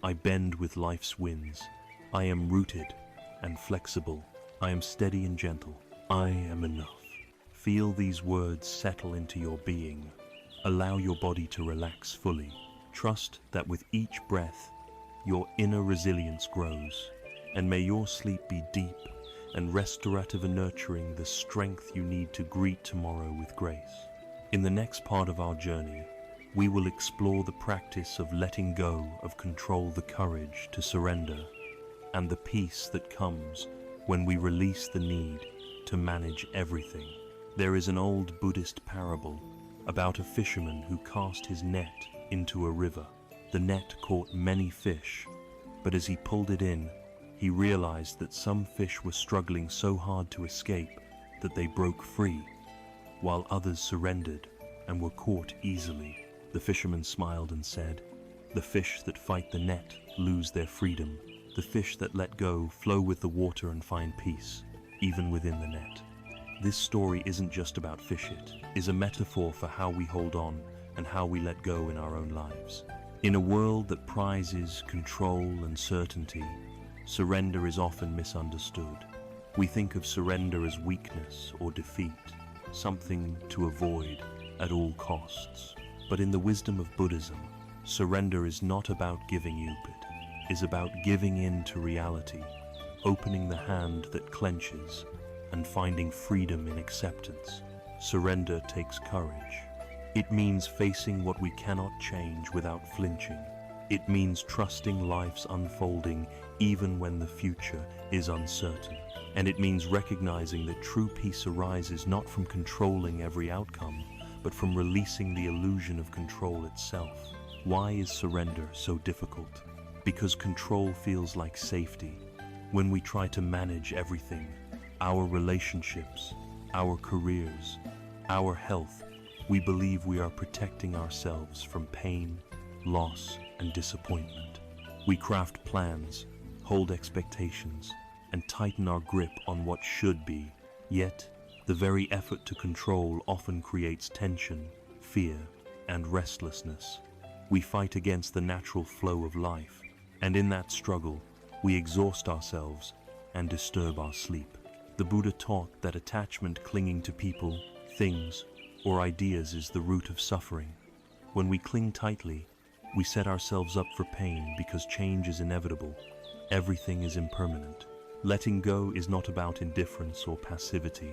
"I bend with life's winds. I am rooted and flexible. I am steady and gentle. I am enough." Feel these words settle into your being. Allow your body to relax fully. Trust that with each breath, your inner resilience grows. And may your sleep be deep and restorative and nurturing, the strength you need to greet tomorrow with grace. In the next part of our journey, we will explore the practice of letting go of control, the courage to surrender, and the peace that comes when we release the need to manage everything. There is an old Buddhist parable about a fisherman who cast his net into a river. The net caught many fish, but as he pulled it in, he realized that some fish were struggling so hard to escape that they broke free, while others surrendered and were caught easily. The fisherman smiled and said, "The fish that fight the net lose their freedom. The fish that let go flow with the water and find peace, even within the net." This story isn't just about fish, it is a metaphor for how we hold on and how we let go in our own lives. In a world that prizes control and certainty, surrender is often misunderstood. We think of surrender as weakness or defeat, something to avoid at all costs. But in the wisdom of Buddhism, surrender is not about giving up, it is about giving in to reality, opening the hand that clenches, and finding freedom in acceptance. Surrender takes courage. It means facing what we cannot change without flinching. It means trusting life's unfolding even when the future is uncertain. And it means recognizing that true peace arises not from controlling every outcome, but from releasing the illusion of control itself. Why is surrender so difficult? Because control feels like safety. When we try to manage everything, our relationships, our careers, our health, we believe we are protecting ourselves from pain, loss, and disappointment. We craft plans, hold expectations, and tighten our grip on what should be. Yet, the very effort to control often creates tension, fear, and restlessness. We fight against the natural flow of life, and in that struggle, we exhaust ourselves and disturb our sleep. The Buddha taught that attachment clinging to people, things, or ideas is the root of suffering. When we cling tightly, we set ourselves up for pain because change is inevitable. Everything is impermanent. Letting go is not about indifference or passivity.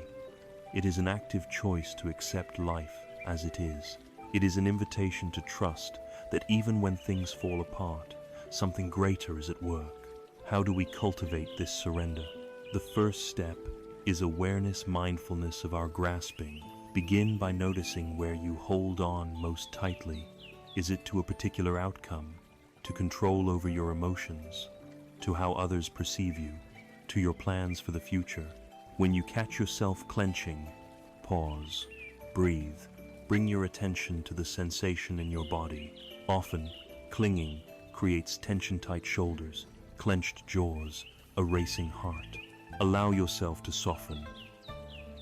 It is an active choice to accept life as it is. It is an invitation to trust that even when things fall apart, something greater is at work. How do we cultivate this surrender? The first step is awareness, mindfulness of our grasping. Begin by noticing where you hold on most tightly. Is it to a particular outcome, to control over your emotions, to how others perceive you, to your plans for the future? When you catch yourself clenching, pause, breathe. Bring your attention to the sensation in your body. Often, clinging creates tension-tight shoulders, clenched jaws, a racing heart. Allow yourself to soften.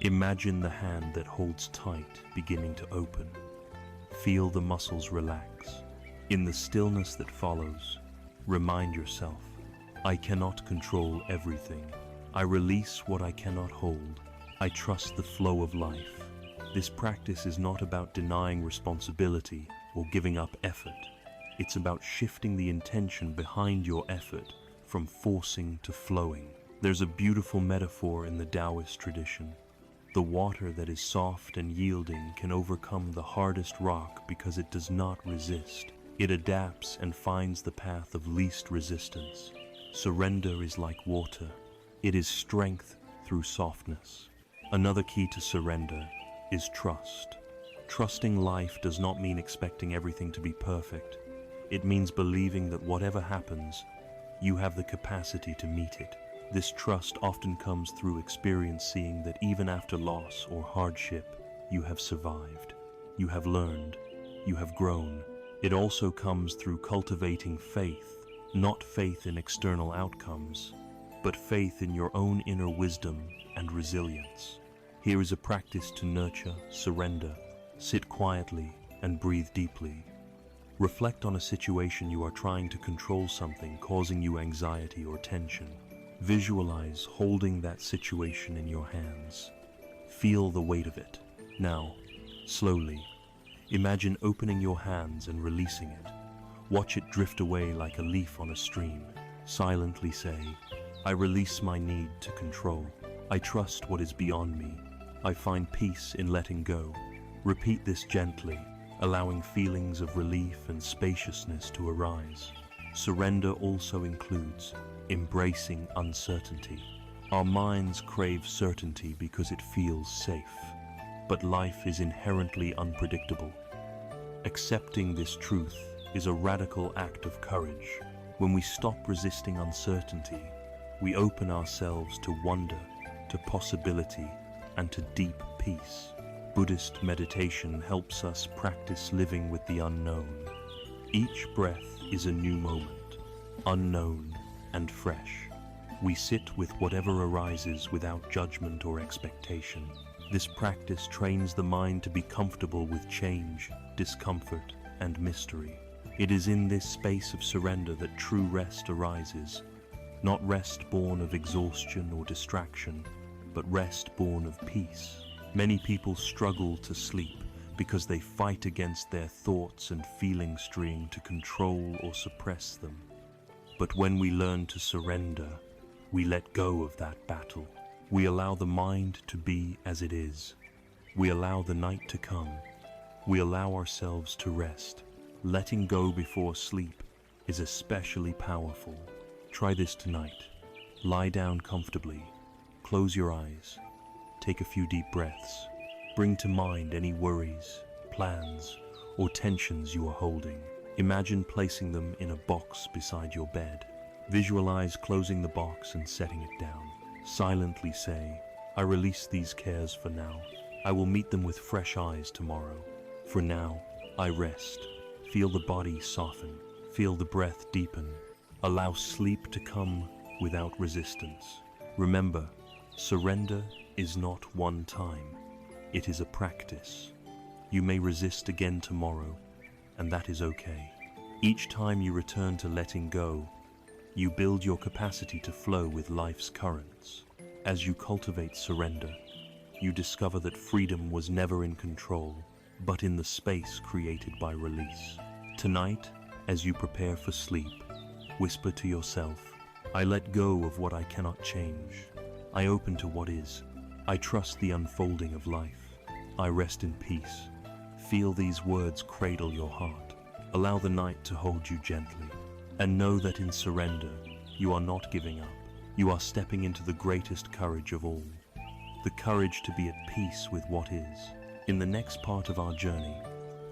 Imagine the hand that holds tight beginning to open. Feel the muscles relax. In the stillness that follows, remind yourself, I cannot control everything. I release what I cannot hold. I trust the flow of life. This practice is not about denying responsibility or giving up effort. It's about shifting the intention behind your effort from forcing to flowing. There's a beautiful metaphor in the Taoist tradition. The water that is soft and yielding can overcome the hardest rock because it does not resist. It adapts and finds the path of least resistance. Surrender is like water. It is strength through softness. Another key to surrender is trust. Trusting life does not mean expecting everything to be perfect. It means believing that whatever happens, you have the capacity to meet it. This trust often comes through experiencing that even after loss or hardship, you have survived, you have learned, you have grown. It also comes through cultivating faith, not faith in external outcomes, but faith in your own inner wisdom and resilience. Here is a practice to nurture surrender. Sit quietly and breathe deeply. Reflect on a situation you are trying to control, something causing you anxiety or tension. Visualize holding that situation in your hands. Feel the weight of it. Now, slowly, imagine opening your hands and releasing it. Watch it drift away like a leaf on a stream. Silently say, I release my need to control. I trust what is beyond me. I find peace in letting go. Repeat this gently, allowing feelings of relief and spaciousness to arise. Surrender also includes embracing uncertainty. Our minds crave certainty because it feels safe, but life is inherently unpredictable. Accepting this truth is a radical act of courage. When we stop resisting uncertainty, we open ourselves to wonder, to possibility, and to deep peace. Buddhist meditation helps us practice living with the unknown. Each breath is a new moment, unknown and fresh. We sit with whatever arises without judgment or expectation. This practice trains the mind to be comfortable with change, discomfort, and mystery. It is in this space of surrender that true rest arises, not rest born of exhaustion or distraction, but rest born of peace. Many people struggle to sleep because they fight against their thoughts and feeling stream to control or suppress them. But when we learn to surrender, we let go of that battle. We allow the mind to be as it is. We allow the night to come. We allow ourselves to rest. Letting go before sleep is especially powerful. Try this tonight. Lie down comfortably. Close your eyes. Take a few deep breaths. Bring to mind any worries, plans, or tensions you are holding. Imagine placing them in a box beside your bed. Visualize closing the box and setting it down. Silently say, I release these cares for now. I will meet them with fresh eyes tomorrow. For now, I rest. Feel the body soften. Feel the breath deepen. Allow sleep to come without resistance. Remember, surrender is not one time. It is a practice. You may resist again tomorrow, and that is okay. Each time you return to letting go, you build your capacity to flow with life's currents. As you cultivate surrender, you discover that freedom was never in control, but in the space created by release. Tonight, as you prepare for sleep, whisper to yourself, I let go of what I cannot change. I open to what is. I trust the unfolding of life. I rest in peace. Feel these words cradle your heart. Allow the night to hold you gently. And know that in surrender, you are not giving up. You are stepping into the greatest courage of all. The courage to be at peace with what is. In the next part of our journey,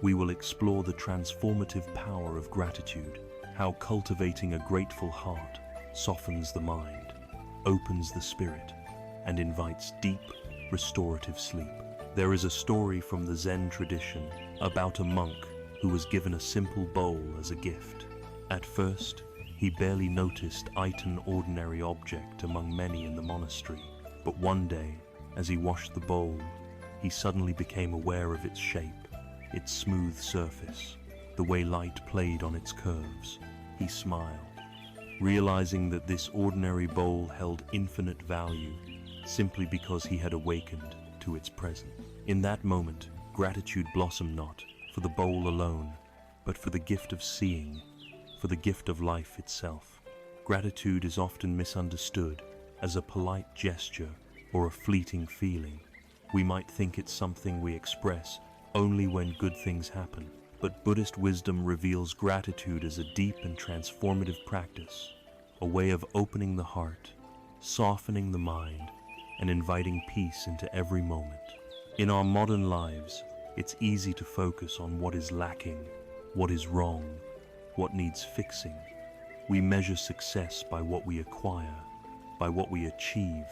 we will explore the transformative power of gratitude, how cultivating a grateful heart softens the mind, opens the spirit, and invites deep, restorative sleep. There is a story from the Zen tradition about a monk who was given a simple bowl as a gift. At first, he barely noticed it an ordinary object among many in the monastery, but one day, as he washed the bowl, he suddenly became aware of its shape, its smooth surface, the way light played on its curves. He smiled, realizing that this ordinary bowl held infinite value simply because he had awakened to its presence. In that moment, gratitude blossomed not for the bowl alone, but for the gift of seeing, for the gift of life itself. Gratitude is often misunderstood as a polite gesture or a fleeting feeling. We might think it's something we express only when good things happen, but Buddhist wisdom reveals gratitude as a deep and transformative practice, a way of opening the heart, softening the mind, and inviting peace into every moment. In our modern lives, it's easy to focus on what is lacking, what is wrong, what needs fixing. We measure success by what we acquire, by what we achieve,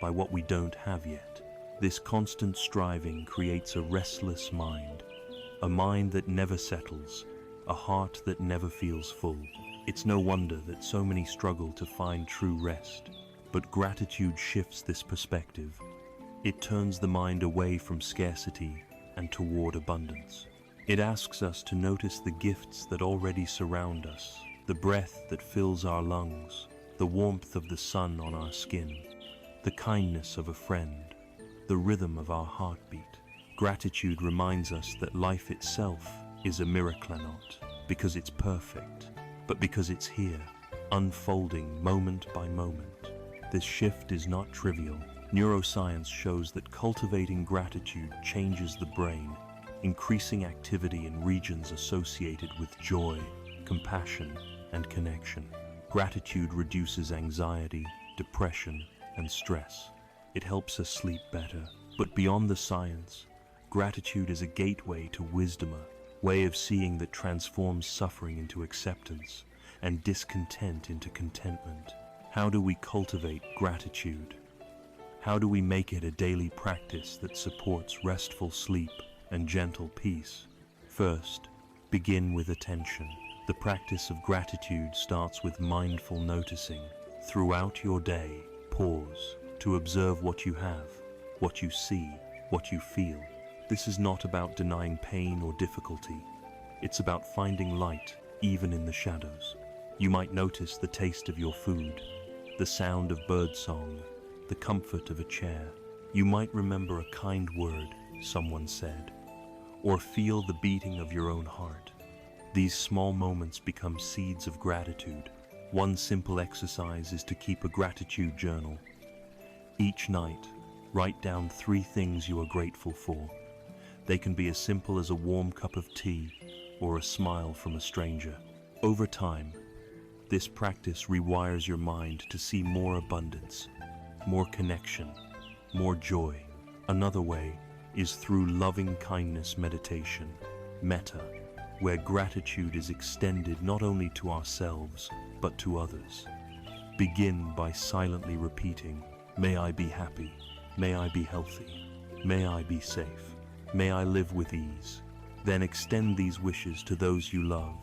by what we don't have yet. This constant striving creates a restless mind, a mind that never settles, a heart that never feels full. It's no wonder that so many struggle to find true rest. But gratitude shifts this perspective. It turns the mind away from scarcity and toward abundance. It asks us to notice the gifts that already surround us, the breath that fills our lungs, the warmth of the sun on our skin, the kindness of a friend, the rhythm of our heartbeat. Gratitude reminds us that life itself is a miracle, not because it's perfect, but because it's here, unfolding moment by moment. This shift is not trivial. Neuroscience shows that cultivating gratitude changes the brain, increasing activity in regions associated with joy, compassion, and connection. Gratitude reduces anxiety, depression, and stress. It helps us sleep better. But beyond the science, gratitude is a gateway to wisdom, a way of seeing that transforms suffering into acceptance and discontent into contentment. How do we cultivate gratitude? How do we make it a daily practice that supports restful sleep and gentle peace? First, begin with attention. The practice of gratitude starts with mindful noticing. Throughout your day, pause to observe what you have, what you see, what you feel. This is not about denying pain or difficulty. It's about finding light, even in the shadows. You might notice the taste of your food, the sound of birdsong, the comfort of a chair. You might remember a kind word someone said, or feel the beating of your own heart. These small moments become seeds of gratitude. One simple exercise is to keep a gratitude journal. Each night, write down 3 things you are grateful for. They can be as simple as a warm cup of tea or a smile from a stranger. Over time, this practice rewires your mind to see more abundance, more connection, more joy. Another way is through loving kindness meditation, metta, where gratitude is extended not only to ourselves, but to others. Begin by silently repeating, "May I be happy, may I be healthy, may I be safe, may I live with ease." Then extend these wishes to those you love,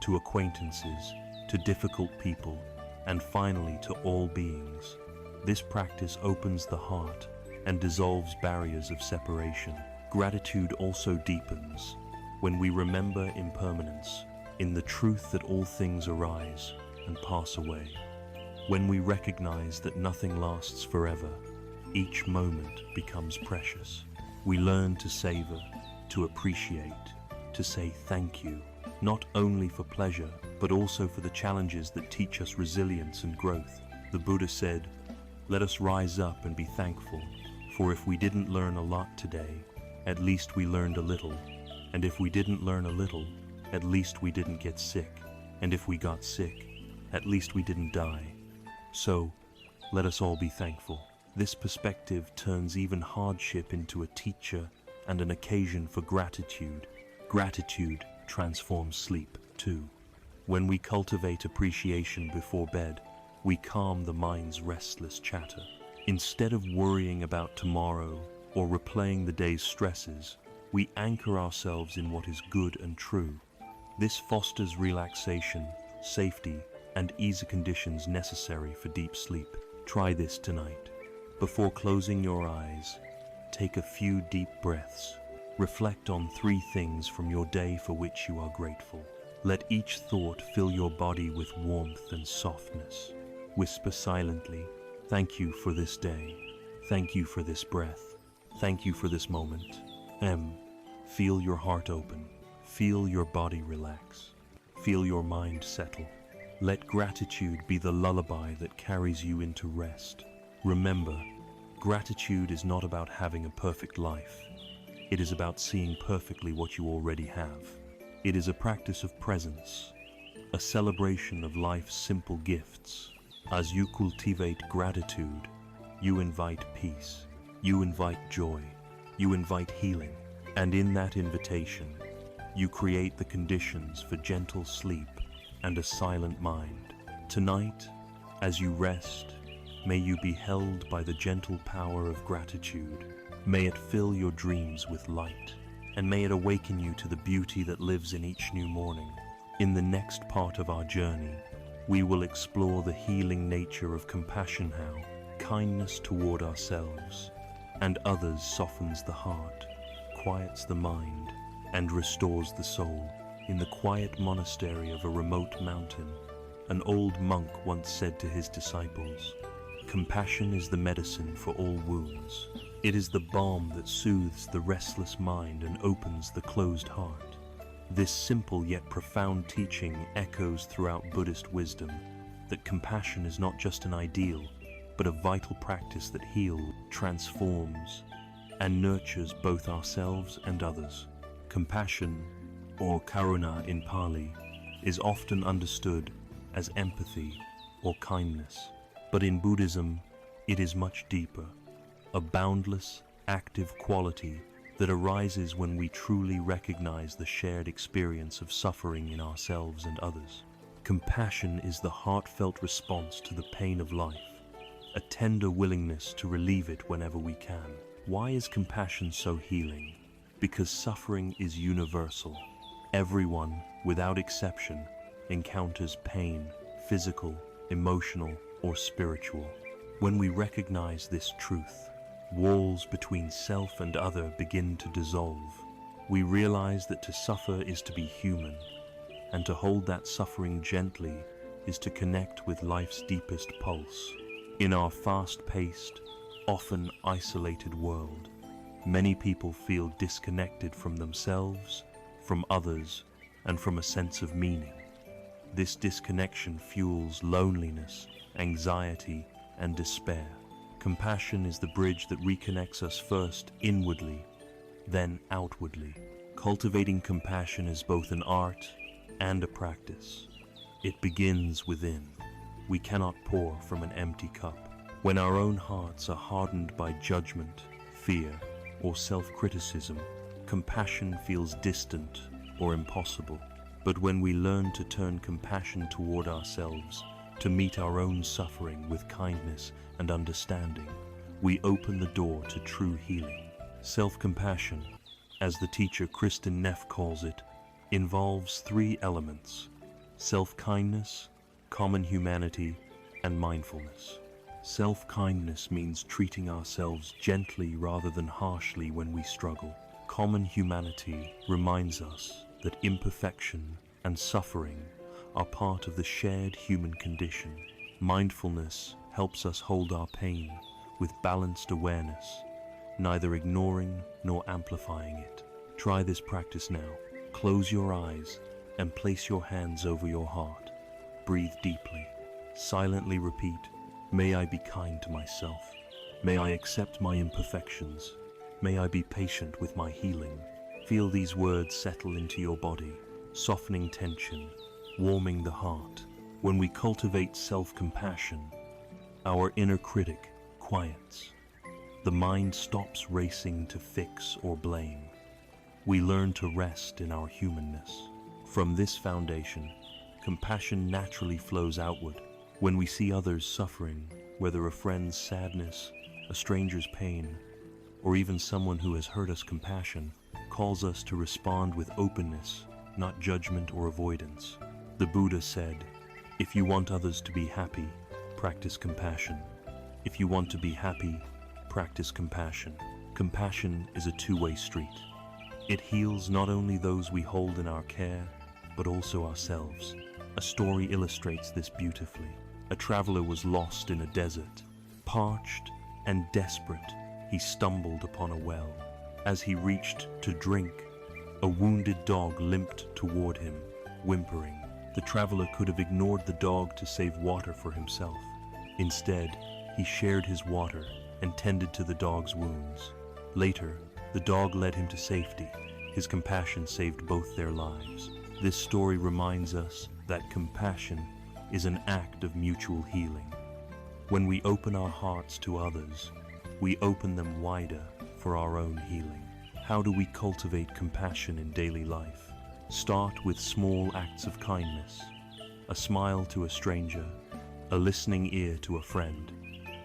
to acquaintances, to difficult people, and finally to all beings. This practice opens the heart and dissolves barriers of separation. Gratitude also deepens when we remember impermanence, in the truth that all things arise and pass away. When we recognize that nothing lasts forever, each moment becomes precious. We learn to savor, to appreciate, to say thank you, not only for pleasure, but also for the challenges that teach us resilience and growth. The Buddha said, "Let us rise up and be thankful, for if we didn't learn a lot today, at least we learned a little. And if we didn't learn a little, at least we didn't get sick. And if we got sick, at least we didn't die. So, let us all be thankful." This perspective turns even hardship into a teacher and an occasion for gratitude. Gratitude transforms sleep, too. When we cultivate appreciation before bed, we calm the mind's restless chatter. Instead of worrying about tomorrow or replaying the day's stresses, we anchor ourselves in what is good and true. This fosters relaxation, safety, and ease conditions necessary for deep sleep. Try this tonight. Before closing your eyes, take a few deep breaths. Reflect on 3 things from your day for which you are grateful. Let each thought fill your body with warmth and softness. Whisper silently, "Thank you for this day. Thank you for this breath. Thank you for this moment." Feel your heart open. Feel your body relax. Feel your mind settle. Let gratitude be the lullaby that carries you into rest. Remember, gratitude is not about having a perfect life. It is about seeing perfectly what you already have. It is a practice of presence, a celebration of life's simple gifts. As you cultivate gratitude, you invite peace, you invite joy, you invite healing, and in that invitation, you create the conditions for gentle sleep and a silent mind. Tonight, as you rest, may you be held by the gentle power of gratitude. May it fill your dreams with light, and may it awaken you to the beauty that lives in each new morning. In the next part of our journey, we will explore the healing nature of compassion, how kindness toward ourselves and others softens the heart, quiets the mind, and restores the soul. In the quiet monastery of a remote mountain, an old monk once said to his disciples, "Compassion is the medicine for all wounds. It is the balm that soothes the restless mind and opens the closed heart." This simple yet profound teaching echoes throughout Buddhist wisdom, that compassion is not just an ideal, but a vital practice that heals, transforms, and nurtures both ourselves and others. Compassion, or karuna in Pali, is often understood as empathy or kindness. But in Buddhism, it is much deeper, a boundless, active quality that arises when we truly recognize the shared experience of suffering in ourselves and others. Compassion is the heartfelt response to the pain of life, a tender willingness to relieve it whenever we can. Why is compassion so healing? Because suffering is universal. Everyone, without exception, encounters pain, physical, emotional, or spiritual. When we recognize this truth, walls between self and other begin to dissolve. We realize that to suffer is to be human, and to hold that suffering gently is to connect with life's deepest pulse. In our fast-paced, often isolated world, many people feel disconnected from themselves, from others, and from a sense of meaning. This disconnection fuels loneliness, anxiety, and despair. Compassion is the bridge that reconnects us first inwardly, then outwardly. Cultivating compassion is both an art and a practice. It begins within. We cannot pour from an empty cup. When our own hearts are hardened by judgment, fear, or self-criticism, compassion feels distant or impossible. But when we learn to turn compassion toward ourselves, to meet our own suffering with kindness and understanding, we open the door to true healing. Self-compassion, as the teacher Kristen Neff calls it, involves 3 elements: self-kindness, common humanity, and mindfulness. Self-kindness means treating ourselves gently rather than harshly when we struggle. Common humanity reminds us that imperfection and suffering are part of the shared human condition. Mindfulness helps us hold our pain with balanced awareness, neither ignoring nor amplifying it. Try this practice now. Close your eyes and place your hands over your heart. Breathe deeply. Silently repeat, "May I be kind to myself. May I accept my imperfections. May I be patient with my healing." Feel these words settle into your body, softening tension, warming the heart. When we cultivate self-compassion, our inner critic quiets. The mind stops racing to fix or blame. We learn to rest in our humanness. From this foundation, compassion naturally flows outward. When we see others suffering, whether a friend's sadness, a stranger's pain, or even someone who has hurt us, compassion calls us to respond with openness, not judgment or avoidance. The Buddha said, "If you want others to be happy, practice compassion. If you want to be happy, practice compassion." Compassion is a two-way street. It heals not only those we hold in our care, but also ourselves. A story illustrates this beautifully. A traveler was lost in a desert. Parched and desperate, he stumbled upon a well. As he reached to drink, a wounded dog limped toward him, whimpering. The traveler could have ignored the dog to save water for himself. Instead, he shared his water and tended to the dog's wounds. Later, the dog led him to safety. His compassion saved both their lives. This story reminds us that compassion is an act of mutual healing. When we open our hearts to others, we open them wider for our own healing. How do we cultivate compassion in daily life? Start with small acts of kindness. A smile to a stranger, a listening ear to a friend,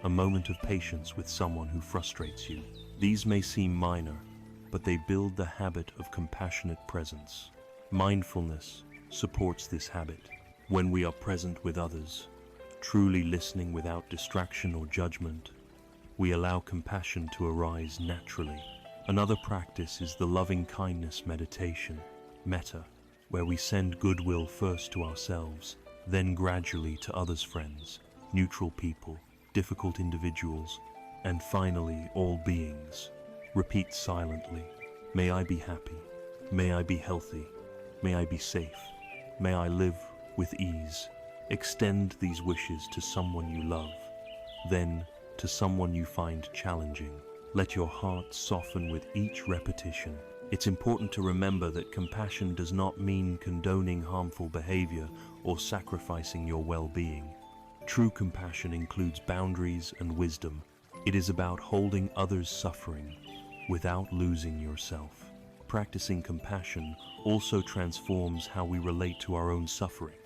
a moment of patience with someone who frustrates you. These may seem minor, but they build the habit of compassionate presence. Mindfulness supports this habit. When we are present with others, truly listening without distraction or judgment, we allow compassion to arise naturally. Another practice is the loving kindness meditation, metta, where we send goodwill first to ourselves, then gradually to others' friends, neutral people, difficult individuals, and finally all beings. Repeat silently, "May I be happy. May I be healthy. May I be safe. May I live with ease." Extend these wishes to someone you love, then to someone you find challenging. Let your heart soften with each repetition. It's important to remember that compassion does not mean condoning harmful behavior or sacrificing your well-being. True compassion includes boundaries and wisdom. It is about holding others' suffering without losing yourself. Practicing compassion also transforms how we relate to our own suffering.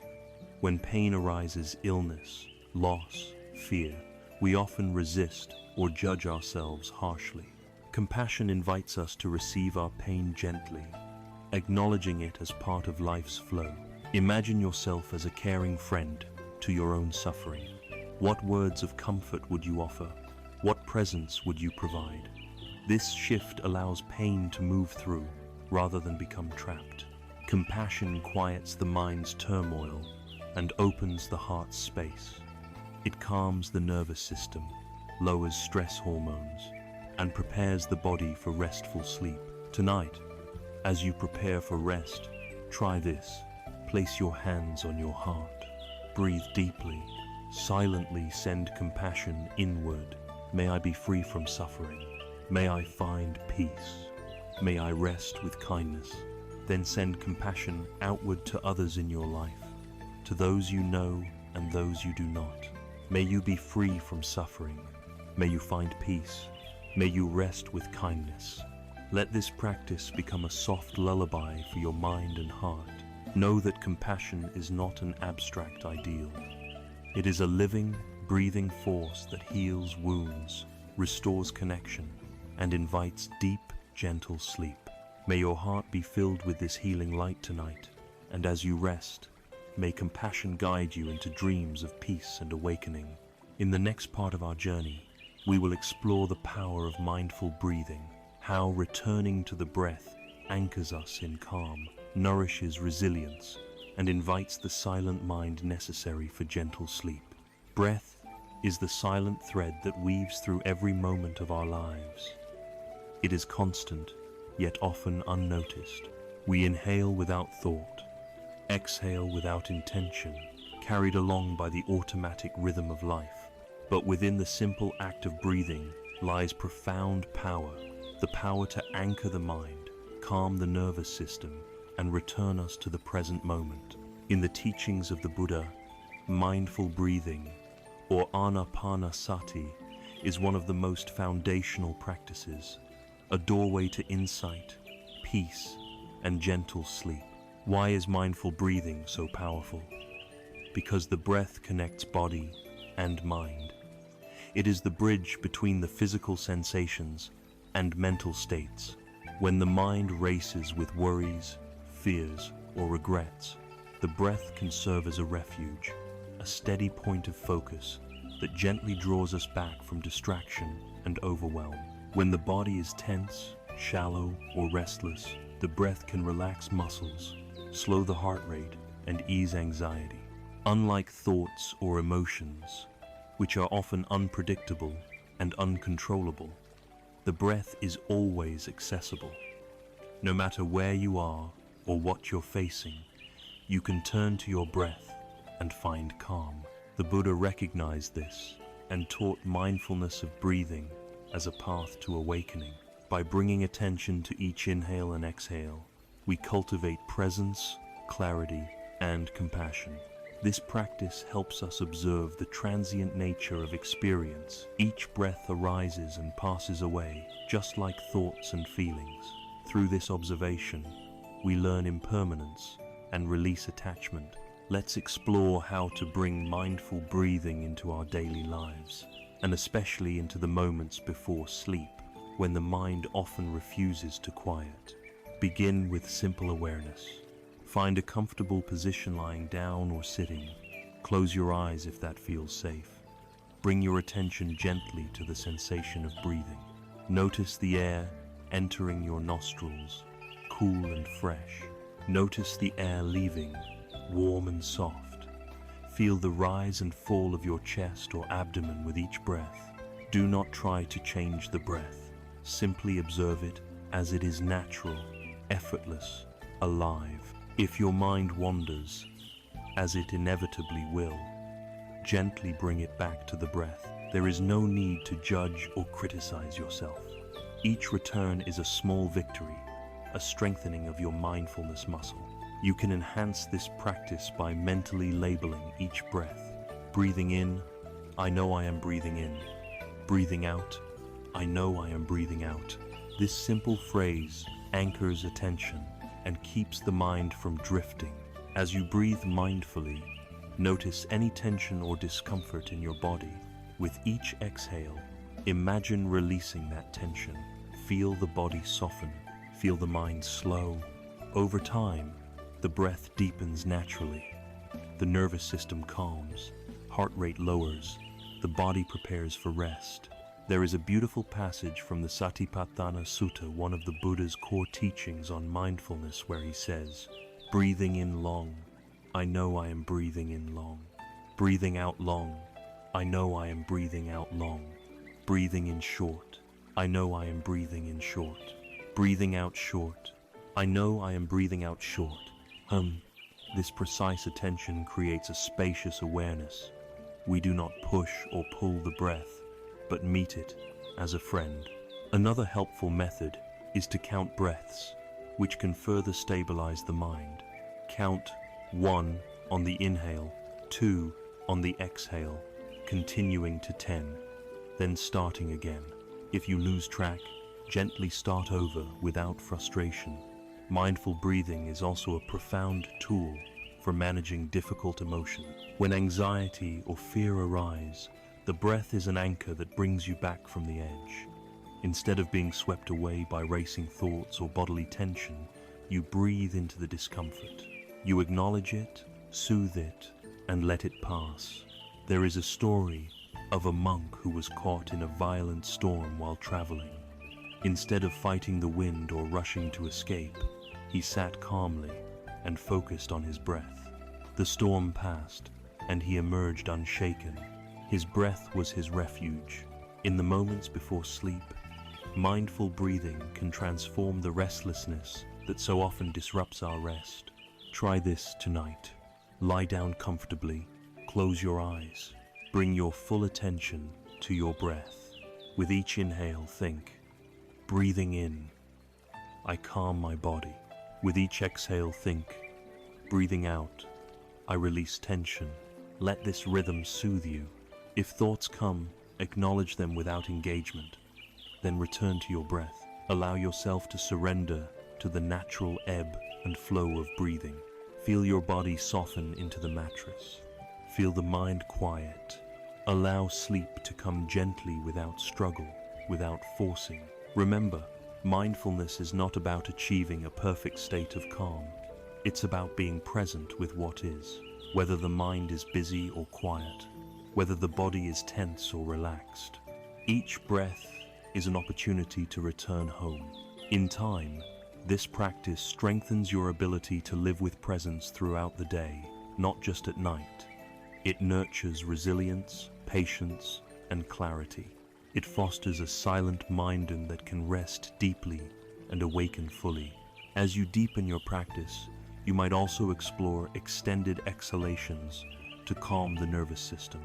When pain arises, illness, loss, fear, we often resist or judge ourselves harshly. Compassion invites us to receive our pain gently, acknowledging it as part of life's flow. Imagine yourself as a caring friend to your own suffering. What words of comfort would you offer? What presence would you provide? This shift allows pain to move through rather than become trapped. Compassion quiets the mind's turmoil and opens the heart's space. It calms the nervous system, lowers stress hormones, and prepares the body for restful sleep. Tonight, as you prepare for rest, try this. Place your hands on your heart. Breathe deeply. Silently send compassion inward. May I be free from suffering. May I find peace. May I rest with kindness. Then send compassion outward to others in your life, to those you know and those you do not. May you be free from suffering. May you find peace. May you rest with kindness. Let this practice become a soft lullaby for your mind and heart. Know that compassion is not an abstract ideal. It is a living, breathing force that heals wounds, restores connection, and invites deep, gentle sleep. May your heart be filled with this healing light tonight, and as you rest, may compassion guide you into dreams of peace and awakening. In the next part of our journey, we will explore the power of mindful breathing, how returning to the breath anchors us in calm, nourishes resilience, and invites the silent mind necessary for gentle sleep. Breath is the silent thread that weaves through every moment of our lives. It is constant, yet often unnoticed. We inhale without thought, exhale without intention, carried along by the automatic rhythm of life. But within the simple act of breathing lies profound power, the power to anchor the mind, calm the nervous system, and return us to the present moment. In the teachings of the Buddha, mindful breathing, or anapanasati, is one of the most foundational practices, a doorway to insight, peace, and gentle sleep. Why is mindful breathing so powerful? Because the breath connects body and mind. It is the bridge between the physical sensations and mental states. When the mind races with worries, fears, or regrets, the breath can serve as a refuge, a steady point of focus that gently draws us back from distraction and overwhelm. When the body is tense, shallow, or restless, the breath can relax muscles, slow the heart rate, and ease anxiety. Unlike thoughts or emotions, which are often unpredictable and uncontrollable, the breath is always accessible. No matter where you are or what you're facing, you can turn to your breath and find calm. The Buddha recognized this and taught mindfulness of breathing as a path to awakening. By bringing attention to each inhale and exhale, we cultivate presence, clarity, and compassion. This practice helps us observe the transient nature of experience. Each breath arises and passes away, just like thoughts and feelings. Through this observation, we learn impermanence and release attachment. Let's explore how to bring mindful breathing into our daily lives, and especially into the moments before sleep, when the mind often refuses to quiet. Begin with simple awareness. Find a comfortable position lying down or sitting. Close your eyes if that feels safe. Bring your attention gently to the sensation of breathing. Notice the air entering your nostrils, cool and fresh. Notice the air leaving, warm and soft. Feel the rise and fall of your chest or abdomen with each breath. Do not try to change the breath. Simply observe it as it is natural, effortless, alive. If your mind wanders, as it inevitably will, gently bring it back to the breath. There is no need to judge or criticize yourself. Each return is a small victory, a strengthening of your mindfulness muscle. You can enhance this practice by mentally labeling each breath. Breathing in, I know I am breathing in. Breathing out, I know I am breathing out. This simple phrase anchors attention and keeps the mind from drifting. As you breathe mindfully, notice any tension or discomfort in your body. With each exhale, imagine releasing that tension. Feel the body soften, feel the mind slow. Over time, the breath deepens naturally. The nervous system calms, heart rate lowers, the body prepares for rest. There is a beautiful passage from the Satipatthana Sutta, one of the Buddha's core teachings on mindfulness, where he says, breathing in long, I know I am breathing in long. Breathing out long, I know I am breathing out long. Breathing in short, I know I am breathing in short. Breathing out short, I know I am breathing out short. This precise attention creates a spacious awareness. We do not push or pull the breath, but meet it as a friend. Another helpful method is to count breaths, which can further stabilize the mind. Count 1 on the inhale, 2 on the exhale, continuing to 10, then starting again. If you lose track, gently start over without frustration. Mindful breathing is also a profound tool for managing difficult emotions. When anxiety or fear arise, the breath is an anchor that brings you back from the edge. Instead of being swept away by racing thoughts or bodily tension, you breathe into the discomfort. You acknowledge it, soothe it, and let it pass. There is a story of a monk who was caught in a violent storm while traveling. Instead of fighting the wind or rushing to escape, he sat calmly and focused on his breath. The storm passed, and he emerged unshaken. His breath was his refuge. In the moments before sleep, mindful breathing can transform the restlessness that so often disrupts our rest. Try this tonight. Lie down comfortably, close your eyes, bring your full attention to your breath. With each inhale, think, breathing in, I calm my body. With each exhale, think, breathing out, I release tension. Let this rhythm soothe you. If thoughts come, acknowledge them without engagement. Then return to your breath. Allow yourself to surrender to the natural ebb and flow of breathing. Feel your body soften into the mattress. Feel the mind quiet. Allow sleep to come gently without struggle, without forcing. Remember, mindfulness is not about achieving a perfect state of calm. It's about being present with what is, whether the mind is busy or quiet, whether the body is tense or relaxed. Each breath is an opportunity to return home. In time, this practice strengthens your ability to live with presence throughout the day, not just at night. It nurtures resilience, patience, and clarity. It fosters a silent mind that can rest deeply and awaken fully. As you deepen your practice, you might also explore extended exhalations to calm the nervous system.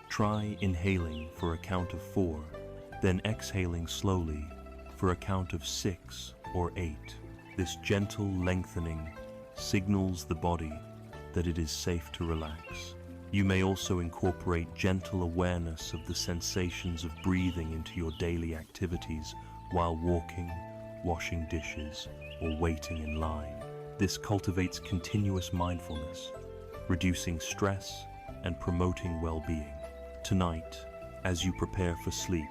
Try inhaling for a count of 4, then exhaling slowly for a count of 6 or 8. This gentle lengthening signals the body that it is safe to relax. You may also incorporate gentle awareness of the sensations of breathing into your daily activities while walking, washing dishes, or waiting in line. This cultivates continuous mindfulness, reducing stress and promoting well-being. Tonight, as you prepare for sleep,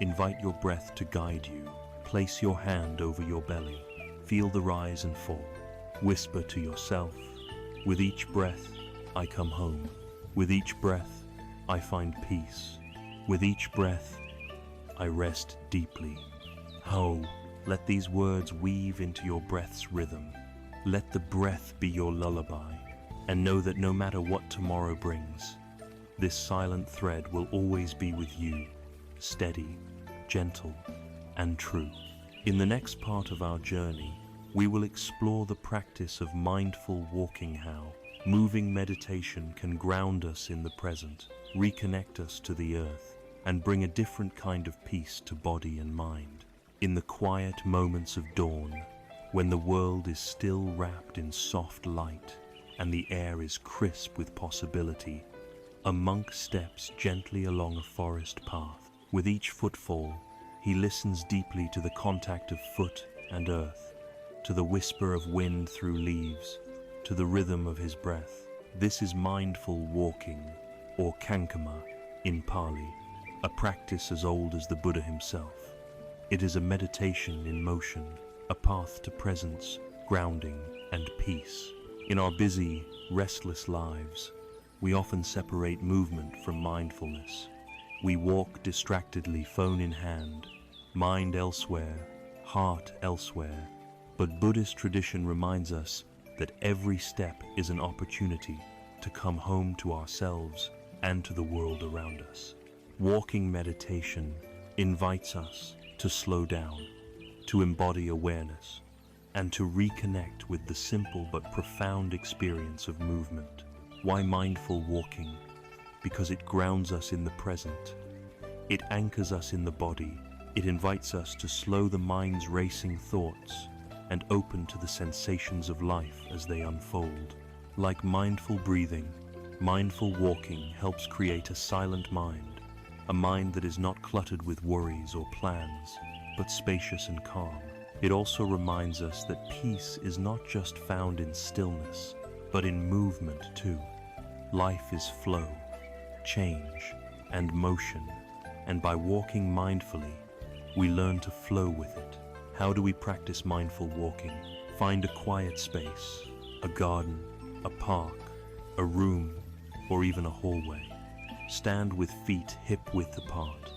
invite your breath to guide you. Place your hand over your belly. Feel the rise and fall. Whisper to yourself, with each breath, I come home. With each breath, I find peace. With each breath, I rest deeply. Ho, let these words weave into your breath's rhythm. Let the breath be your lullaby, and know that no matter what tomorrow brings, this silent thread will always be with you, steady, gentle, and true. In the next part of our journey, we will explore the practice of mindful walking, how moving meditation can ground us in the present, reconnect us to the earth, and bring a different kind of peace to body and mind. In the quiet moments of dawn, when the world is still wrapped in soft light and the air is crisp with possibility, a monk steps gently along a forest path. With each footfall, he listens deeply to the contact of foot and earth, to the whisper of wind through leaves, to the rhythm of his breath. This is mindful walking, or kankama in Pali, a practice as old as the Buddha himself. It is a meditation in motion, a path to presence, grounding, and peace. In our busy, restless lives, we often separate movement from mindfulness. We walk distractedly, phone in hand, mind elsewhere, heart elsewhere. But Buddhist tradition reminds us that every step is an opportunity to come home to ourselves and to the world around us. Walking meditation invites us to slow down, to embody awareness, and to reconnect with the simple but profound experience of movement. Why mindful walking? Because it grounds us in the present. It anchors us in the body. It invites us to slow the mind's racing thoughts and open to the sensations of life as they unfold. Like mindful breathing, mindful walking helps create a silent mind, a mind that is not cluttered with worries or plans, but spacious and calm. It also reminds us that peace is not just found in stillness, but in movement too. Life is flow, change, and motion, and by walking mindfully, we learn to flow with it. How do we practice mindful walking? Find a quiet space, a garden, a park, a room, or even a hallway. Stand with feet hip-width apart.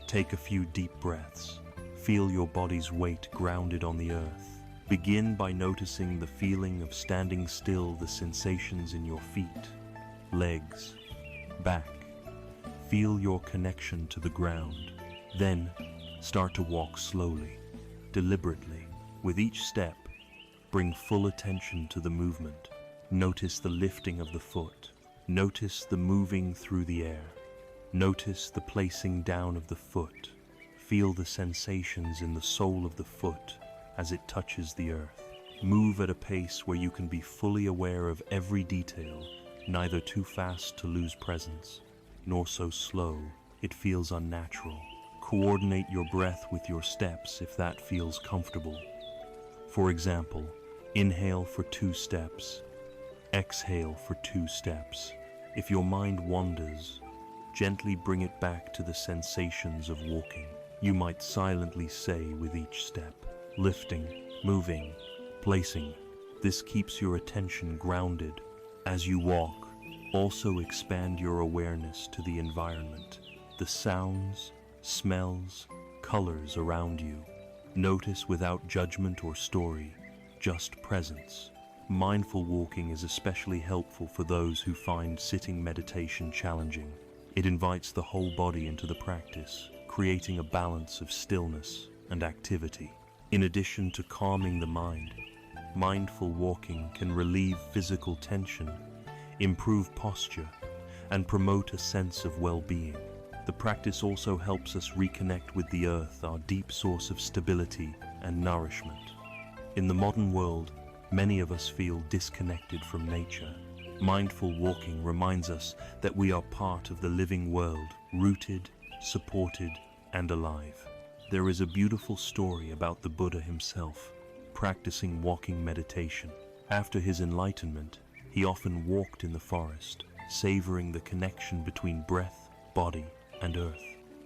Take a few deep breaths. Feel your body's weight grounded on the earth. Begin by noticing the feeling of standing still, the sensations in your feet, legs, back. Feel your connection to the ground. Then, start to walk slowly, deliberately. With each step, bring full attention to the movement. Notice the lifting of the foot. Notice the moving through the air. Notice the placing down of the foot. Feel the sensations in the sole of the foot as it touches the earth. Move at a pace where you can be fully aware of every detail, neither too fast to lose presence, nor so slow it feels unnatural. Coordinate your breath with your steps if that feels comfortable. For example, inhale for 2 steps, exhale for 2 steps. If your mind wanders, gently bring it back to the sensations of walking. You might silently say with each step, lifting, moving, placing. This keeps your attention grounded. As you walk, also expand your awareness to the environment, the sounds, smells, colors around you. Notice without judgment or story, just presence. Mindful walking is especially helpful for those who find sitting meditation challenging. It invites the whole body into the practice, creating a balance of stillness and activity. In addition to calming the mind, mindful walking can relieve physical tension, improve posture, and promote a sense of well-being. The practice also helps us reconnect with the earth, our deep source of stability and nourishment. In the modern world, many of us feel disconnected from nature. Mindful walking reminds us that we are part of the living world, rooted, supported, and alive. There is a beautiful story about the Buddha himself, practicing walking meditation. After his enlightenment, he often walked in the forest, savoring the connection between breath, body, and earth.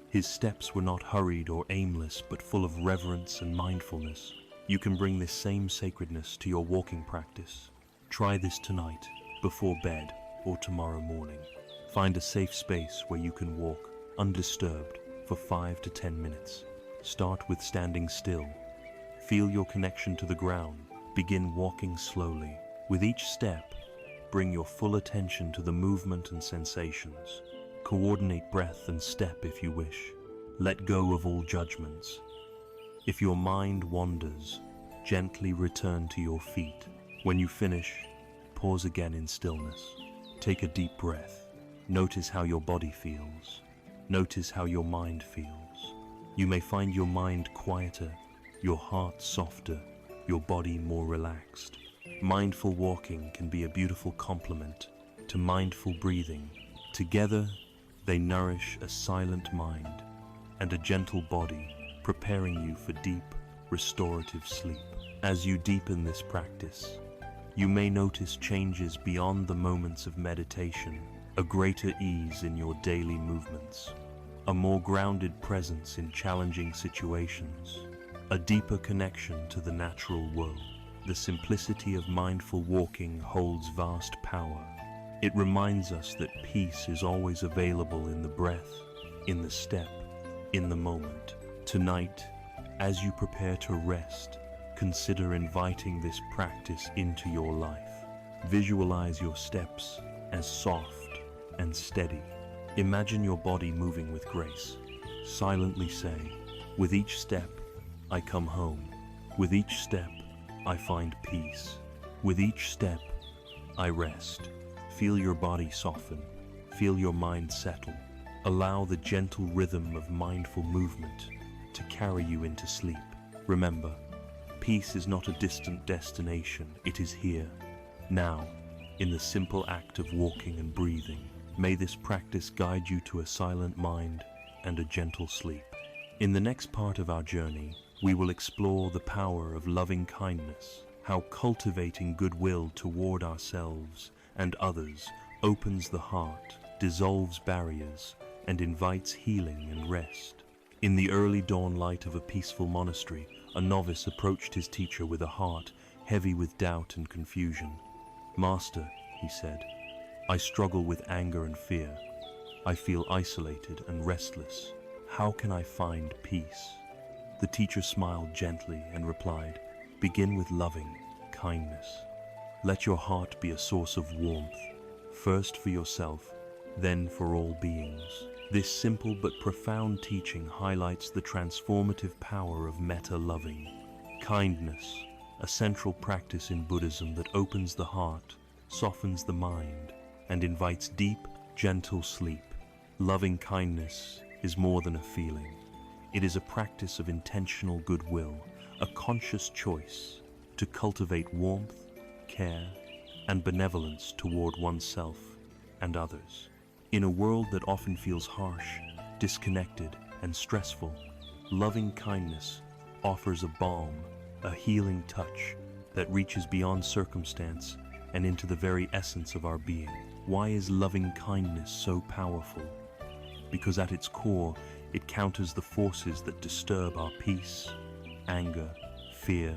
His steps were not hurried or aimless, but full of reverence and mindfulness. You can bring this same sacredness to your walking practice. Try this tonight, before bed, or tomorrow morning. Find a safe space where you can walk, undisturbed, for 5 to 10 minutes. Start with standing still. Feel your connection to the ground. Begin walking slowly. With each step, bring your full attention to the movement and sensations. Coordinate breath and step if you wish. Let go of all judgments. If your mind wanders, gently return to your feet. When you finish, pause again in stillness. Take a deep breath. Notice how your body feels. Notice how your mind feels. You may find your mind quieter, your heart softer, your body more relaxed. Mindful walking can be a beautiful complement to mindful breathing. Together, they nourish a silent mind and a gentle body, preparing you for deep, restorative sleep. As you deepen this practice, you may notice changes beyond the moments of meditation, a greater ease in your daily movements, a more grounded presence in challenging situations, a deeper connection to the natural world. The simplicity of mindful walking holds vast power. It reminds us that peace is always available in the breath, in the step, in the moment. Tonight, as you prepare to rest, consider inviting this practice into your life. Visualize your steps as soft and steady. Imagine your body moving with grace. Silently say, with each step, I come home. With each step, I find peace. With each step, I rest. Feel your body soften. Feel your mind settle. Allow the gentle rhythm of mindful movement to carry you into sleep. Remember, peace is not a distant destination, it is here, now, in the simple act of walking and breathing. May this practice guide you to a silent mind and a gentle sleep. In the next part of our journey, we will explore the power of loving kindness, how cultivating goodwill toward ourselves and others opens the heart, dissolves barriers, and invites healing and rest. In the early dawn light of a peaceful monastery, a novice approached his teacher with a heart heavy with doubt and confusion. "Master," he said, "I struggle with anger and fear. I feel isolated and restless. How can I find peace?" The teacher smiled gently and replied, Begin with loving kindness. Let your heart be a source of warmth, first for yourself, then for all beings. This simple but profound teaching highlights the transformative power of metta-loving kindness, a central practice in Buddhism that opens the heart, softens the mind, and invites deep, gentle sleep. Loving kindness is more than a feeling. It is a practice of intentional goodwill, a conscious choice to cultivate warmth, care, and benevolence toward oneself and others. In a world that often feels harsh, disconnected, and stressful, loving kindness offers a balm, a healing touch that reaches beyond circumstance and into the very essence of our being. Why is loving kindness so powerful? Because at its core, it counters the forces that disturb our peace, anger, fear,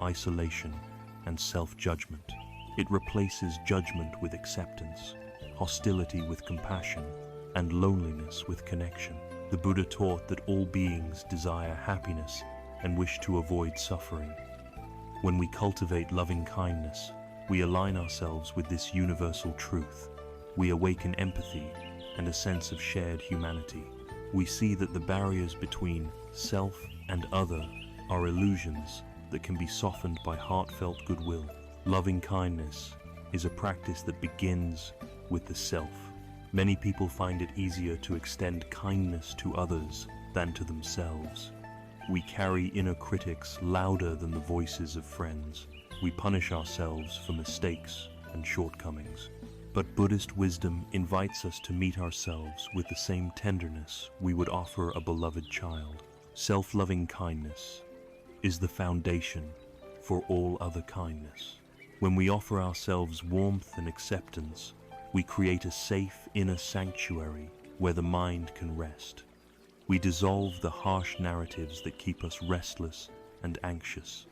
isolation, and self-judgment. It replaces judgment with acceptance, hostility with compassion, and loneliness with connection. The Buddha taught that all beings desire happiness and wish to avoid suffering. When we cultivate loving kindness, we align ourselves with this universal truth. We awaken empathy and a sense of shared humanity. We see that the barriers between self and other are illusions that can be softened by heartfelt goodwill. Loving kindness is a practice that begins with the self. Many people find it easier to extend kindness to others than to themselves. We carry inner critics louder than the voices of friends. We punish ourselves for mistakes and shortcomings. But Buddhist wisdom invites us to meet ourselves with the same tenderness we would offer a beloved child. Self-loving kindness is the foundation for all other kindness. When we offer ourselves warmth and acceptance, we create a safe inner sanctuary where the mind can rest. We dissolve the harsh narratives that keep us restless and anxious.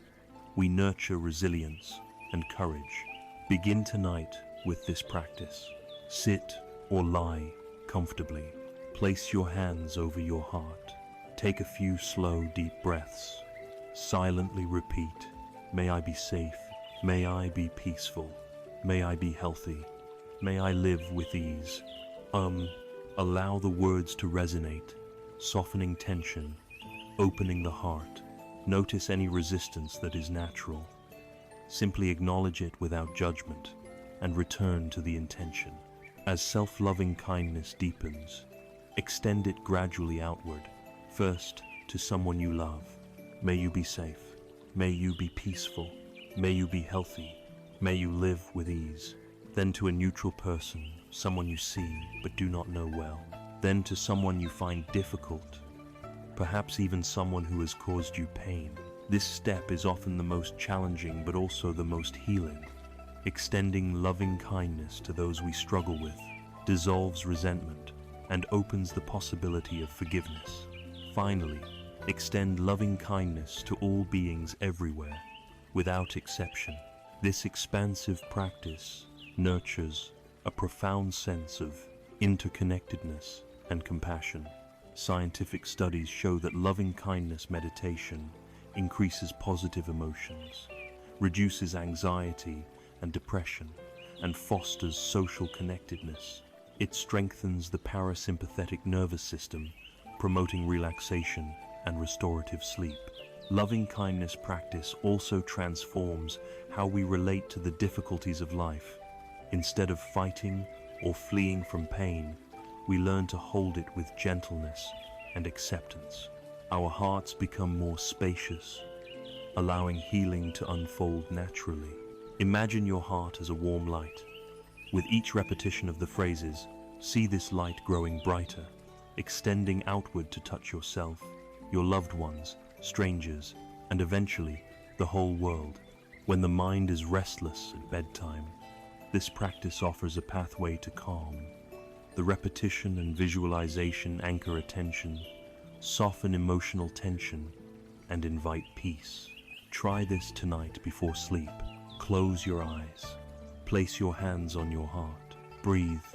We nurture resilience and courage. Begin tonight with this practice. Sit or lie comfortably. Place your hands over your heart. Take a few slow, deep breaths. Silently repeat, "May I be safe. May I be peaceful. May I be healthy. May I live with ease." Allow the words to resonate, softening tension, opening the heart. Notice any resistance that is natural. Simply acknowledge it without judgment and return to the intention. As self-loving kindness deepens, extend it gradually outward, first to someone you love. May you be safe. May you be peaceful. May you be healthy. May you live with ease. Then to a neutral person, someone you see but do not know well. Then to someone you find difficult, perhaps even someone who has caused you pain. This step is often the most challenging but also the most healing. Extending loving kindness to those we struggle with dissolves resentment and opens the possibility of forgiveness. Finally, extend loving kindness to all beings everywhere, without exception. This expansive practice nurtures a profound sense of interconnectedness and compassion. Scientific studies show that loving kindness meditation increases positive emotions, reduces anxiety and depression, and fosters social connectedness. It strengthens the parasympathetic nervous system, promoting relaxation and restorative sleep. Loving kindness practice also transforms how we relate to the difficulties of life. Instead of fighting or fleeing from pain, we learn to hold it with gentleness and acceptance. Our hearts become more spacious, allowing healing to unfold naturally. Imagine your heart as a warm light. With each repetition of the phrases, see this light growing brighter, extending outward to touch yourself, your loved ones, strangers, and eventually the whole world. When the mind is restless at bedtime, this practice offers a pathway to calm. The repetition and visualization anchor attention, soften emotional tension, and invite peace. Try this tonight before sleep. Close your eyes. Place your hands on your heart. Breathe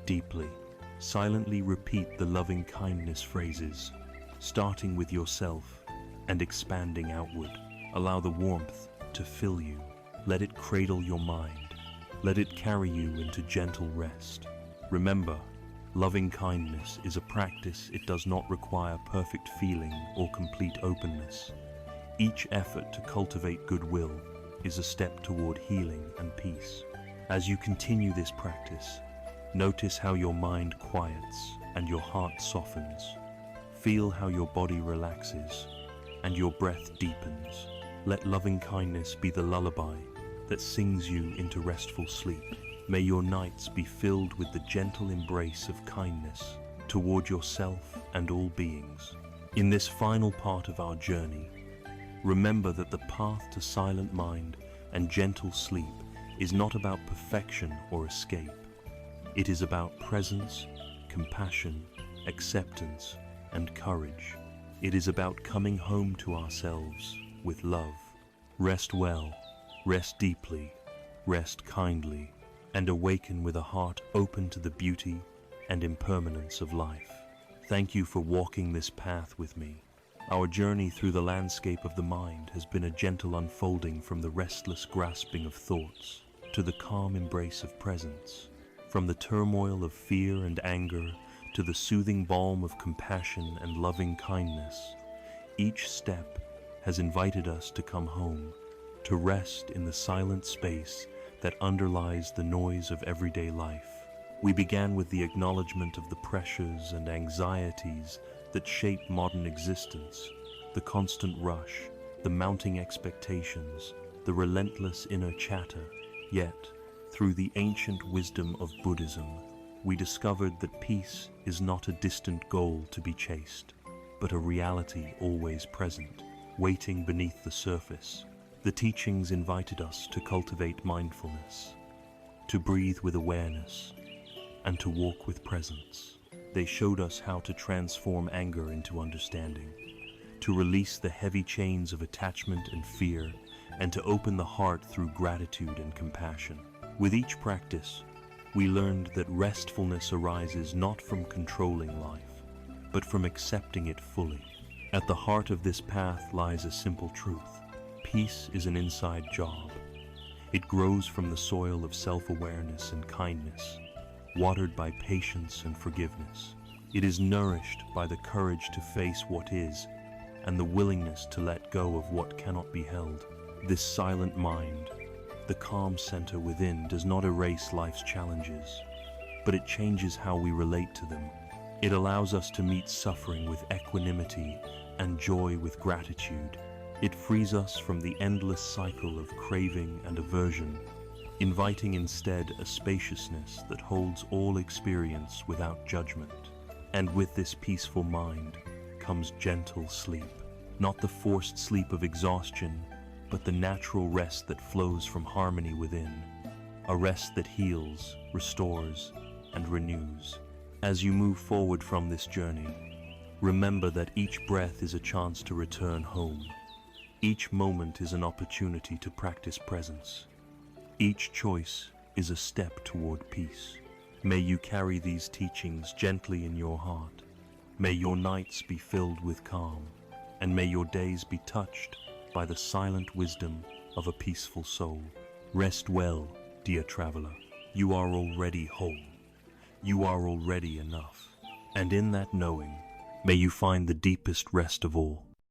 deeply. Silently repeat the loving kindness phrases, starting with yourself and expanding outward. Allow the warmth to fill you. Let it cradle your mind. Let it carry you into gentle rest. Remember, loving kindness is a practice. It does not require perfect feeling or complete openness. Each effort to cultivate goodwill is a step toward healing and peace. As you continue this practice, notice how your mind quiets and your heart softens. Feel how your body relaxes and your breath deepens. Let loving kindness be the lullaby that sings you into restful sleep. May your nights be filled with the gentle embrace of kindness toward yourself and all beings. In this final part of our journey, remember that the path to silent mind and gentle sleep is not about perfection or escape. It is about presence, compassion, acceptance, and courage. It is about coming home to ourselves with love. Rest well, rest deeply, rest kindly, and awaken with a heart open to the beauty and impermanence of life. Thank you for walking this path with me. Our journey through the landscape of the mind has been a gentle unfolding from the restless grasping of thoughts to the calm embrace of presence, from the turmoil of fear and anger to the soothing balm of compassion and loving kindness. Each step has invited us to come home, to rest in the silent space that underlies the noise of everyday life. We began with the acknowledgement of the pressures and anxieties that shape modern existence, the constant rush, the mounting expectations, the relentless inner chatter. Yet, through the ancient wisdom of Buddhism, we discovered that peace is not a distant goal to be chased, but a reality always present, waiting beneath the surface. The teachings invited us to cultivate mindfulness, to breathe with awareness, and to walk with presence. They showed us how to transform anger into understanding, to release the heavy chains of attachment and fear, and to open the heart through gratitude and compassion. With each practice, we learned that restfulness arises not from controlling life, but from accepting it fully. At the heart of this path lies a simple truth. Peace is an inside job. It grows from the soil of self-awareness and kindness, watered by patience and forgiveness. It is nourished by the courage to face what is and the willingness to let go of what cannot be held. This silent mind, the calm center within, does not erase life's challenges, but it changes how we relate to them. It allows us to meet suffering with equanimity and joy with gratitude. It frees us from the endless cycle of craving and aversion, inviting instead a spaciousness that holds all experience without judgment. And with this peaceful mind comes gentle sleep, not the forced sleep of exhaustion, but the natural rest that flows from harmony within, a rest that heals, restores, and renews. As you move forward from this journey, remember that each breath is a chance to return home. Each moment is an opportunity to practice presence. Each choice is a step toward peace. May you carry these teachings gently in your heart. May your nights be filled with calm, and may your days be touched by the silent wisdom of a peaceful soul. Rest well, dear traveler. You are already whole. You are already enough. And in that knowing, may you find the deepest rest of all.